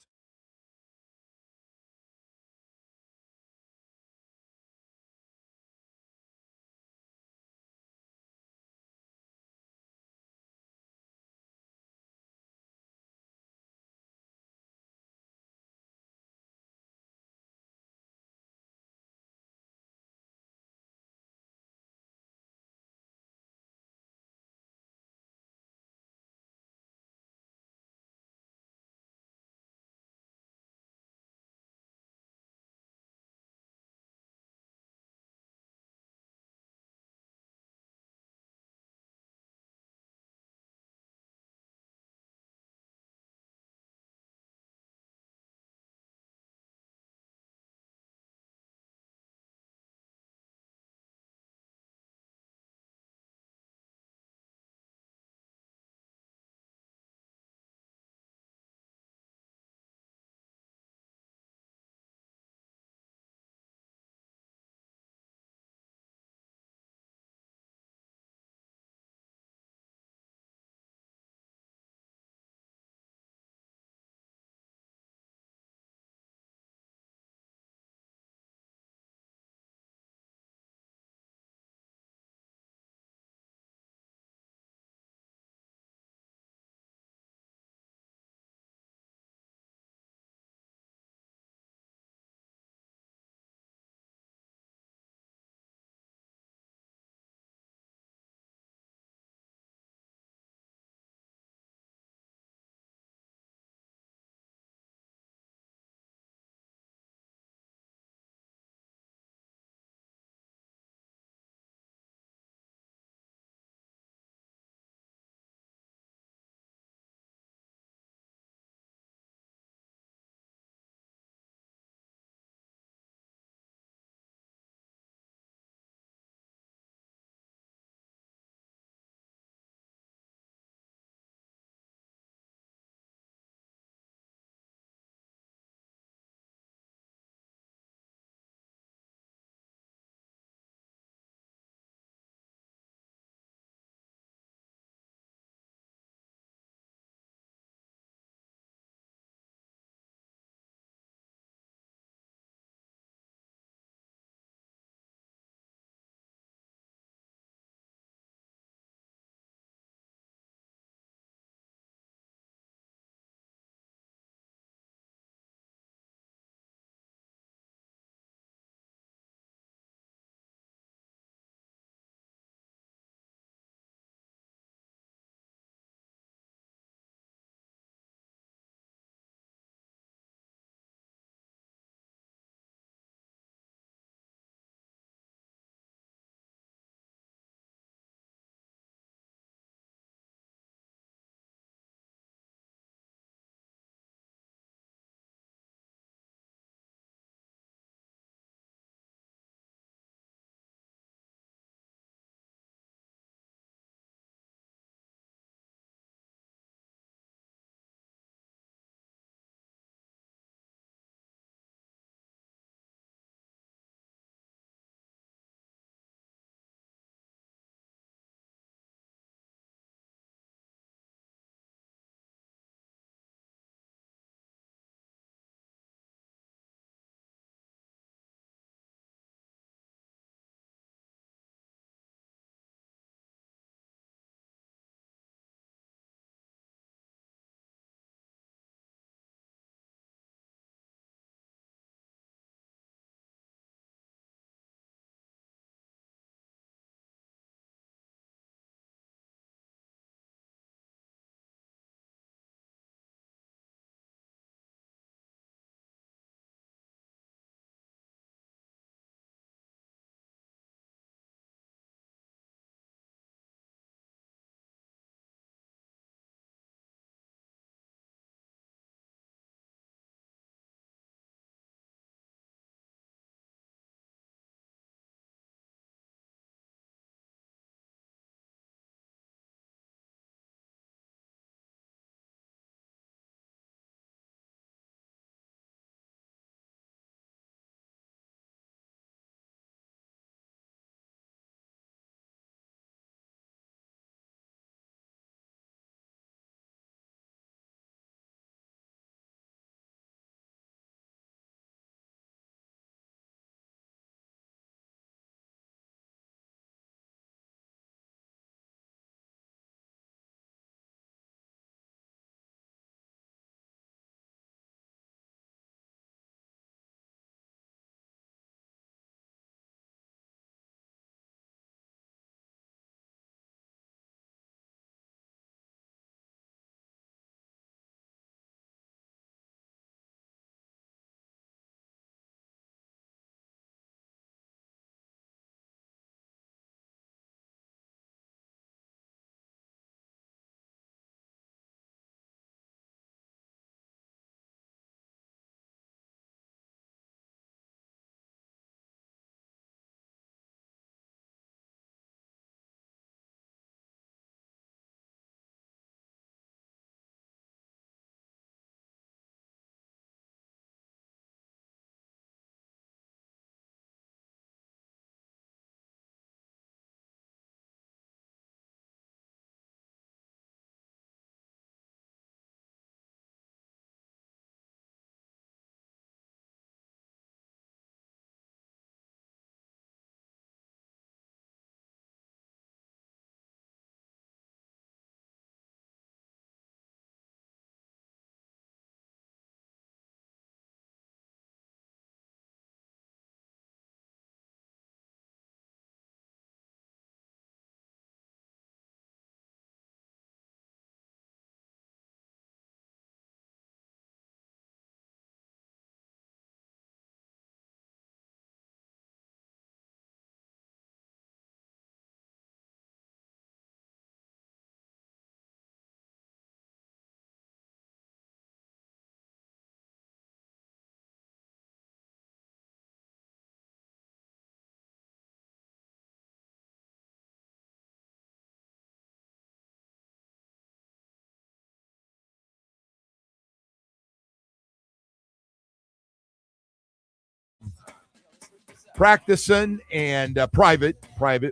practicing and private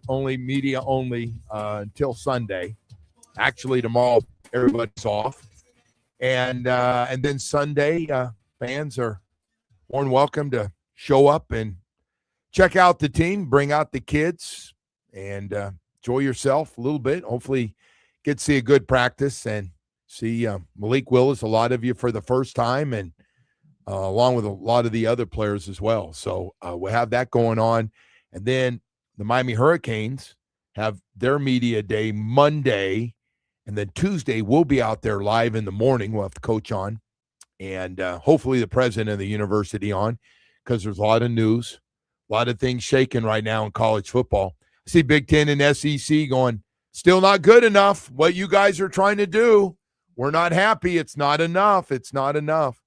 only, media only until Sunday. Actually, tomorrow everybody's off, and then Sunday fans are more than welcome to show up and check out the team, bring out the kids, and enjoy yourself a little bit. Hopefully, get to see a good practice and see Malik Willis, a lot of you for the first time, and along with a lot of the other players as well. So we'll have that going on. And then the Miami Hurricanes have their media day Monday, and then Tuesday we'll be out there live in the morning. We'll have the coach on, and hopefully the president of the university on, because there's a lot of news, a lot of things shaking right now in college football. I see Big Ten and SEC going, still not good enough. What you guys are trying to do, we're not happy. It's not enough. It's not enough.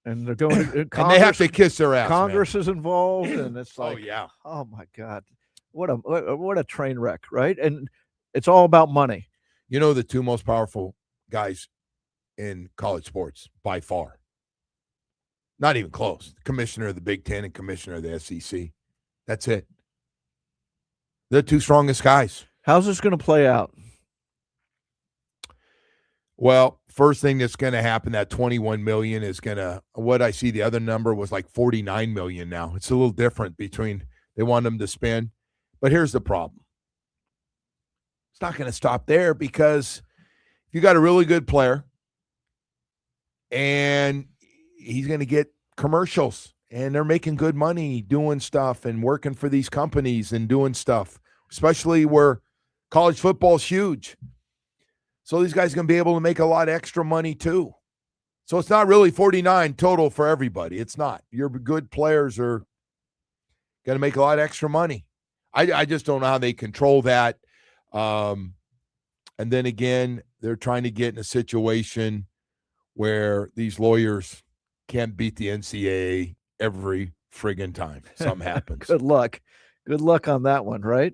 And they're going to and they have to kiss their ass. Congress is involved, and it's like, oh yeah, oh my God, what a train wreck, right? And it's all about money. You know, the two most powerful guys in college sports by far, not even close. Commissioner of the Big Ten and commissioner of the SEC. That's it. They're the two strongest guys. How's this going to play out? Well, first thing that's going to happen, that $21 million is going to, what I see, the other number was like $49 million now. It's a little different between, they want them to spend. But here's the problem. It's not going to stop there, because if you got a really good player and he's going to get commercials and they're making good money doing stuff and working for these companies and doing stuff, especially where college football is huge. So these guys are going to be able to make a lot of extra money too. So it's not really 49 total for everybody. It's not. Your good players are going to make a lot of extra money. I just don't know how they control that. And then again, they're trying to get in a situation where these lawyers can't beat the NCAA every friggin' time something happens. Good luck. Good luck on that one, right?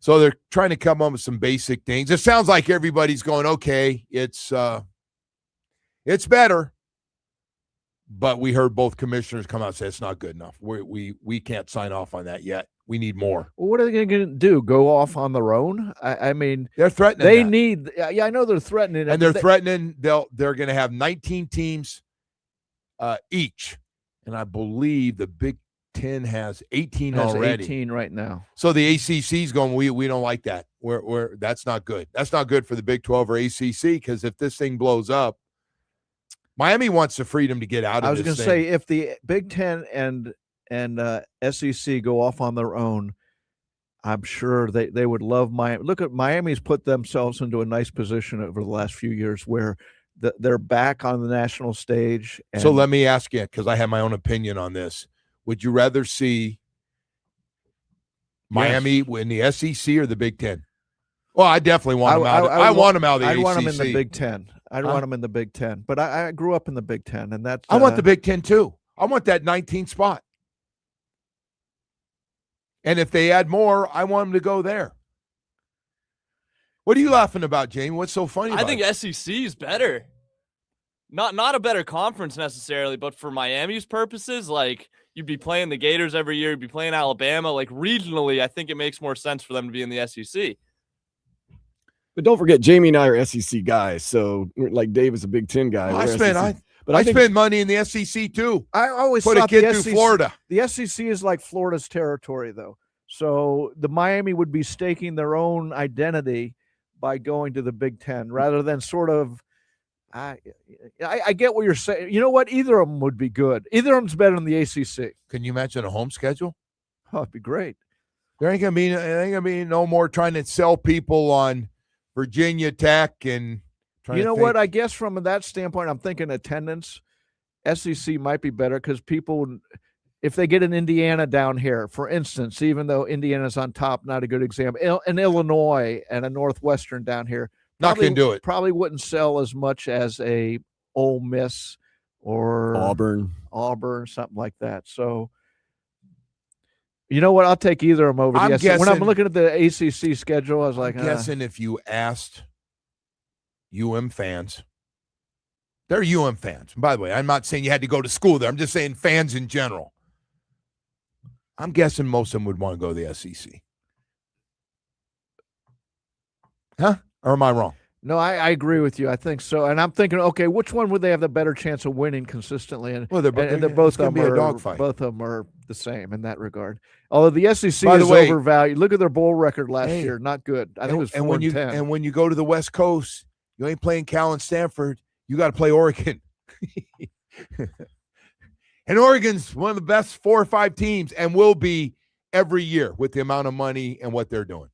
So they're trying to come up with some basic things. It sounds like everybody's going, okay, it's better. But we heard both commissioners come out and say it's not good enough. We can't sign off on that yet. We need more. Well, what are they going to do? Go off on their own? I mean, they're threatening. They that. need. Yeah, I know they're threatening, and they're threatening. They're going to have 19 teams each, and I believe the Big Ten has 18 already. 18 right now. So the ACC's going, we don't like that. We're that's not good. That's not good for the Big 12 or ACC, because if this thing blows up, Miami wants the freedom to get out of this. I was going to say, if the Big Ten and SEC go off on their own, I'm sure they would love Miami. Look at Miami's put themselves into a nice position over the last few years where they're back on the national stage. So let me ask you, because I have my own opinion on this. Would you rather see Miami in the SEC or the Big Ten? Well, I definitely want them out. I want them out of the ACC. I want them in the Big Ten. I want them in the Big Ten. But I grew up in the Big Ten, and that's. I want the Big Ten too. I want that 19th spot. And if they add more, I want them to go there. What are you laughing about, Jamie? What's so funny about it? I think SEC is better. Not a better conference necessarily, but for Miami's purposes, like you'd be playing the Gators every year, you'd be playing Alabama. Like regionally, I think it makes more sense for them to be in the SEC. But don't forget, Jamie and I are SEC guys. So, like Dave is a Big Ten guy. I spend money in the SEC too. I always put a kid through Florida. The SEC is like Florida's territory, though. So the Miami would be staking their own identity by going to the Big Ten rather than sort of. I get what you're saying. You know what? Either of them would be good. Either of them's better than the ACC. Can you imagine a home schedule? Oh, it'd be great. There ain't gonna be no more trying to sell people on Virginia Tech and. You know what? I guess from that standpoint, I'm thinking attendance. SEC might be better because people, if they get an Indiana down here, for instance, even though Indiana's on top, not a good example, an Illinois and a Northwestern down here, not going to do it. Probably wouldn't sell as much as a Ole Miss or Auburn, something like that. So, you know what? I'll take either of them over the SEC. When I'm looking at the ACC schedule, I was like, I'm guessing if you asked fans, they're fans. And by the way, I'm not saying you had to go to school there. I'm just saying fans in general. I'm guessing most of them would want to go to the SEC. Huh? Or am I wrong? No, I agree with you. I think so. And I'm thinking, okay, which one would they have the better chance of winning consistently? And they're both of them a dogfight. Both of them are the same in that regard. Although the SEC By the is way, overvalued. Look at their bowl record last year. Not good. I think it was 4-10. And when you go to the West Coast, you ain't playing Cal and Stanford. You got to play Oregon. And Oregon's one of the best 4 or 5 teams and will be every year with the amount of money and what they're doing.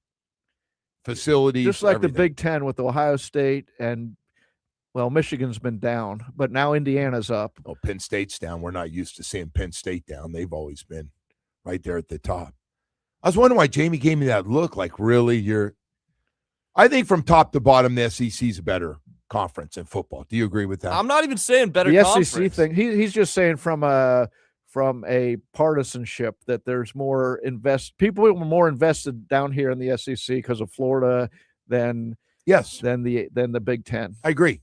Facilities. Just like everything. the Big Ten with Ohio State and, well, Michigan's been down, but now Indiana's up. Oh, Penn State's down. We're not used to seeing Penn State down. They've always been right there at the top. I was wondering why Jamie gave me that look like, really, I think from top to bottom, the SEC's a better conference in football. Do you agree with that? I'm not even saying better the conference. SEC thing. He's just saying from a partisanship that there's more people are more invested down here in the SEC because of Florida than the Big Ten. I agree.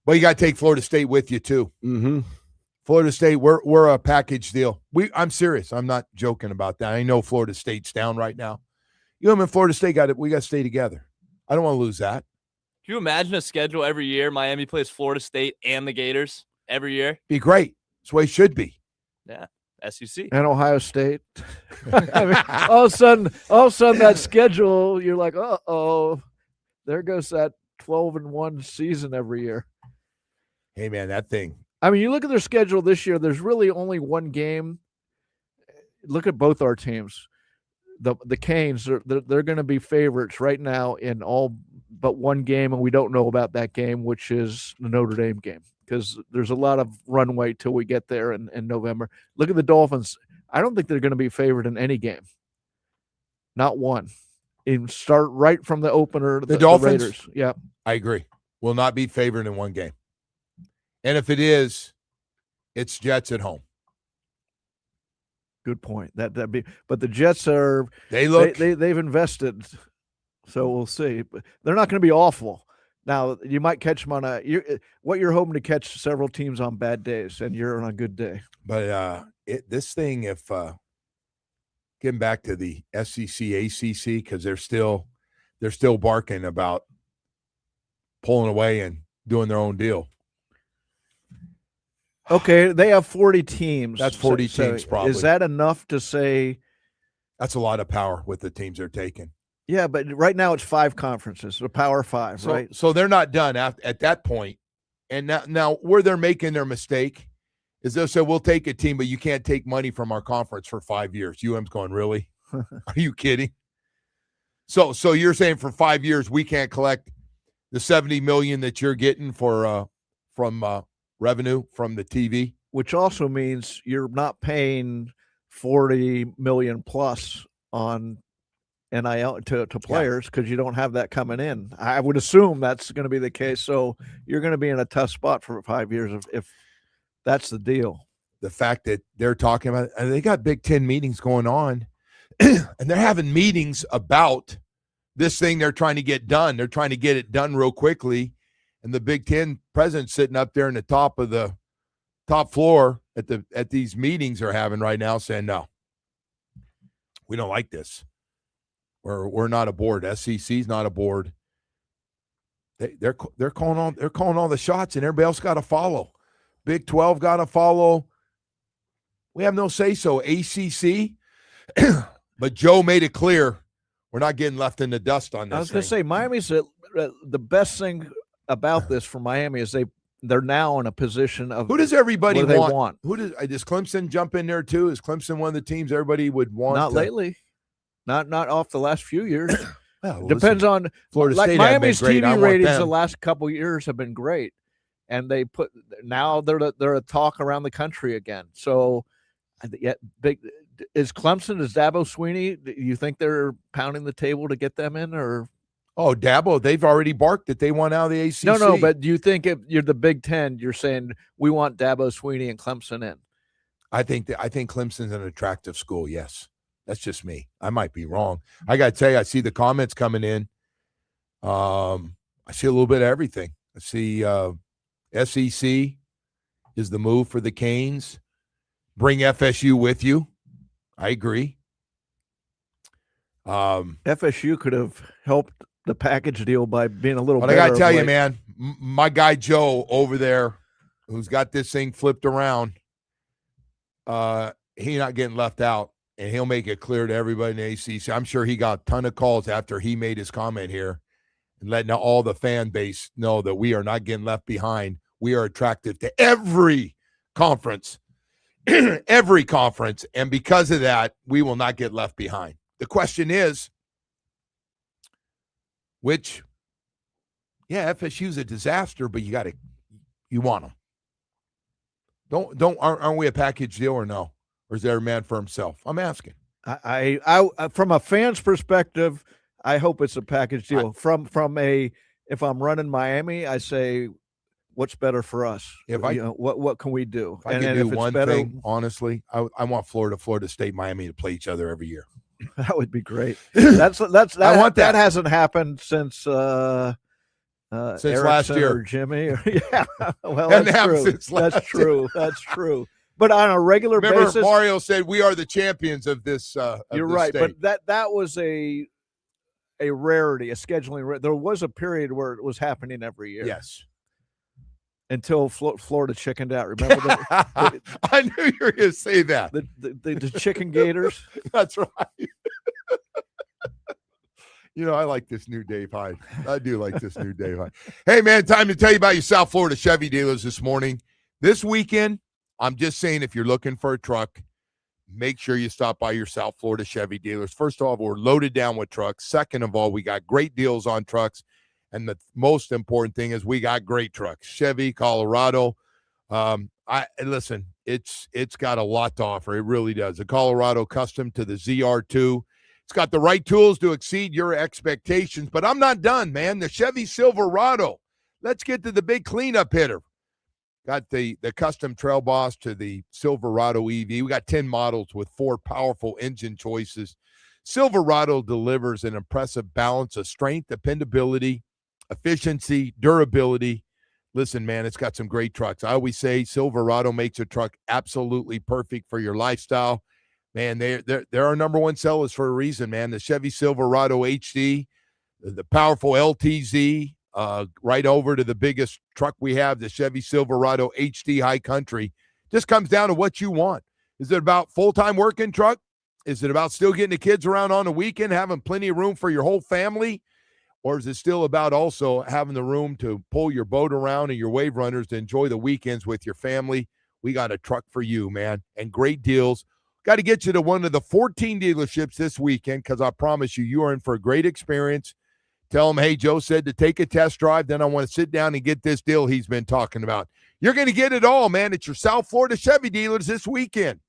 Well, you got to take Florida State with you too. Mm-hmm. Florida State, we're a package deal. I'm serious. I'm not joking about that. I know Florida State's down right now. And Florida State we got to stay together. I don't want to lose that. Can you imagine a schedule every year? Miami plays Florida State and the Gators every year. Be great. That's the way it should be. Yeah, SEC and Ohio State. I mean, all of a sudden, that schedule, you're like, there goes that 12-1 season every year. Hey man, that thing. I mean, you look at their schedule this year. There's really only one game. Look at both our teams. The Canes, they're going to be favorites right now in all but one game, and we don't know about that game, which is the Notre Dame game, because there's a lot of runway till we get there in November. Look at the Dolphins. I don't think they're going to be favored in any game. Not one. And start right from the opener. The Dolphins? The Raiders. Yeah. I agree. Will not be favored in one game. And if it is, it's Jets at home. Good point. But the Jets are they've invested, so we'll see. But they're not going to be awful. Now you might catch them on you're hoping to catch several teams on bad days, and you're on a good day. But this thing, if getting back to the SEC, ACC, because they're still barking about pulling away and doing their own deal. Okay, they have 40 teams. That's 40 teams, probably. Is that enough to say? That's a lot of power with the teams they're taking. Yeah, but right now it's 5 conferences, a Power 5, right? So they're not done at that point. And now where they're making their mistake is they'll say, we'll take a team, but you can't take money from our conference for 5 years. UM's going, really? Are you kidding? So you're saying for 5 years we can't collect the $70 million that you're getting from revenue from the TV, which also means you're not paying $40 million plus on NIL to players because you don't have that coming in. I would assume that's going to be the case. So you're going to be in a tough spot for 5 years if that's the deal. The fact that they're talking about, and they got Big Ten meetings going on, and they're having meetings about this thing they're trying to get done. They're trying to get it done real quickly. And the Big Ten president sitting up there in the top of the top floor at these meetings they're having right now saying, no, we don't like this. We're not aboard. SEC's not aboard. They're calling all the shots, and everybody else got to follow. Big 12 got to follow. We have no say so. ACC, but Joe made it clear we're not getting left in the dust on this. I was going to say Miami's the best thing about this for Miami is they're now in a position of who does everybody want? Who does Clemson jump in there too? Is Clemson one of the teams everybody would want? Not lately, not off the last few years. Well, depends on Florida State. Miami's TV ratings the last couple of years have been great, and they're a talk around the country again. So, is Dabo Swinney? Do you think they're pounding the table to get them in, or? Oh, Dabo, they've already barked that they want out of the ACC. No, but do you think if you're the Big Ten, you're saying we want Dabo Swinney and Clemson in? I think Clemson's an attractive school, yes. That's just me. I might be wrong. I got to tell you, I see the comments coming in. I see a little bit of everything. I see SEC is the move for the Canes. Bring FSU with you. I agree. FSU could have helped the package deal by being a little better. But I got to tell you, man, my guy Joe over there, who's got this thing flipped around, he's not getting left out, and he'll make it clear to everybody in the ACC. I'm sure he got a ton of calls after he made his comment here and letting all the fan base know that we are not getting left behind. We are attractive to every conference, every conference, and because of that, we will not get left behind. The question is, FSU's a disaster, but you want them. Aren't we a package deal or no? Or is there a man for himself? I'm asking. I from a fan's perspective, I hope it's a package deal. If I'm running Miami, I say, what's better for us? What can we do? If I can do one thing, honestly, I want Florida State, Miami to play each other every year. That would be great. I want that. That hasn't happened since last year, or Jimmy. Yeah, well, that's true. That's true. But on a regular basis, Mario said we are the champions of this. You're right, state. But that was a rarity, a scheduling. There was a period where it was happening every year. Yes. Until Florida chickened out. Remember that? I knew you were going to say that. The chicken gators. That's right. I like this new Dave Hyde. I do like this new Dave Hyde. Hey, man, time to tell you about your South Florida Chevy dealers this morning. This weekend, I'm just saying if you're looking for a truck, make sure you stop by your South Florida Chevy dealers. First of all, we're loaded down with trucks. Second of all, we got great deals on trucks. And the most important thing is we got great trucks. Chevy, Colorado. Listen, it's got a lot to offer. It really does. The Colorado Custom to the ZR2. It's got the right tools to exceed your expectations. But I'm not done, man. The Chevy Silverado. Let's get to the big cleanup hitter. Got the custom Trail Boss to the Silverado EV. We got 10 models with 4 powerful engine choices. Silverado delivers an impressive balance of strength, dependability, efficiency, durability. Listen, man, it's got some great trucks. I always say Silverado makes a truck absolutely perfect for your lifestyle. Man, they're our number one sellers for a reason, man. The Chevy Silverado HD, the powerful LTZ, right over to the biggest truck we have, the Chevy Silverado HD High Country. Just comes down to what you want. Is it about full-time working truck? Is it about still getting the kids around on the weekend, having plenty of room for your whole family? Or is it still about also having the room to pull your boat around and your wave runners to enjoy the weekends with your family? We got a truck for you, man, and great deals. Got to get you to one of the 14 dealerships this weekend because I promise you are in for a great experience. Tell them, hey, Joe said to take a test drive. Then I want to sit down and get this deal he's been talking about. You're going to get it all, man. It's your South Florida Chevy dealers this weekend.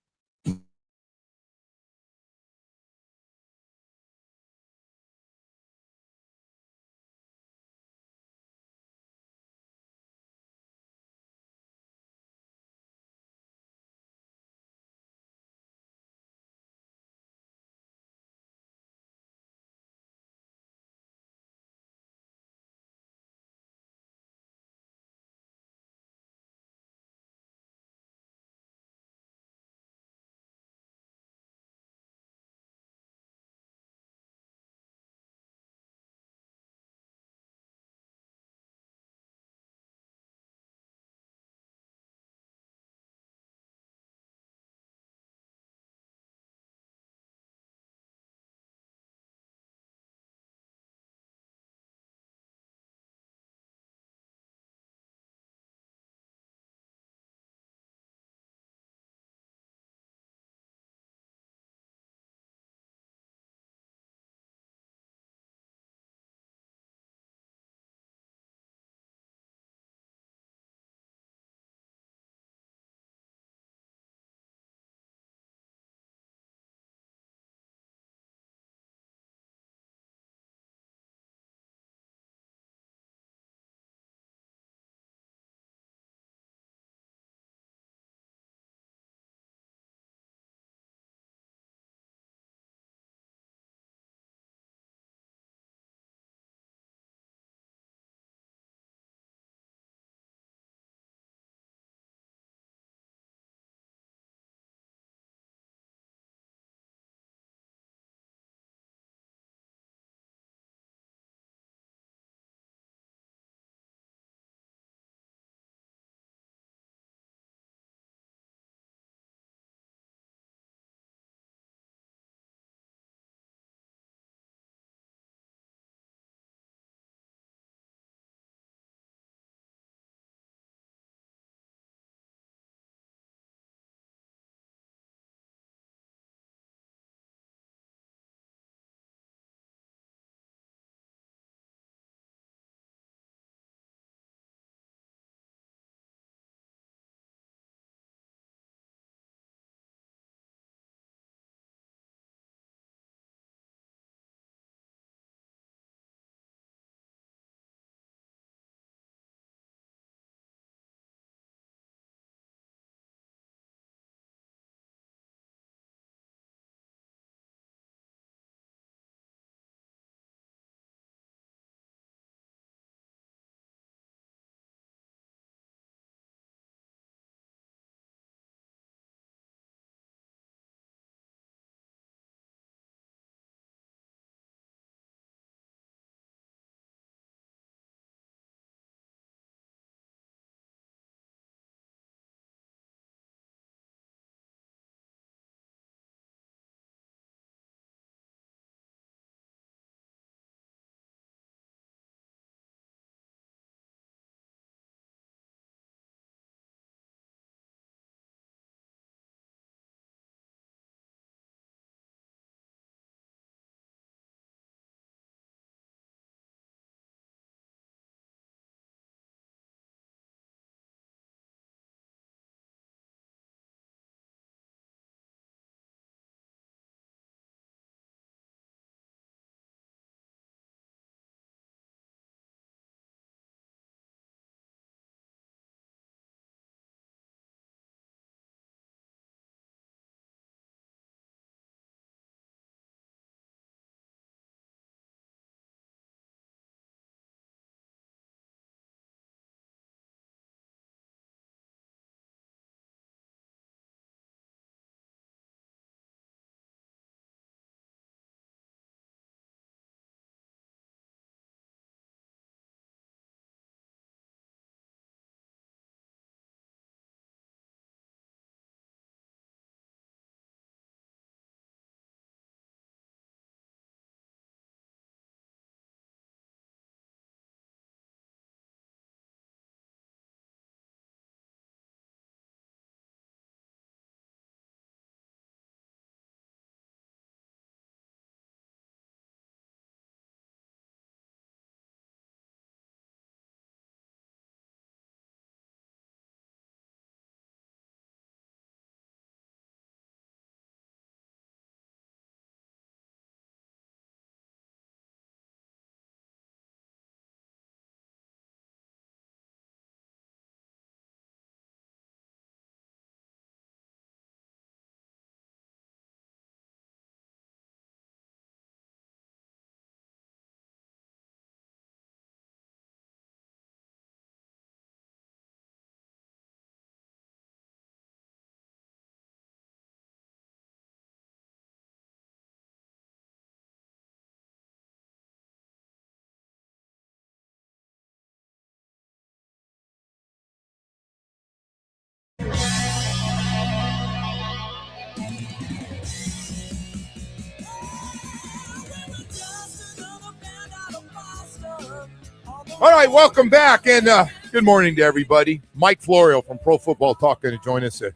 All right, welcome back, and good morning to everybody. Mike Florio from Pro Football Talk going to join us at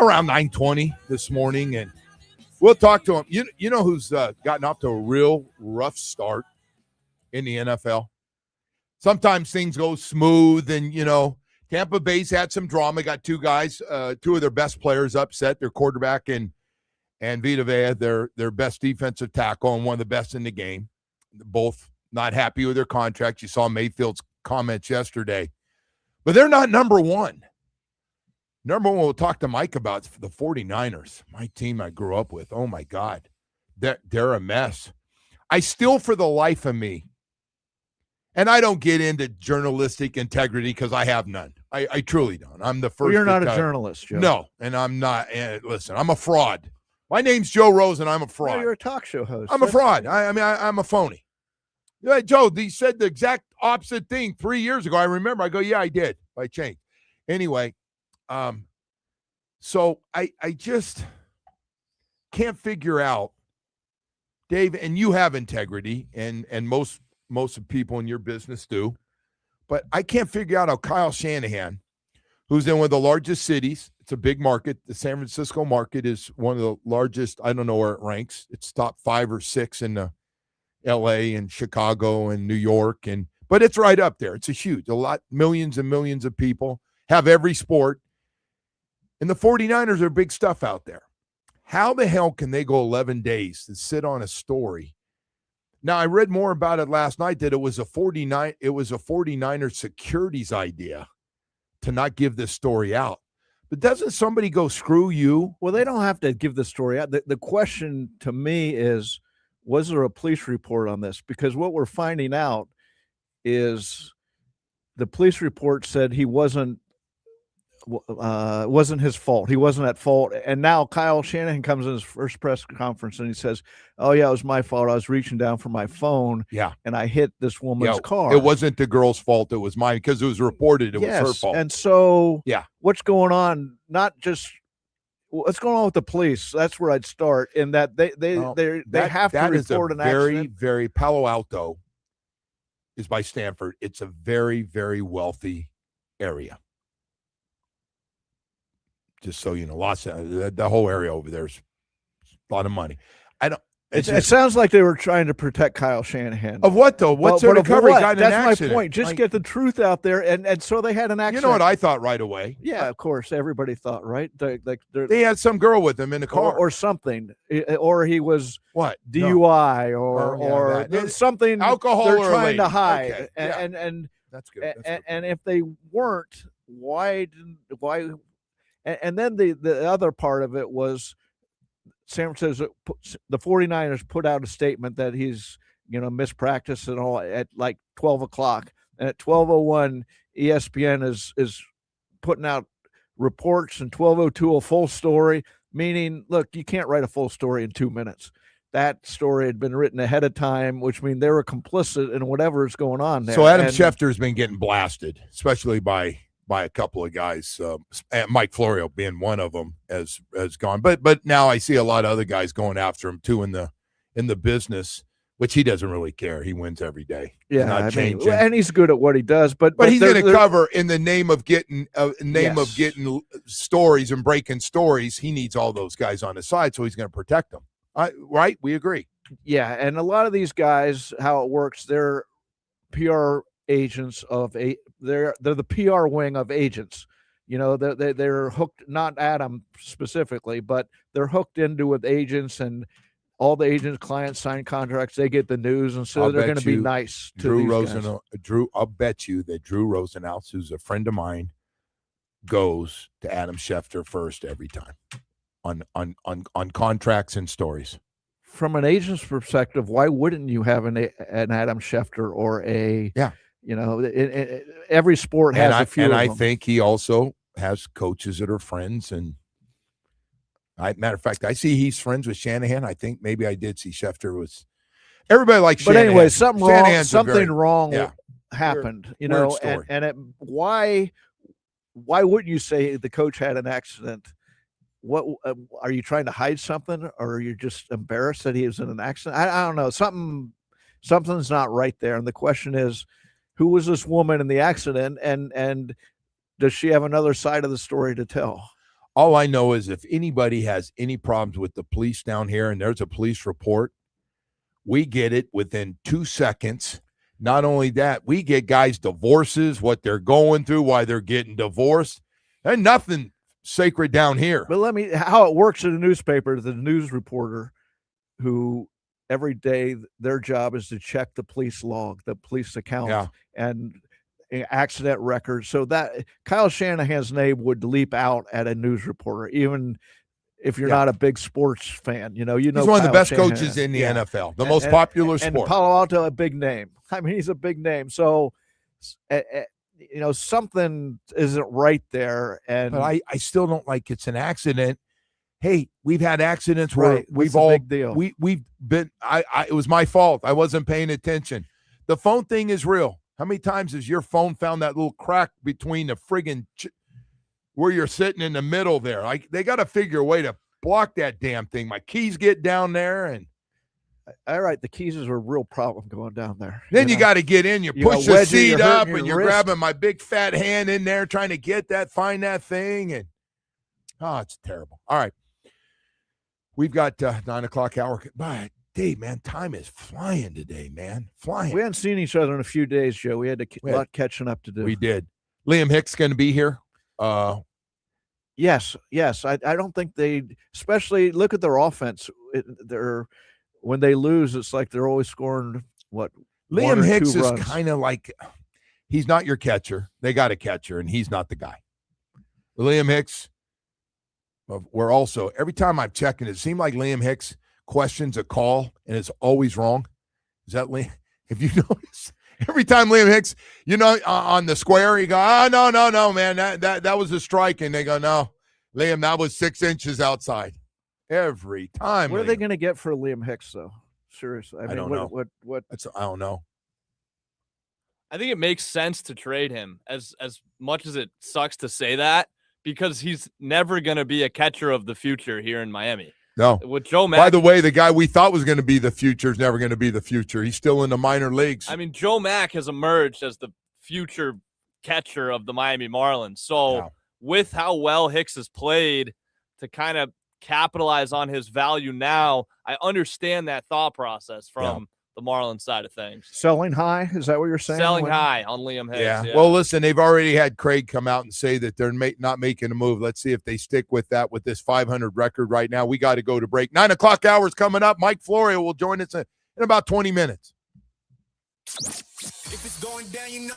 around 9:20 this morning, and we'll talk to him. You know who's gotten off to a real rough start in the NFL? Sometimes things go smooth, and, Tampa Bay's had some drama. Got two guys, two of their best players upset, their quarterback and Vita Vea, their best defensive tackle and one of the best in the game. Both not happy with their contracts. You saw Mayfield's comments yesterday. But they're not number one. Number one, we'll talk to Mike about the 49ers, my team I grew up with. Oh, my God. They're a mess. I still, for the life of me, and I don't get into journalistic integrity because I have none. I truly don't. I'm the first. Well, you're not a journalist, Joe. No, and I'm not. Listen, I'm a fraud. My name's Joe Rose, and I'm a fraud. No, you're a talk show host. I'm a fraud. I'm a phony. Yeah, Joe, he said the exact opposite thing 3 years ago. I remember. I go, yeah, I did. I changed. Anyway, so I just can't figure out, Dave, and you have integrity, and most of people in your business do, but I can't figure out how Kyle Shanahan, who's in one of the largest cities, it's a big market. The San Francisco market is one of the largest. I don't know where it ranks. It's top 5 or 6 in the LA and Chicago and New York, but it's right up there. It's a lot, millions and millions of people, have every sport. And the 49ers are big stuff out there. How the hell can they go 11 days to sit on a story? Now, I read more about it last night that it was a 49er securities idea to not give this story out. But doesn't somebody go, screw you? Well, they don't have to give the story out. The question to me is, was there a police report on this? Because what we're finding out is the police report said he wasn't his fault. He wasn't at fault. And now Kyle Shanahan comes in his first press conference and he says, oh, yeah, it was my fault. I was reaching down for my phone. Yeah. And I hit this woman's car. It wasn't the girl's fault. It was mine because it was reported it was her fault. And so yeah, what's going on? What's going on with the police? That's where I'd start. In that they have to report an accident. Very Palo Alto is by Stanford. It's a very, very wealthy area. Just so you know, the whole area over there is a lot of money. It sounds like they were trying to protect Kyle Shanahan. Of what, though? What's their recovery? That's my point. Just get the truth out there. And so they had an accident. You know what I thought right away? Yeah, of course. Everybody thought, right? They had some girl with them in the car. Or something. Or he was what? DUI or something. Alcohol they're or trying to hide. Okay. And that's good. And if they weren't, why? And then the other part of it was San Francisco, the 49ers put out a statement that he's, missed practice and all at like 12 o'clock. And at 12:01, ESPN is putting out reports, and 12:02 a full story, meaning, look, you can't write a full story in 2 minutes. That story had been written ahead of time, which means they were complicit in whatever is going on there. So Adam Schefter's been getting blasted, especially by a couple of guys, Mike Florio being one of them, has gone. But now I see a lot of other guys going after him too in the business, which he doesn't really care. He wins every day. Yeah, and he's good at what he does. But he's going to cover in the name of getting of getting stories and breaking stories. He needs all those guys on his side, so he's going to protect them. Right? We agree. Yeah, and a lot of these guys, how it works, they're PR agents they're the PR wing of agents. They're hooked, not Adam specifically, but they're hooked into with agents, and all the agents' clients sign contracts. They get the news, and so they're going to be nice to these guys. I'll bet you that Drew Rosenhaus, who's a friend of mine, goes to Adam Schefter first every time on contracts and stories. From an agent's perspective, why wouldn't you have an Adam Schefter or a every sport has a few. And of I them. think he also has coaches that are friends. And matter of fact, I see he's friends with Shanahan. I think maybe I did see Schefter was. Everybody likes Shanahan. But anyway, something wrong happened. Weird why wouldn't you say the coach had an accident? What are you trying to hide something, or are you just embarrassed that he was in an accident? I don't know. Something's not right there. And the question is, who was this woman in the accident, and does she have another side of the story to tell? All I know is if anybody has any problems with the police down here and there's a police report, we get it within 2 seconds. Not only that, we get guys' divorces, what they're going through, why they're getting divorced, and nothing sacred down here. But how it works in a newspaper, the news reporter who every day their job is to check the police log, the police account, and accident records. So that Kyle Shanahan's name would leap out at a news reporter, even if you're not a big sports fan. He's one of the best coaches in the NFL, the most popular sport. And Palo Alto, a big name. I mean, he's a big name. So, something isn't right there. But I still don't like it's an accident. Hey, we've had accidents where we've all big deal. We've been. It was my fault. I wasn't paying attention. The phone thing is real. How many times has your phone found that little crack between the friggin' where you're sitting in the middle there? Like they got to figure a way to block that damn thing. My keys get down there, and all right, the keys is a real problem going down there. Then you got to get in. You push the seat up, and you're grabbing my big fat hand in there, trying to find that thing, and it's terrible. All right, we've got 9 o'clock hour. But Dave, man, time is flying today, man. Flying. We haven't seen each other in a few days, Joe. We had a lot catching up to do. We did. Liam Hicks going to be here. Yes. I don't think especially look at their offense. When they lose, it's like they're always scoring Liam Hicks is kind of like he's not your catcher. They got a catcher, and he's not the guy. Liam Hicks, we're also every time I'm checking, it seemed like Liam Hicks questions a call and it's always wrong. Is that Liam? If you notice, every time Liam Hicks, on the square, you go, no, man, that was a strike, and they go, no, Liam, that was 6 inches outside. Every time. What are they going to get for Liam Hicks, though? Seriously, I don't know. What? I don't know. I think it makes sense to trade him, as much as it sucks to say that, because he's never going to be a catcher of the future here in Miami. No. With Joe Mack. By the way, the guy we thought was going to be the future is never going to be the future. He's still in the minor leagues. I mean, Joe Mack has emerged as the future catcher of the Miami Marlins. So with how well Hicks has played to kind of capitalize on his value now, I understand that thought process from the Marlins side of things. Selling high? Is that what you're saying? Selling high on Liam Hicks. Yeah. Well, listen, they've already had Craig come out and say that they're not making a move. Let's see if they stick with that with this 500 record right now. We got to go to break. 9 o'clock hour is coming up. Mike Florio will join us in about 20 minutes. If it's going down,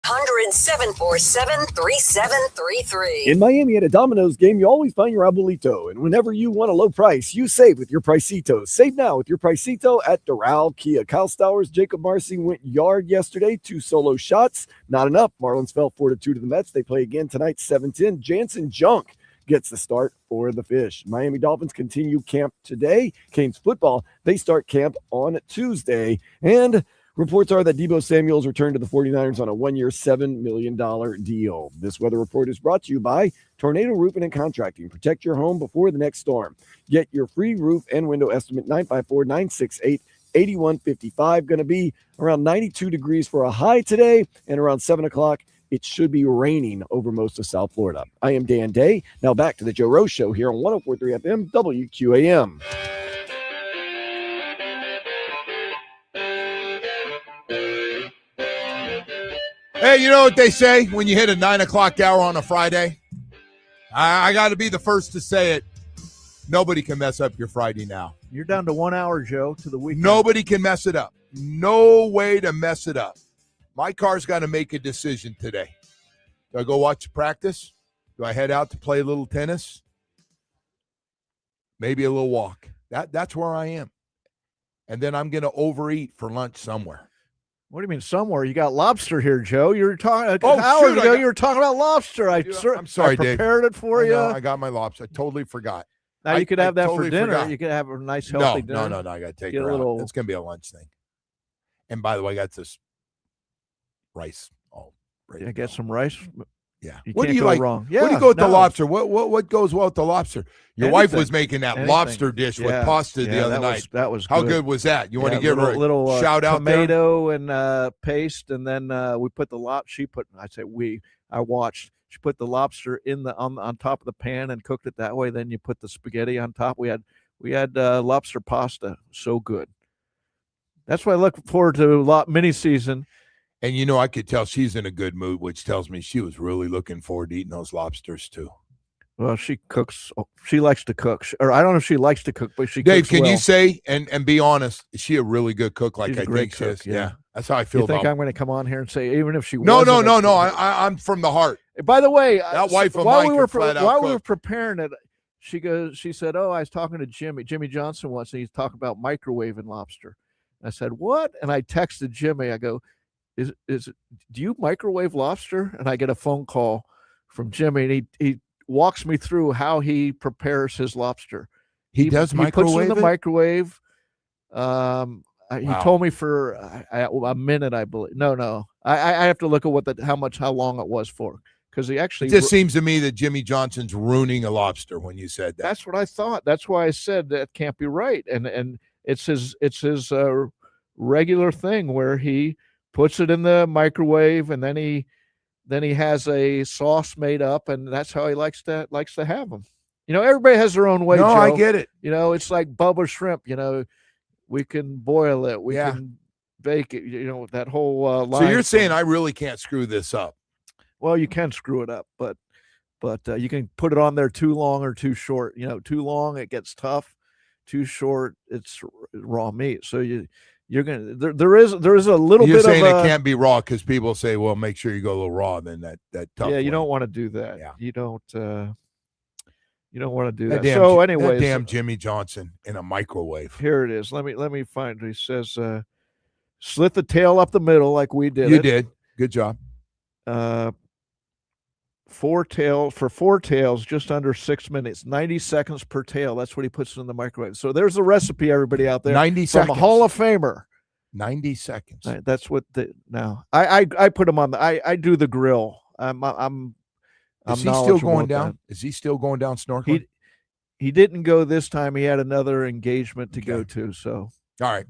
1-747-3733. In Miami at a Domino's game, you always find your abuelito. And whenever you want a low price, you save with your Pricito. Save now with your Pricito at Doral Kia. Kyle Stowers, Jacob Marcy went yard yesterday, 2 solo shots. Not enough. Marlins fell 4-2 to the Mets. They play again tonight, 7-10. Jansen Junk gets the start for the Fish. Miami Dolphins continue camp today. Canes football, they start camp on Tuesday. And reports are that Deebo Samuel's returned to the 49ers on a 1-year, $7 million deal. This weather report is brought to you by Tornado Roofing and Contracting. Protect your home before the next storm. Get your free roof and window estimate, 954-968-8155. Going to be around 92 degrees for a high today, and around 7 o'clock, it should be raining over most of South Florida. I am Dan Day. Now back to the Joe Rose Show here on 104.3 FM WQAM. Hey, you know what they say when you hit a 9 o'clock hour on a Friday? I got to be the first to say it. Nobody can mess up your Friday now. You're down to 1 hour, Joe, to the weekend. Nobody can mess it up. No way to mess it up. My car's got to make a decision today. Do I go watch practice? Do I head out to play a little tennis? Maybe a little walk. That's where I am. And then I'm going to overeat for lunch somewhere. What do you mean somewhere? You got lobster here, Joe. You were talking hours ago. You were talking about lobster. I'm sorry, I prepared Dave. It for you. I got my lobster. I totally forgot. Now you could have that for dinner. Forgot. You could have a nice healthy dinner. No. I got to take it out. It's going to be a lunch thing. And by the way, I got this rice. I got some rice. Yeah. What do you like? Wrong. Yeah. What do you go with the lobster? What goes well with the lobster? Your wife was making that lobster dish with pasta the other night. That was how good was that? You want to give her a little shout out? Tomato and paste, and then we put the lobster. I watched. She put the lobster on top of the pan and cooked it that way. Then you put the spaghetti on top. We had lobster pasta. So good. That's why I look forward to mini season. And, I could tell she's in a good mood, which tells me she was really looking forward to eating those lobsters, too. Well, she cooks. She likes to cook. Or I don't know if she likes to cook, but she Dave, cooks can well. you say, and be honest, is she a really good cook like She's I think she is? Yeah. That's how I feel about it. You think I'm going to come on here and say, even if she wasn't? No. I'm from the heart. By the way, that wife of mine we were preparing it, she said, I was talking to Jimmy Johnson once, and he's talking about microwaving lobster. I said, what? And I texted Jimmy. I go, do you microwave lobster? And I get a phone call from Jimmy, and he walks me through how he prepares his lobster. He does microwave. He puts it in the microwave. He told me for a minute, I believe. No. I have to look at how long it was for, because he actually. It just seems to me that Jimmy Johnson's ruining a lobster when you said that. That's what I thought. That's why I said that can't be right. And it's his regular thing where he puts it in the microwave, and then he has a sauce made up, and that's how he likes to have them. Everybody has their own way. No, Joe. I get it. It's like Bubba shrimp. We can boil it. We can bake it. That whole line. So you're saying I really can't screw this up? Well, you can screw it up, but you can put it on there too long or too short. Too long, it gets tough. Too short, it's raw meat. So you're gonna there is a little You're bit saying of it can't be raw because people say, well, make sure you go a little raw. Then that tough. Yeah, you one. don't want to do that. Yeah. You don't want to do that. Damn, anyways, damn Jimmy Johnson in a microwave. Here it is. Let me find it. He says, slit the tail up the middle like we did. You did. Good job. 4 tails, just under 6 minutes, 90 seconds per tail. That's what he puts in the microwave. So there's the recipe, everybody out there. 90 seconds. From a Hall of Famer. 90 seconds. Right, that's what I put him on I do the grill. Is he still going down? Is he still going down snorkeling? He didn't go this time. He had another engagement to go to. So all right.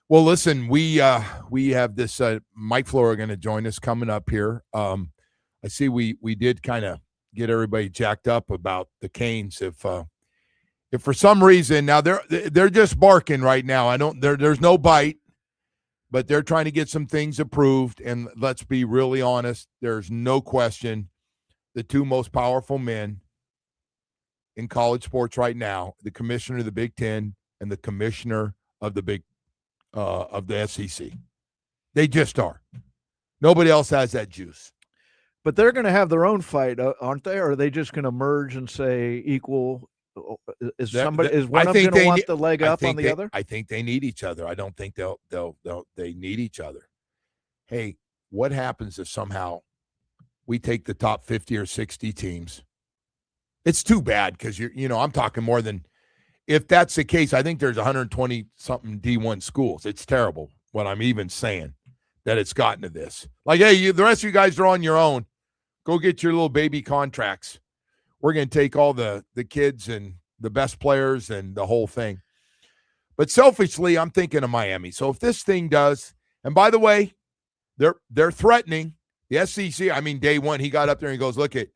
Well, listen, we have this Mike Florio going to join us coming up here. I see we did kind of get everybody jacked up about the Canes. If for some reason now they're just barking right now. There's no bite, but they're trying to get some things approved. And let's be really honest, there's no question the two most powerful men in college sports right now, the commissioner of the Big Ten and the commissioner of the of the SEC. They just are. Nobody else has that juice. But they're going to have their own fight, aren't they? Or are they just going to merge and say equal? Is one of them going to want the leg up on the other? I think they need each other. I don't think they need each other. Hey, what happens if somehow we take the top 50 or 60 teams? It's too bad because I'm talking more than. If that's the case, I think there's 120 something D1 schools. It's terrible what I'm even saying that it's gotten to this. Like, hey, the rest of you guys are on your own. Go get your little baby contracts. We're going to take all the kids and the best players and the whole thing. But selfishly, I'm thinking of Miami. So if this thing does, and by the way, they're threatening the SEC. I mean, day one, he got up there and he goes, "Look it,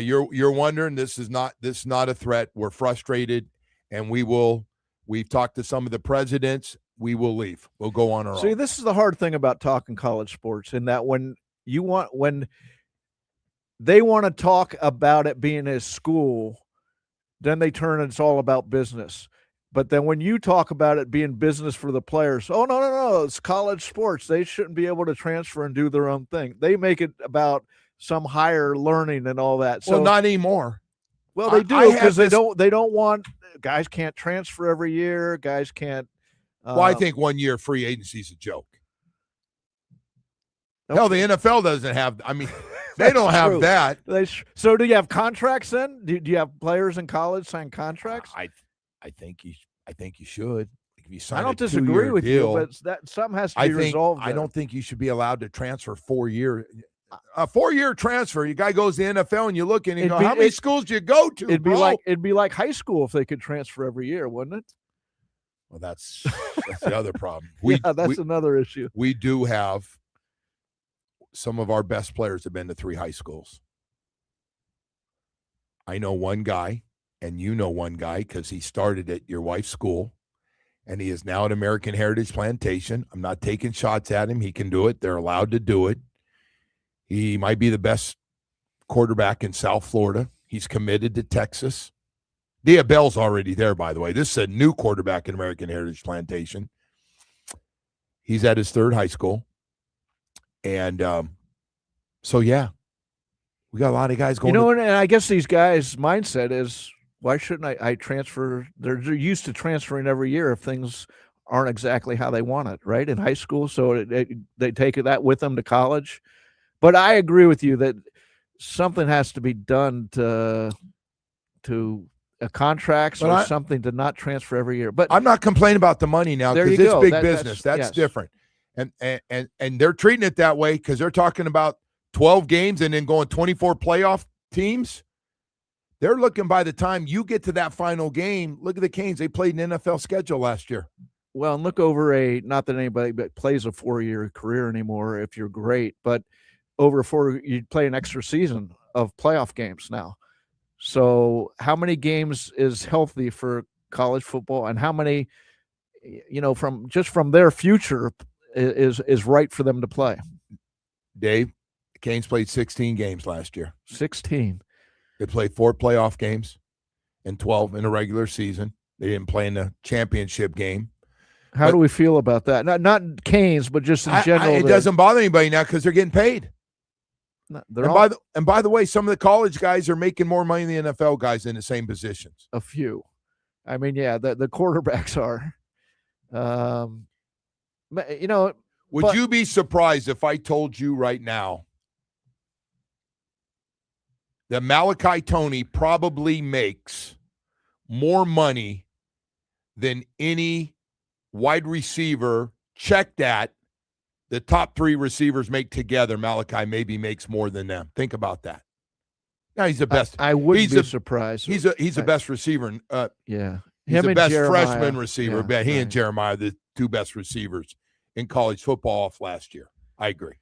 you're wondering this is not a threat. We're frustrated, and we've talked to some of the presidents. We will leave. We'll go on our own." See, this is the hard thing about talking college sports, in that when they want to talk about it being a school, then they turn it's all about business. But then when you talk about it being business for the players, oh, no, it's college sports. They shouldn't be able to transfer and do their own thing. They make it about some higher learning and all that. So, well, not anymore. Well, they do, because they don't want guys can't transfer every year. Guys can't. Well, I think 1 year free agency is a joke. Okay. Hell, the NFL doesn't have. I mean, they don't have that. So, do you have contracts then? Do you have players in college sign contracts? I think you should. If you sign I don't disagree with deal, you, but that something has to be resolved. I don't think you should be allowed to transfer 4 year. A 4-year transfer. You guy goes to the NFL and you look and you go, how many schools do you go to? It'd be like high school if they could transfer every year, wouldn't it? Well, that's the other problem. That's another issue. We do have some of our best players have been to 3 high schools. I know one guy, and you know one guy because he started at your wife's school, and he is now at American Heritage Plantation. I'm not taking shots at him. He can do it. They're allowed to do it. He might be the best quarterback in South Florida. He's committed to Texas. Bell's already there, by the way. This is a new quarterback in American Heritage Plantation. He's at his 3rd high school. And so, yeah, we got a lot of guys going. And I guess these guys' mindset is, why shouldn't I transfer? They're used to transferring every year if things aren't exactly how they want it, right, in high school. So they take that with them to college. But I agree with you that something has to be done to contracts or something to not transfer every year. But I'm not complaining about the money now, because it's big business. That's different. And they're treating it that way because they're talking about 12 games and then going 24 playoff teams. They're looking, by the time you get to that final game, look at the Canes. They played an NFL schedule last year. Well, and look over not that anybody plays a 4-year career anymore if you're great, but over 4, you play an extra season of playoff games now. So how many games is healthy for college football, and how many, from their future is right for them to play? Dave, the Canes played 16 games last year. 16. They played 4 playoff games and 12 in a regular season. They didn't play in the championship game. How do we feel about that? Not Canes, but just in general. It doesn't bother anybody now because they're getting paid. By the way, some of the college guys are making more money than the NFL guys in the same positions. A few. I mean, yeah, the quarterbacks are. Would you be surprised if I told you right now that Malachi Toney probably makes more money than any wide receiver checked at the top 3 receivers make together? Malachi maybe makes more than them. Think about that. Now he's the best. I wouldn't be surprised. He's the best receiver. Yeah. He's the best Jeremiah, freshman receiver. But he and Jeremiah are the 2 best receivers in college football off last year. I agree.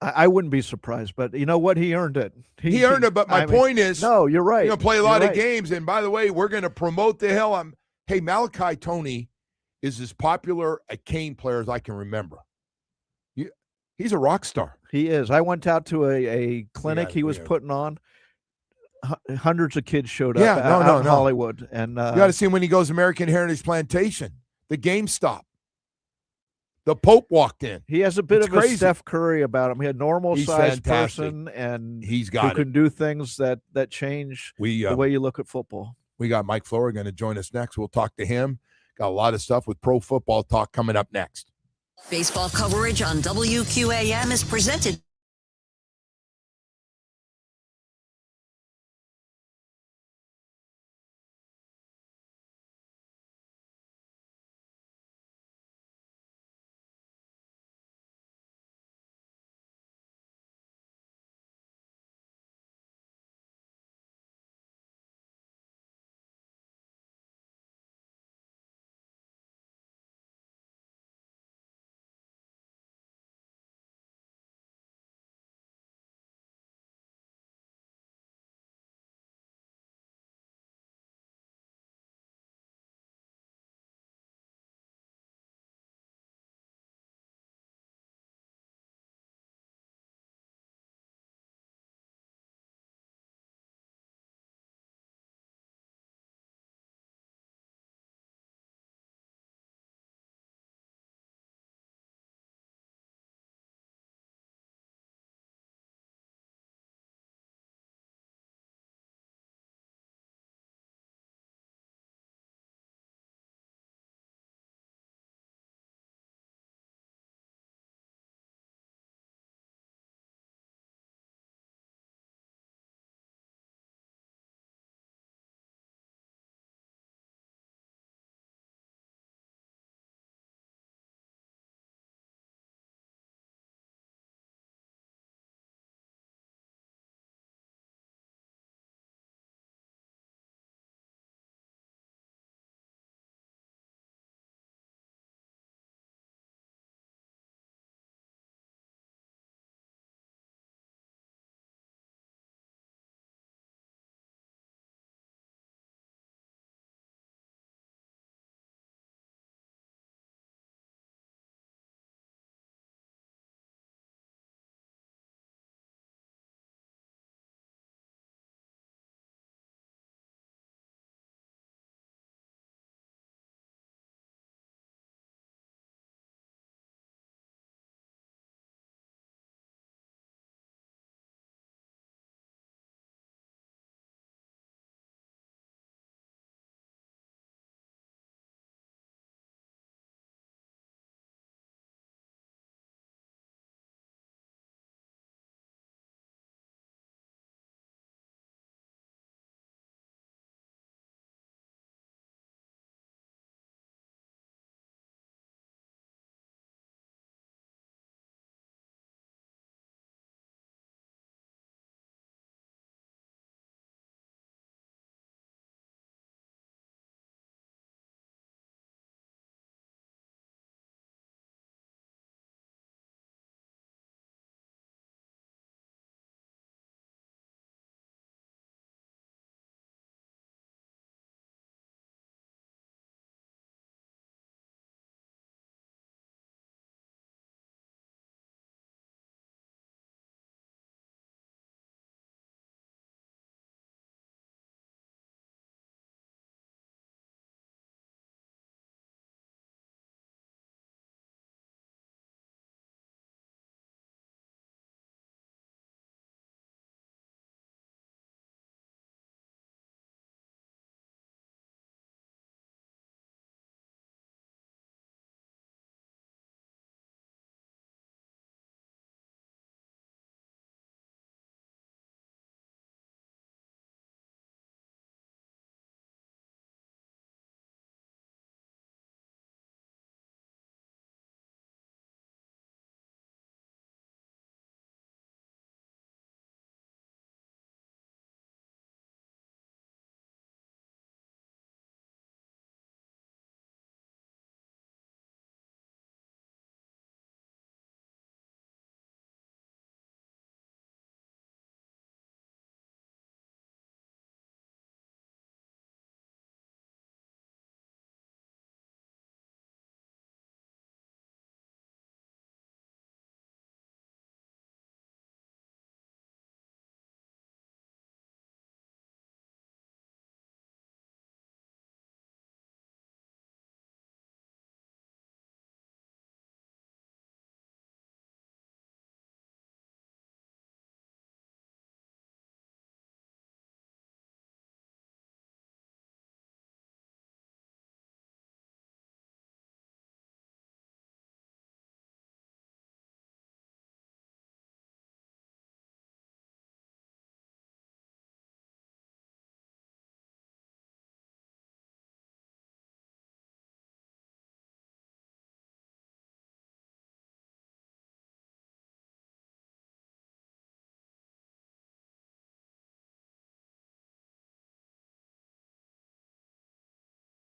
I wouldn't be surprised, but you know what? He earned it. He earned it, but my point is, no, you're right. You're going to play a lot of games, and by the way, we're going to promote the hell. Hey, Malachi Toney is as popular a Cane player as I can remember. He's a rock star. He is. I went out to a clinic he was putting on. Hundreds of kids showed up out in Hollywood. And you got to see him when he goes American Heritage Plantation, the GameStop. The Pope walked in. He has a bit It's of crazy. a Steph Curry about him. He had normal He's sized fantastic. person, and he's who got can do things that change the way you look at football. We got Mike Florio going to join us next. We'll talk to him. Got a lot of stuff with pro football talk coming up next. Baseball coverage on WQAM is presented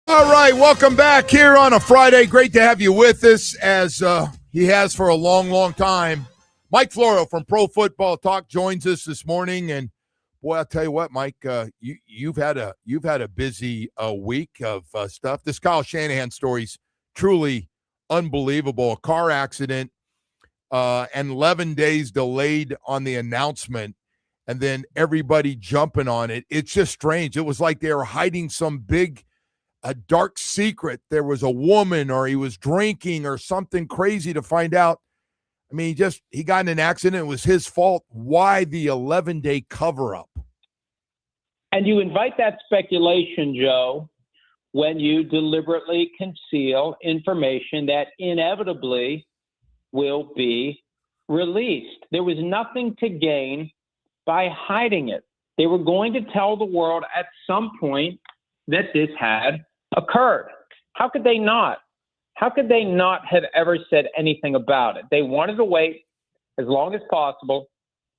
All right, welcome back here on a Friday. Great to have you with us, as he has for a long, long time. Mike Florio from Pro Football Talk joins us this morning, and boy, I'll tell you what, Mike, you've had a busy week of stuff. This Kyle Shanahan story's truly unbelievable. A car accident, and 11 days delayed on the announcement, and then everybody jumping on it. It's just strange. It was like they were hiding some big, a dark secret. There was a woman, or he was drinking, or something crazy to find out. I mean, he got in an accident. It was his fault. Why the 11-day cover-up? And you invite that speculation, Joe, when you deliberately conceal information that inevitably will be released. There was nothing to gain by hiding it. They were going to tell the world at some point that this had occurred. How could they not? How could they not have ever said anything about it? They wanted to wait as long as possible,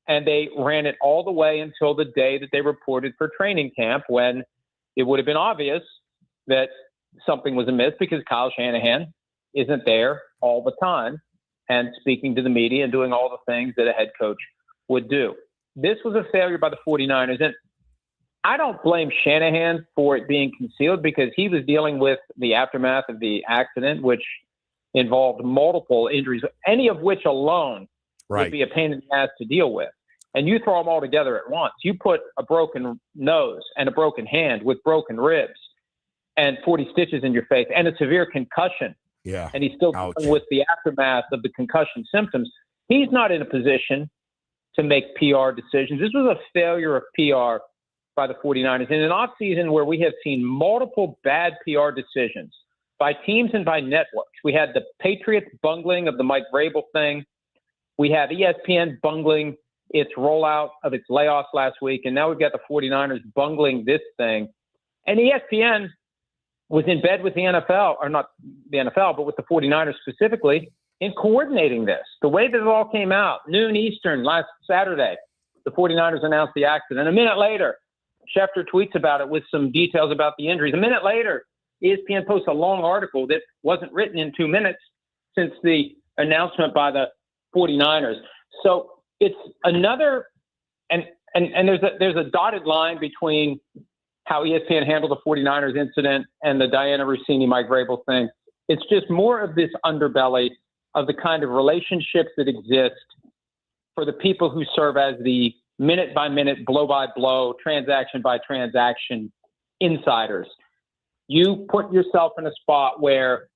and they ran it all the way until the day that they reported for training camp, when it would have been obvious that something was amiss, because Kyle Shanahan isn't there all the time and speaking to the media and doing all the things that a head coach would do. This was a failure by the 49ers, and I don't blame Shanahan for it being concealed, because he was dealing with the aftermath of the accident, which involved multiple injuries, any of which alone would be a pain in the ass to deal with. And you throw them all together at once. You put a broken nose and a broken hand with broken ribs and 40 stitches in your face and a severe concussion. Yeah. And he's still dealing with the aftermath of the concussion symptoms. He's not in a position to make PR decisions. This was a failure of PR by the 49ers in an offseason where we have seen multiple bad PR decisions by teams and by networks. We had the Patriots bungling of the Mike Vrabel thing. We have ESPN bungling its rollout of its layoffs last week. And now we've got the 49ers bungling this thing. And ESPN was in bed with the NFL, or not the NFL, but with the 49ers specifically, in coordinating this. The way that it all came out, noon Eastern last Saturday, the 49ers announced the accident. A minute later, Schefter tweets about it with some details about the injuries. A minute later, ESPN posts a long article that wasn't written in 2 minutes since the announcement by the 49ers. So it's another, and there's a dotted line between how ESPN handled the 49ers incident and the Diana Rossini, Mike Vrabel thing. It's just more of this underbelly of the kind of relationships that exist for the people who serve as the minute-by-minute, blow-by-blow, transaction-by-transaction insiders. You put yourself in a spot where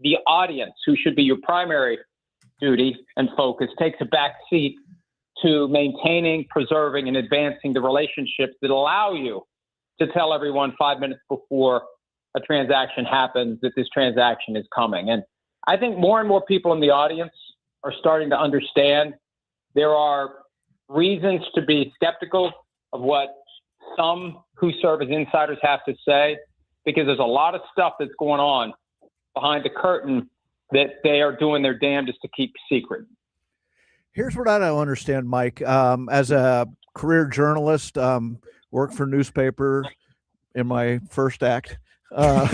the audience, who should be your primary duty and focus, takes a back seat to maintaining, preserving, and advancing the relationships that allow you to tell everyone 5 minutes before a transaction happens that this transaction is coming. And I think more and more people in the audience are starting to understand there are reasons to be skeptical of what some who serve as insiders have to say, because there's a lot of stuff that's going on behind the curtain that they are doing their damnedest to keep secret. Here's what I don't understand, Mike. As a career journalist, worked for newspaper in my first act. But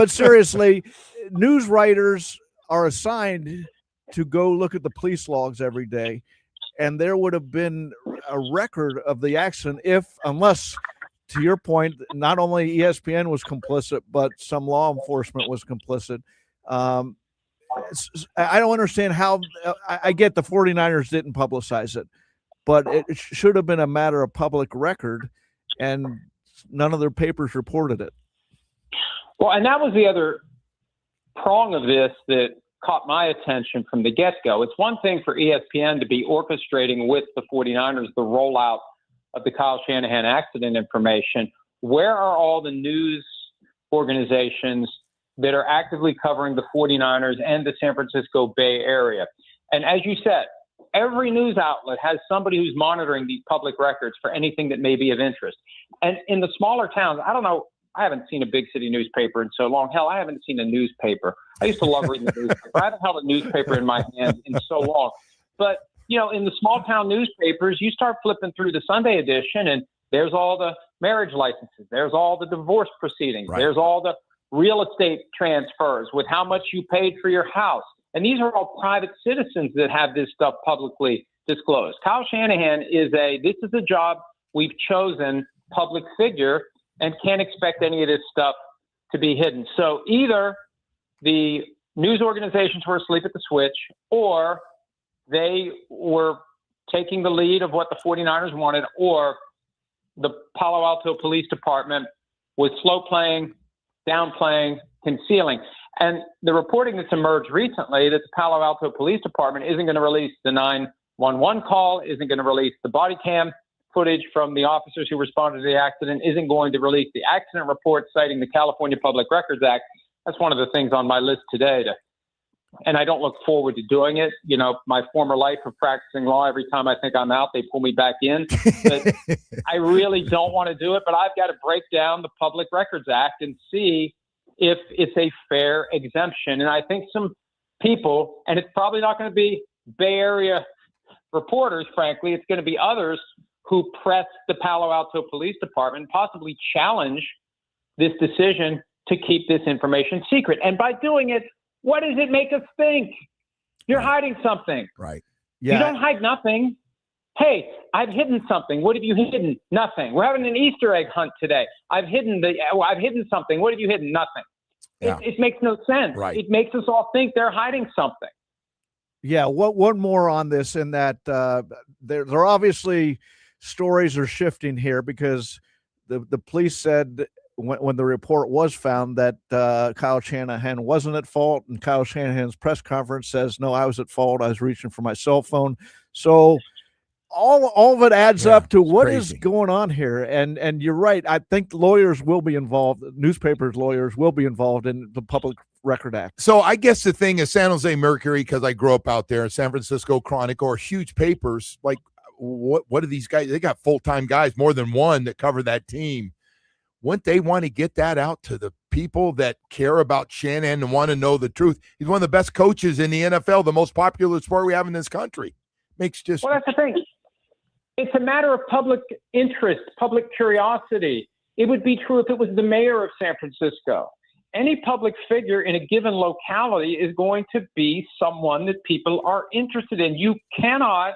seriously, news writers are assigned to go look at the police logs every day, and there would have been a record of the accident unless, to your point, not only ESPN was complicit, but some law enforcement was complicit. I don't understand how. I get the 49ers didn't publicize it, but it should have been a matter of public record, and none of their papers reported it. Well, and that was the other prong of this that caught my attention from the get-go. It's one thing for ESPN to be orchestrating with the 49ers the rollout of the Kyle Shanahan accident information. Where are all the news organizations that are actively covering the 49ers and the San Francisco Bay Area? And as you said, every news outlet has somebody who's monitoring these public records for anything that may be of interest. And in the smaller towns, I don't know, I haven't seen a big city newspaper in so long. Hell, I haven't seen a newspaper. I used to love reading the newspaper. I haven't held a newspaper in my hand in so long. But, you know, in the small town newspapers, you start flipping through the Sunday edition and There's all the marriage licenses. There's all the divorce proceedings. Right. There's all the real estate transfers with how much you paid for your house. And these are all private citizens that have this stuff publicly disclosed. Kyle Shanahan this is a job we've chosen, public figure, and can't expect any of this stuff to be hidden. So either the news organizations were asleep at the switch, or they were taking the lead of what the 49ers wanted, or the Palo Alto Police Department was slow playing, downplaying, concealing. And the reporting that's emerged recently that the Palo Alto Police Department isn't going to release the 911 call, isn't going to release the body cam footage from the officers who responded to the accident, isn't going to release the accident report citing the California Public Records Act. That's one of the things on my list today. And I don't look forward to doing it. You know, my former life of practicing law, every time I think I'm out, they pull me back in. But I really don't want to do it, but I've got to break down the Public Records Act and see if it's a fair exemption. And I think some people, and it's probably not going to be Bay Area reporters, frankly, it's going to be others who press the Palo Alto Police Department, possibly challenge this decision to keep this information secret. And by doing it, what does it make us think? You're hiding something. Right. Yeah. You don't hide nothing. Hey, I've hidden something. What have you hidden? Nothing. We're having an Easter egg hunt today. I've hidden something. What have you hidden? Nothing. Yeah. It makes no sense. Right. It makes us all think they're hiding something. Yeah. One more on this, in that there obviously stories are shifting here, because the police said when the report was found that Kyle Shanahan wasn't at fault, and Kyle Shanahan's press conference says, no, I was at fault. I was reaching for my cell phone. So all of it adds up to what is going on here. And you're right. I think lawyers will be involved. Newspapers, lawyers will be involved in the Public Record Act. So I guess the thing is, San Jose Mercury, because I grew up out there, in San Francisco Chronicle, are huge papers. Like, what are these guys? They got full-time guys, more than one, that cover that team. Wouldn't they want to get that out to the people that care about Shanahan and want to know the truth? He's one of the best coaches in the NFL, the most popular sport we have in this country. Well, that's the thing. It's a matter of public interest, public curiosity. It would be true if it was the mayor of San Francisco. Any public figure in a given locality is going to be someone that people are interested in. You cannot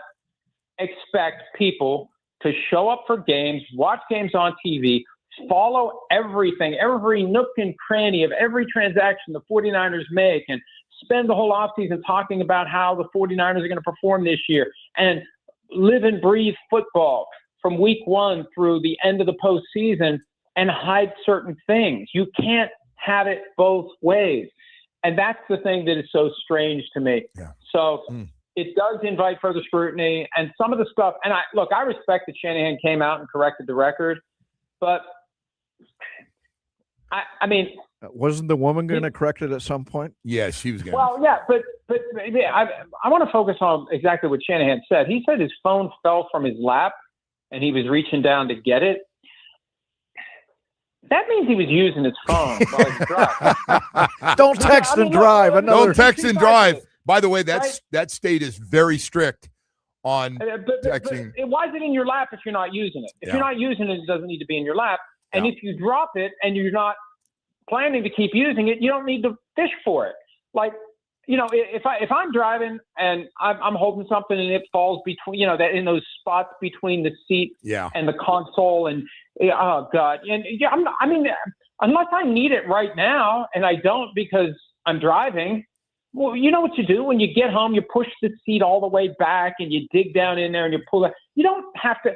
expect people to show up for games, watch games on TV, follow everything, every nook and cranny of every transaction the 49ers make, and spend the whole offseason talking about how the 49ers are going to perform this year, and live and breathe football from week one through the end of the postseason, and hide certain things. You can't have it both ways. And that's the thing that is so strange to me. Yeah. So it does invite further scrutiny, and some of the stuff, and I respect that Shanahan came out and corrected the record, but I mean, wasn't the woman going to correct it at some point? Yeah, she was going to. Well, yeah, but I want to focus on exactly what Shanahan said. He said his phone fell from his lap and he was reaching down to get it. That means he was using his phone while he was driving. Don't text and drive. Don't text and drive. By the way, that state is very strict on texting. Why is it in your lap if you're not using it? If you're not using it, it doesn't need to be in your lap. And if you drop it and you're not planning to keep using it, you don't need to fish for it. Like, you know, if I'm driving and I'm holding something and it falls between, you know, that in those spots between the seat and the console, and oh God, and I mean, unless I need it right now, and I don't because I'm driving. Well, you know what you do when you get home? You push the seat all the way back and you dig down in there and you pull it. You don't have to.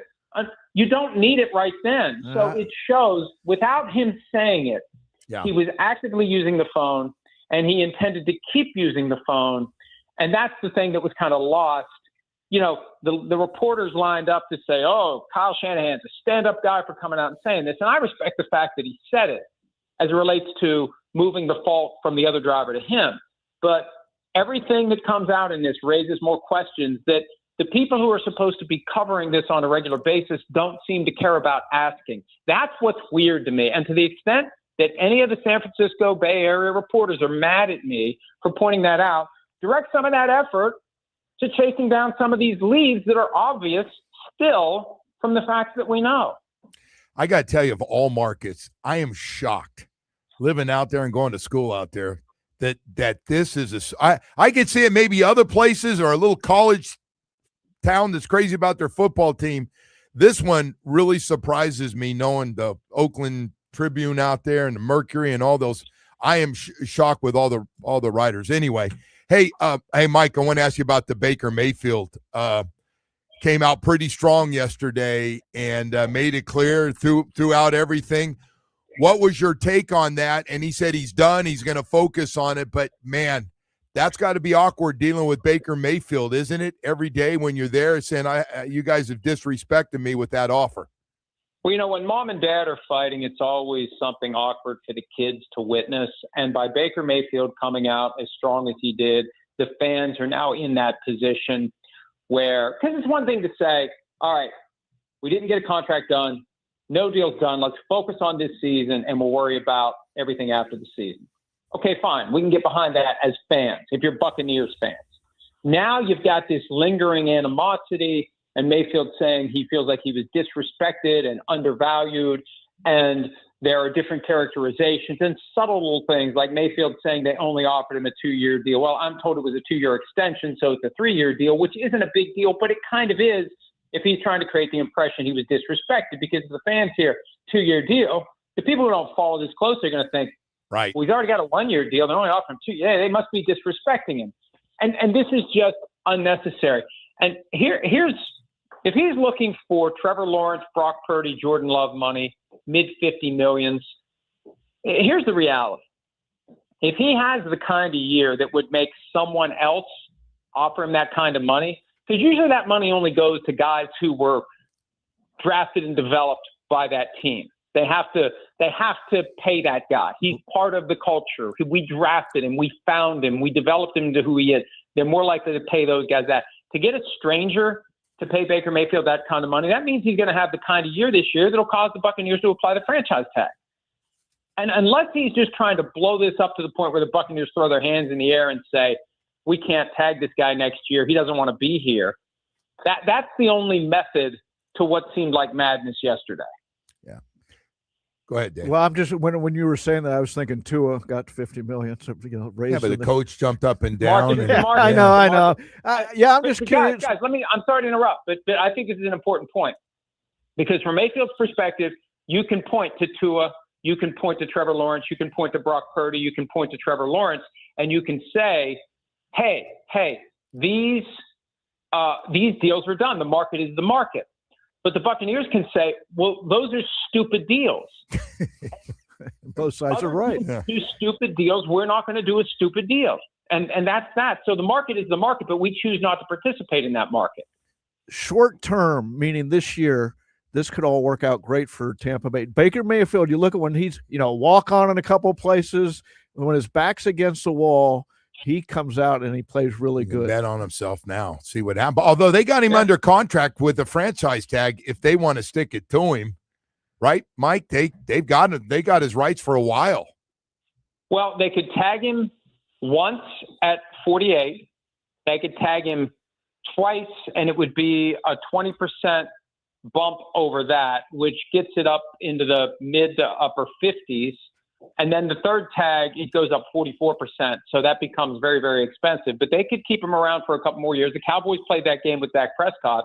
You don't need it right then. So it shows without him saying it. Yeah. He was actively using the phone, and he intended to keep using the phone. And that's the thing that was kind of lost. You know, the reporters lined up to say, oh, Kyle Shanahan's a stand-up guy for coming out and saying this. And I respect the fact that he said it as it relates to moving the fault from the other driver to him. But everything that comes out in this raises more questions that the people who are supposed to be covering this on a regular basis don't seem to care about asking. That's what's weird to me. And to the extent that any of the San Francisco Bay Area reporters are mad at me for pointing that out, direct some of that effort to chasing down some of these leads that are obvious still from the facts that we know. I got to tell you, of all markets, I am shocked living out there and going to school out there that this is I could see it maybe other places or a little college town that's crazy about their football team. This one really surprises me, knowing the Oakland Tribune out there and the Mercury and all those. I am shocked with all the writers. Anyway, hey, Mike, I want to ask you about the Baker Mayfield. Came out pretty strong yesterday and made it clear throughout everything. What was your take on that? And he said he's done. He's going to focus on it. But, man, that's got to be awkward dealing with Baker Mayfield, isn't it? Every day when you're there saying, you guys have disrespected me with that offer. Well, when mom and dad are fighting, it's always something awkward for the kids to witness. And by Baker Mayfield coming out as strong as he did, the fans are now in that position where, because it's one thing to say, all right, we didn't get a contract done. No deal's done. Let's focus on this season and we'll worry about everything after the season. Okay, fine. We can get behind that as fans, if you're Buccaneers fans. Now you've got this lingering animosity and Mayfield saying he feels like he was disrespected and undervalued. And there are different characterizations and subtle little things like Mayfield saying they only offered him a 2-year deal. Well, I'm told it was a 2-year extension, so it's a 3-year deal, which isn't a big deal, but it kind of is if he's trying to create the impression he was disrespected, because the fans hear 2-year deal. The people who don't follow this close are going to think, right, well, he's already got a 1-year deal. They're only offering 2. Yeah, they must be disrespecting him. And this is just unnecessary. And here's if he's looking for Trevor Lawrence, Brock Purdy, Jordan Love money, mid-50 millions, here's the reality. If he has the kind of year that would make someone else offer him that kind of money, because usually that money only goes to guys who were drafted and developed by that team. They have to pay that guy. He's part of the culture. We drafted him. We found him. We developed him into who he is. They're more likely to pay those guys that. To get a stranger to pay Baker Mayfield that kind of money, that means he's going to have the kind of year this year that'll cause the Buccaneers to apply the franchise tag. And unless he's just trying to blow this up to the point where the Buccaneers throw their hands in the air and say, we can't tag this guy next year, he doesn't want to be here, that's the only method to what seemed like madness yesterday. Yeah. Go ahead, Dave. Well, I'm just when you were saying that, I was thinking Tua got $50 million. So, raised. Yeah, but the coach jumped up and down. I know. I'm just curious. Guys, I'm sorry to interrupt, but I think this is an important point because from Mayfield's perspective, you can point to Tua, you can point to Trevor Lawrence, you can point to Brock Purdy, you can point to Trevor Lawrence, and you can say, hey, these deals are done. The market is the market. But the Buccaneers can say, well, those are stupid deals. Both sides are right. Do stupid deals. We're not going to do a stupid deal. And that's that. So the market is the market, but we choose not to participate in that market. Short term, meaning this year, this could all work out great for Tampa Bay. Baker Mayfield, you look at when he's, walk on in a couple of places, when his back's against the wall, he comes out and he plays really good. Bet on himself now. See what happens. Although they got him under contract with a franchise tag, if they want to stick it to him, right, Mike? They got his rights for a while. Well, they could tag him once at 48. They could tag him twice, and it would be a 20% bump over that, which gets it up into the mid to upper 50s. And then the third tag, it goes up 44%. So that becomes very, very expensive. But they could keep him around for a couple more years. The Cowboys played that game with Dak Prescott.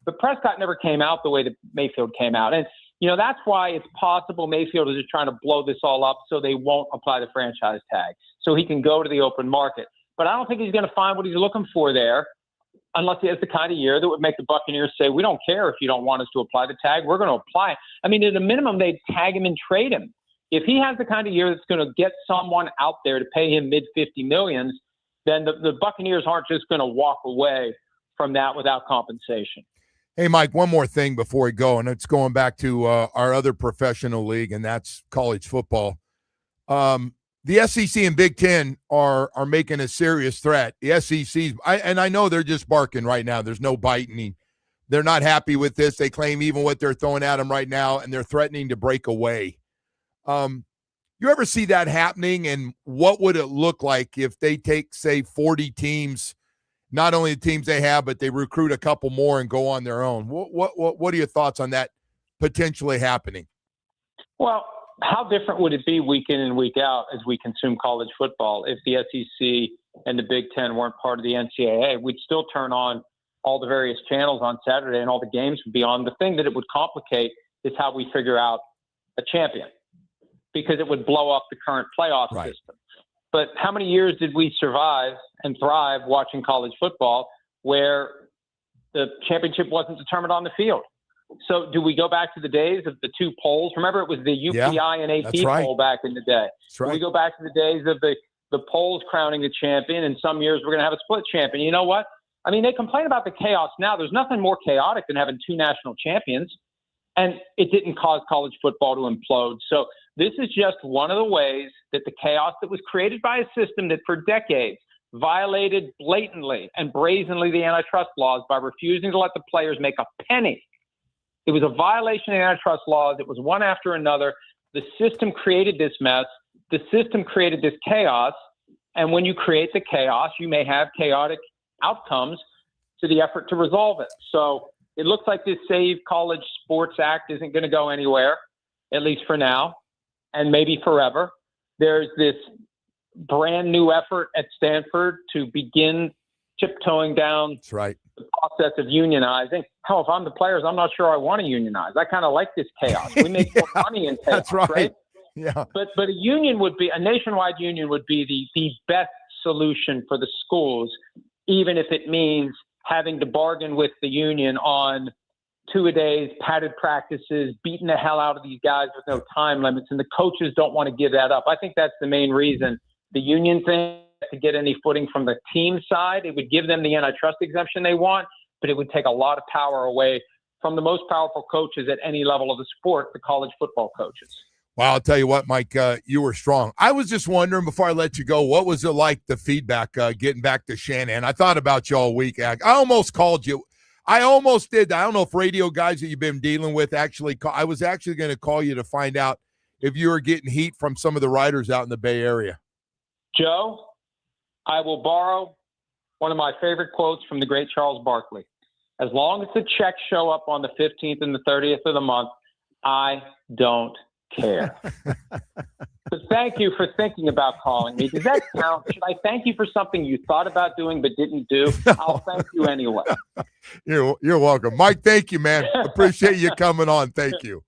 But Prescott never came out the way that Mayfield came out. And, that's why it's possible Mayfield is just trying to blow this all up so they won't apply the franchise tag. So he can go to the open market. But I don't think he's going to find what he's looking for there unless he has the kind of year that would make the Buccaneers say, we don't care if you don't want us to apply the tag. We're going to apply it. I mean, at a minimum, they'd tag him and trade him. If he has the kind of year that's going to get someone out there to pay him mid-50 millions, then the Buccaneers aren't just going to walk away from that without compensation. Hey, Mike, one more thing before we go, and it's going back to our other professional league, and that's college football. The SEC and Big Ten are making a serious threat. The SEC, I know they're just barking right now. There's no biting. They're not happy with this. They claim even what they're throwing at them right now, and they're threatening to break away. You ever see that happening, and what would it look like if they take, say, 40 teams, not only the teams they have, but they recruit a couple more and go on their own? What are your thoughts on that potentially happening? Well, how different would it be week in and week out as we consume college football if the SEC and the Big Ten weren't part of the NCAA? We'd still turn on all the various channels on Saturday and all the games would be on. The thing that it would complicate is how we figure out a champion, because it would blow up the current playoff system. But how many years did we survive and thrive watching college football where the championship wasn't determined on the field? So do we go back to the days of the two polls? Remember, it was the UPI and AP poll back in the day. Do we go back to the days of the polls crowning the champion, and some years we're going to have a split champion? You know what? I mean, they complain about the chaos now. There's nothing more chaotic than having two national champions, and it didn't cause college football to implode. So this is just one of the ways that the chaos that was created by a system that for decades violated blatantly and brazenly the antitrust laws by refusing to let the players make a penny. It was a violation of antitrust laws. It was one after another. The system created this mess. The system created this chaos. And when you create the chaos, you may have chaotic outcomes to the effort to resolve it. So it looks like this Save College Sports Act isn't going to go anywhere, at least for now, and maybe forever. There's this brand new effort at Stanford to begin tiptoeing down the process of unionizing. Hell, if I'm the players, I'm not sure I want to unionize. I kind of like this chaos. We make more money in chaos. That's right. Yeah. But a nationwide union would be the best solution for the schools, even if it means having to bargain with the union on two-a-days, padded practices, beating the hell out of these guys with no time limits, and the coaches don't want to give that up. I think that's the main reason the union thing, to get any footing from the team side. It would give them the antitrust exemption they want, but it would take a lot of power away from the most powerful coaches at any level of the sport, the college football coaches. Well, I'll tell you what, Mike, you were strong. I was just wondering before I let you go, what was it like, the feedback, getting back to Shannon? I thought about you all week. I almost called you. I almost did. I don't know if radio guys that you've been dealing with actually call. I was actually going to call you to find out if you were getting heat from some of the writers out in the Bay Area. Joe, I will borrow one of my favorite quotes from the great Charles Barkley. As long as the checks show up on the 15th and the 30th of the month, I don't care. But thank you for thinking about calling me. Does that count? Should I thank you for something you thought about doing but didn't do? I'll thank you anyway. You're welcome. Mike, thank you, man. Appreciate you coming on. Thank you.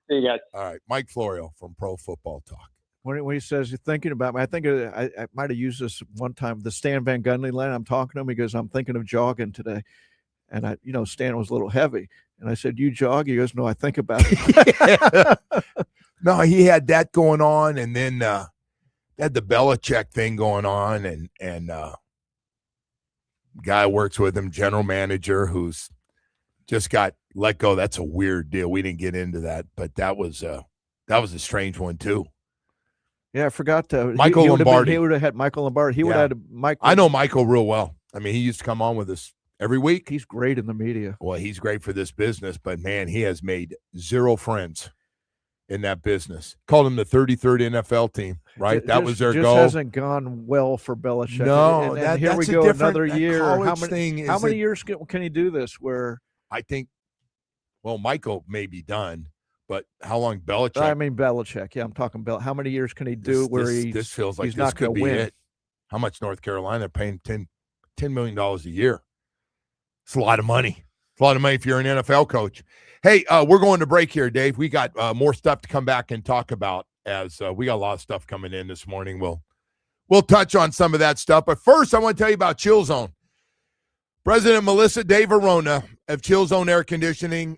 See you guys. All right. Mike Florio from Pro Football Talk. When he says you're thinking about me, I think I might have used this one time. The Stan Van Gundy line, I'm talking to him. He goes, I'm thinking of jogging today. And Stan was a little heavy. And I said, you jog? He goes, no, I think about it. No, he had that going on. And then had the Belichick thing going on. And guy works with him, general manager, who's just got let go. That's a weird deal. We didn't get into that. But that was a strange one, too. Yeah, I forgot to. Michael Lombardi. He would have had Michael Lombardi. He would have had Michael. I know Michael real well. I mean, he used to come on with us every week. He's great in the media. Well, he's great for this business, but, man, he has made zero friends in that business. Called him the 33rd NFL team, right? That was their goal. It hasn't gone well for Belichick. No, and here we go, another year. How many years can he do this? Where I think, well, Michael may be done. But how long Belichick? I mean Belichick. Yeah, I'm talking Belichick. How many years can he do this feels like this could be it? How much North Carolina paying $10 million a year? It's a lot of money. It's a lot of money if you're an NFL coach. Hey, we're going to break here, Dave. We got more stuff to come back and talk about as we got a lot of stuff coming in this morning. We'll touch on some of that stuff. But first, I want to tell you about Chill Zone. President Melissa De Verona of Chill Zone Air Conditioning.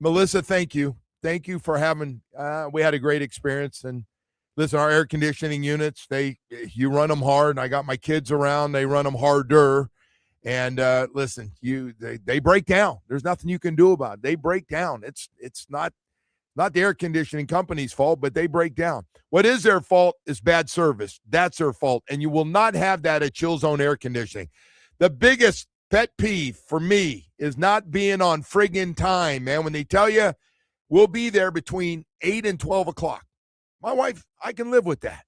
Melissa, thank you. Thank you for having, we had a great experience. And listen, our air conditioning units, you run them hard. And I got my kids around, they run them harder. And listen, they break down. There's nothing you can do about it. They break down. It's not the air conditioning company's fault, but they break down. What is their fault is bad service. That's their fault. And you will not have that at Chill Zone Air Conditioning. The biggest pet peeve for me is not being on friggin' time, man. When they tell you, we'll be there between 8 and 12 o'clock. My wife, I can live with that.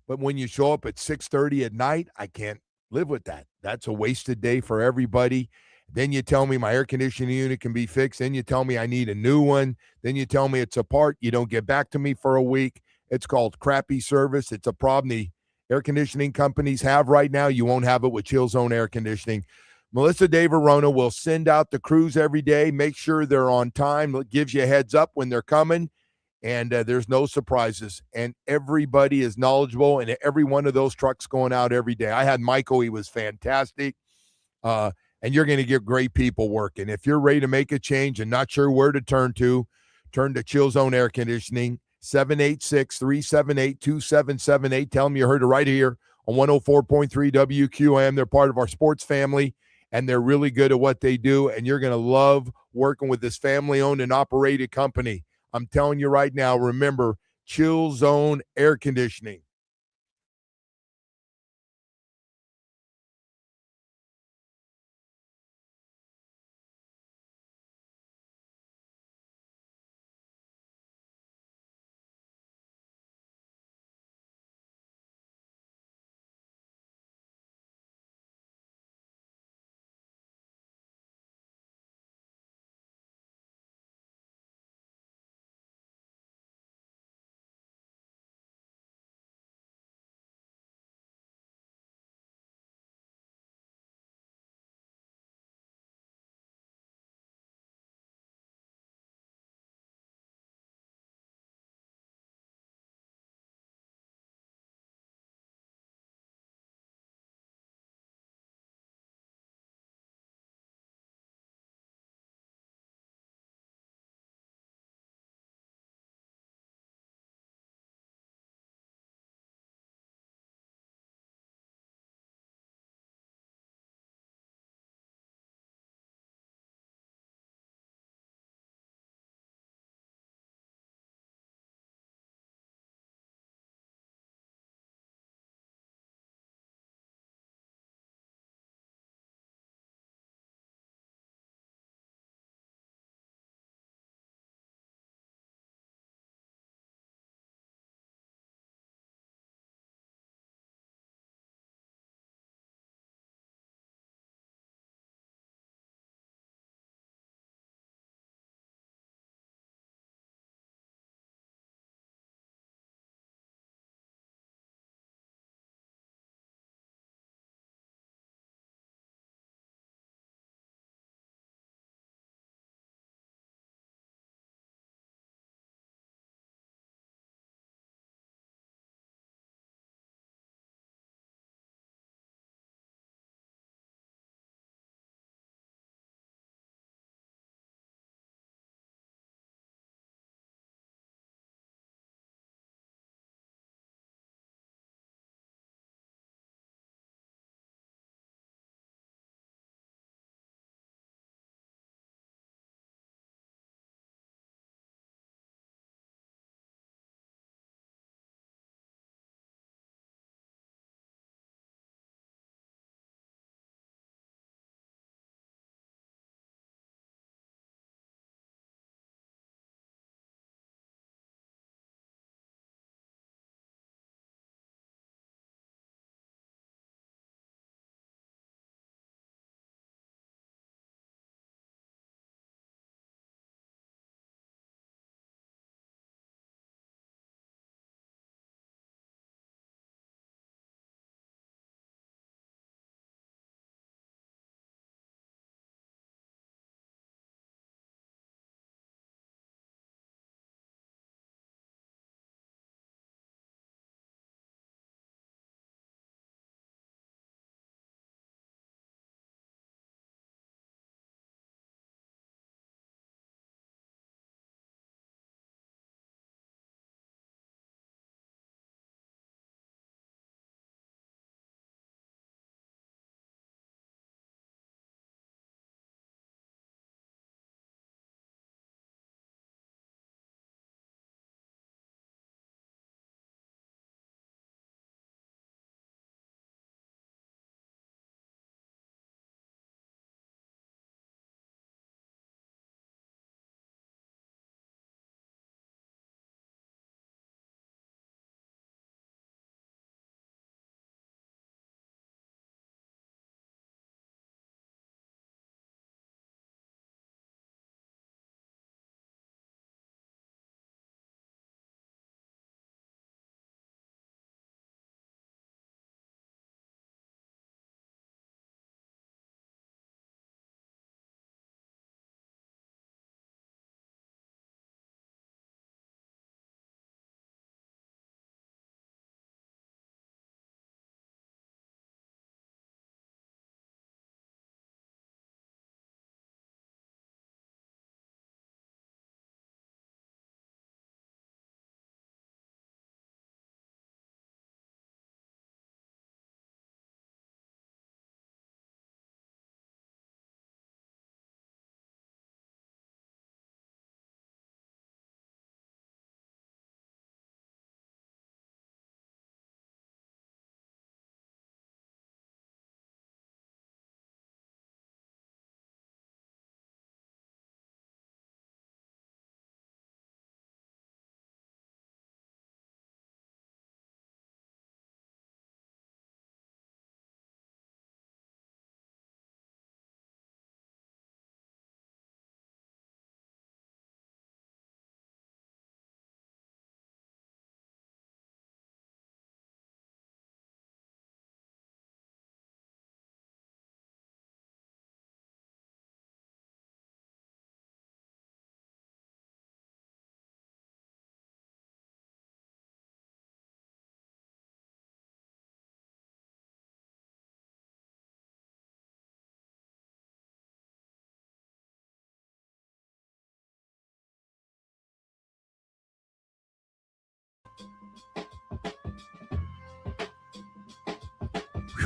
But when you show up at 6:30 at night, I can't live with that. That's a wasted day for everybody. Then you tell me my air conditioning unit can be fixed. Then you tell me I need a new one. Then you tell me it's apart. You don't get back to me for a week. It's called crappy service. It's a problem the air conditioning companies have right now. You won't have it with Chill Zone Air Conditioning. Melissa De Verona will send out the crews every day, make sure they're on time, gives you a heads up when they're coming, and there's no surprises. And everybody is knowledgeable, and every one of those trucks going out every day. I had Michael. He was fantastic. And you're going to get great people working. If you're ready to make a change and not sure where to turn to Chill Zone Air Conditioning, 786-378-2778. Tell them you heard it right here on 104.3 WQAM. They're part of our sports family, and they're really good at what they do, and you're going to love working with this family-owned and operated company. I'm telling you right now, remember, Chill Zone Air Conditioning.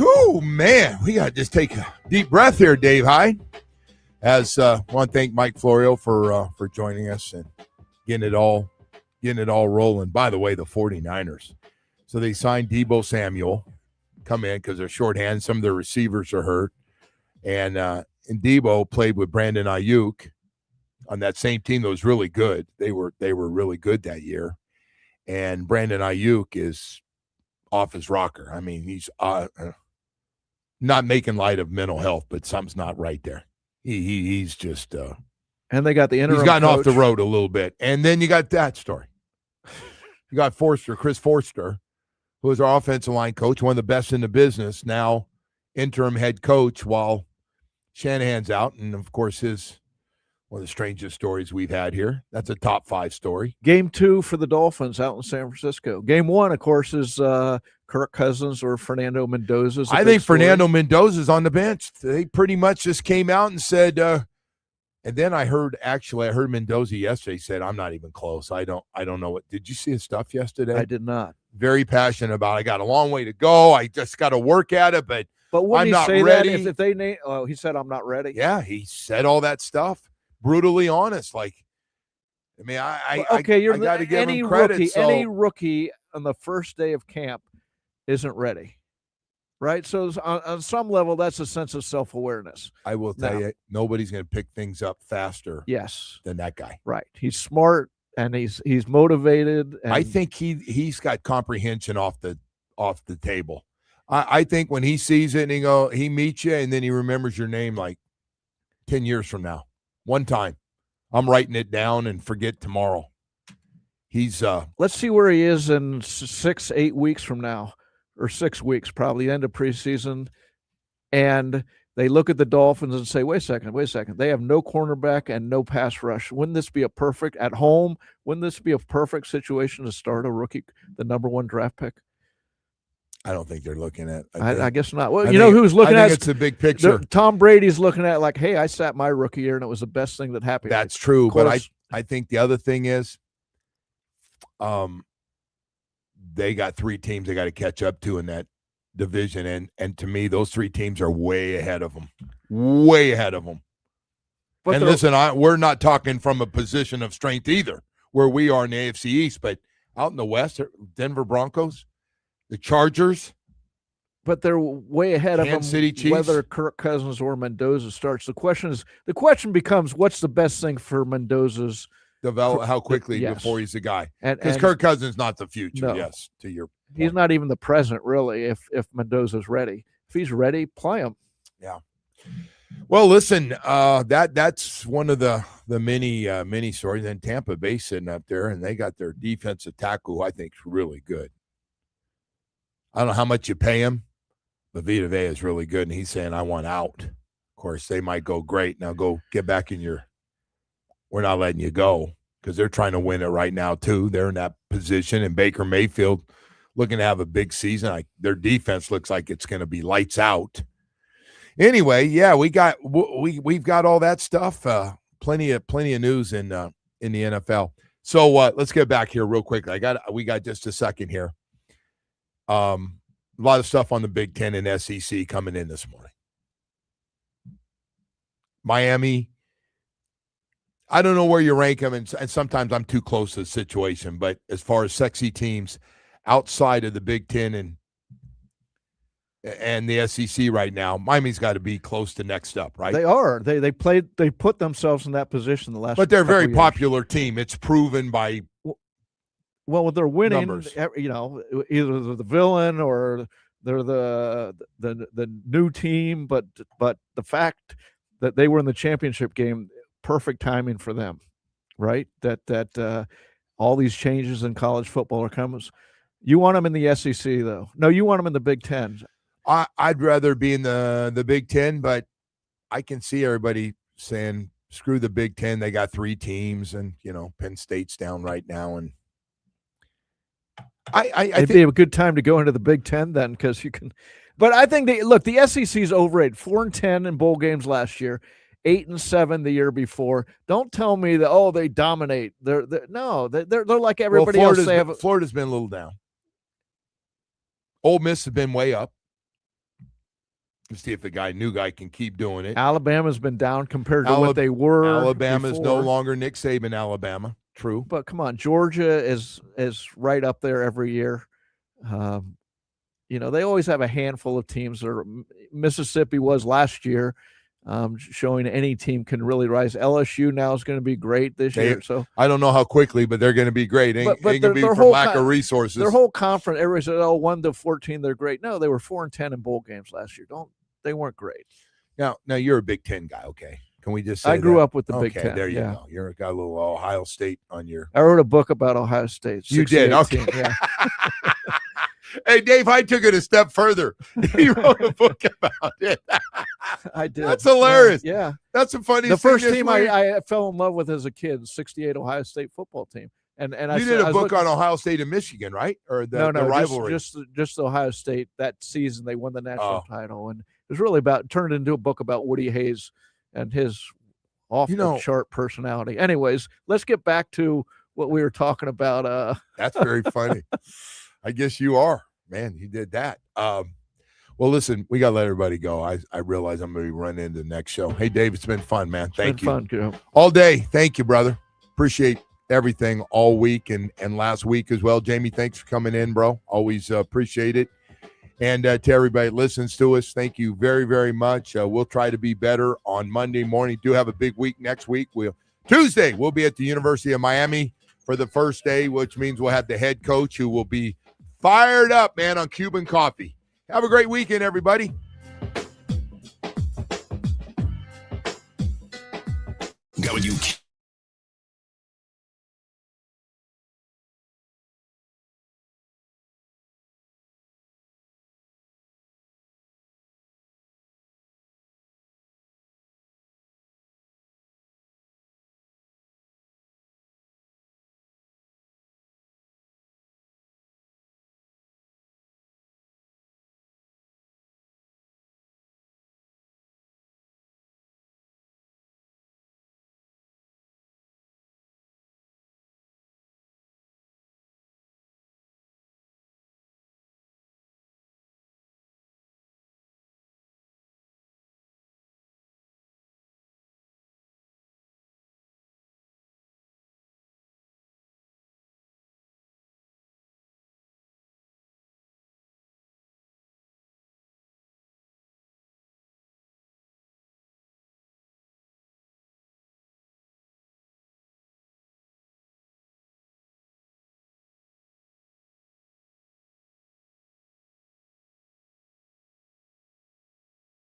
Whew, man, we got to just take a deep breath here, Dave Hyde. As want to thank Mike Florio for joining us and getting it all rolling. By the way, the 49ers. So they signed Deebo Samuel, come in because they're shorthanded. Some of their receivers are hurt. And Deebo played with Brandon Ayuk on that same team that was really good. They were really good that year. And Brandon Ayuk is off his rocker. I mean, he's not making light of mental health, but something's not right there. He's just and they got the interim. He's gotten coach. off the road a little bit. And then you got that story. You got Chris Forster, who is our offensive line coach, one of the best in the business, now interim head coach while Shanahan's out. And, of course, one of the strangest stories we've had here. That's a top 5 story. Game 2 for the Dolphins out in San Francisco. Game 1, of course, is Kirk Cousins or Fernando Mendoza. I think Fernando Mendoza's on the bench. They pretty much just came out and said, and then I heard Mendoza yesterday said, I'm not even close. I don't know what. Did you see his stuff yesterday? I did not. Very passionate about it. I got a long way to go. I just got to work at it, but wouldn't I'm not he say ready. That if they name, he said, I'm not ready. Yeah, he said all that stuff. Brutally honest. Like, I mean, I got to give him credit. Any rookie on the first day of camp isn't ready, right? So on some level, that's a sense of self-awareness. I will tell you, nobody's going to pick things up faster than that guy. Right. He's smart and he's motivated. And I think he's got comprehension off the table. I think when he sees it and he meets you and then he remembers your name like 10 years from now. One time, I'm writing it down and forget tomorrow. He's let's see where he is in 6-8 weeks from now, or 6 weeks, probably end of preseason. And they look at the Dolphins and say, wait a second. They have no cornerback and no pass rush. Wouldn't this be a perfect situation to start a rookie, the number 1 draft pick? I don't think they're looking at. I guess not. Well, who's looking at? It's a big picture. Tom Brady's looking at like, hey, I sat my rookie year and it was the best thing that happened. That's true, but I think the other thing is, they got 3 teams they got to catch up to in that division, and to me, those 3 teams are way ahead of them. Way ahead of them. But and listen, we're not talking from a position of strength either, where we are in the AFC East, but out in the West, Denver Broncos. The Chargers. But they're way ahead of them, City Chiefs. Whether Kirk Cousins or Mendoza starts. The question becomes, what's the best thing for Mendoza's develop? How quickly before he's the guy? Because Kirk Cousins not the future. No, yes, to your point. He's not even the present, really. If Mendoza's ready, if he's ready, play him. Yeah. Well, listen, that's one of the many stories. And Tampa Bay sitting up there, and they got their defensive tackle, who I think is really good. I don't know how much you pay him, but Vita Vea is really good, and he's saying, I want out. Of course, they might go, great, now go get back in we're not letting you go, because they're trying to win it right now, too. They're in that position, and Baker Mayfield looking to have a big season. Their defense looks like it's going to be lights out. Anyway, yeah, we've got all that stuff, plenty of news in the NFL. So let's get back here real quick. We got just a second here. A lot of stuff on the Big Ten and SEC coming in this morning. Miami, I don't know where you rank them, and sometimes I'm too close to the situation, but as far as sexy teams outside of the Big Ten and the SEC right now, Miami's got to be close to next up, right? They are. They put themselves in that position the last. But they're a very popular team. It's proven by. Well, they're winning. Numbers. Either the villain or they're the new team. But the fact that they were in the championship game, perfect timing for them, right? That all these changes in college football are coming. You want them in the SEC, though? No, you want them in the Big Ten. I'd rather be in the Big Ten, but I can see everybody saying, screw the Big Ten. They got 3 teams, and Penn State's down right now, and I it'd be a good time to go into the Big Ten then, because you can. But I think the SEC's overrated. 4-10 in bowl games last year, 8-7 the year before. Don't tell me that they dominate. They're like everybody else. Florida's been a little down. Ole Miss has been way up. Let's see if the new guy can keep doing it. Alabama's been down compared to what they were. Alabama's before. no longer Nick Saban Alabama. True. But come on, Georgia is right up there every year. They always have a handful of teams. Mississippi was last year, showing any team can really rise. LSU now is going to be great this year. So I don't know how quickly, but they're going to be great. Ain't going to be from lack of resources. Their whole conference, everybody said, 1-14, they're great. No, they were 4-10 in bowl games last year. They weren't great. Now you're a Big Ten guy, okay? Can we just say I grew up with the Big Ten. There you go. You're got a little Ohio State on your. I wrote a book about Ohio State. You did, okay. Yeah. Hey, Dave, I took it a step further. He wrote a book about it. I did. That's hilarious. Yeah. That's the funniest. The first team I fell in love with as a kid, 68 Ohio State football team. And you did a book on Ohio State and Michigan, right? Or the rivalry? Just Ohio State. That season they won the national title, and it was really turned into a book about Woody Hayes and his off-the-chart personality. Anyways, let's get back to what we were talking about. That's very funny. I guess you are. Man, you did that. Well, listen, we got to let everybody go. I realize I'm going to be running into the next show. Hey, Dave, it's been fun, man. Thank you. Fun, Joe. All day. Thank you, brother. Appreciate everything all week and last week as well. Jamie, thanks for coming in, bro. Always appreciate it. And to everybody that listens to us, thank you very, very much. We'll try to be better on Monday morning. Do have a big week next week. Tuesday, we'll be at the University of Miami for the first day, which means we'll have the head coach who will be fired up, man, on Cuban coffee. Have a great weekend, everybody. WK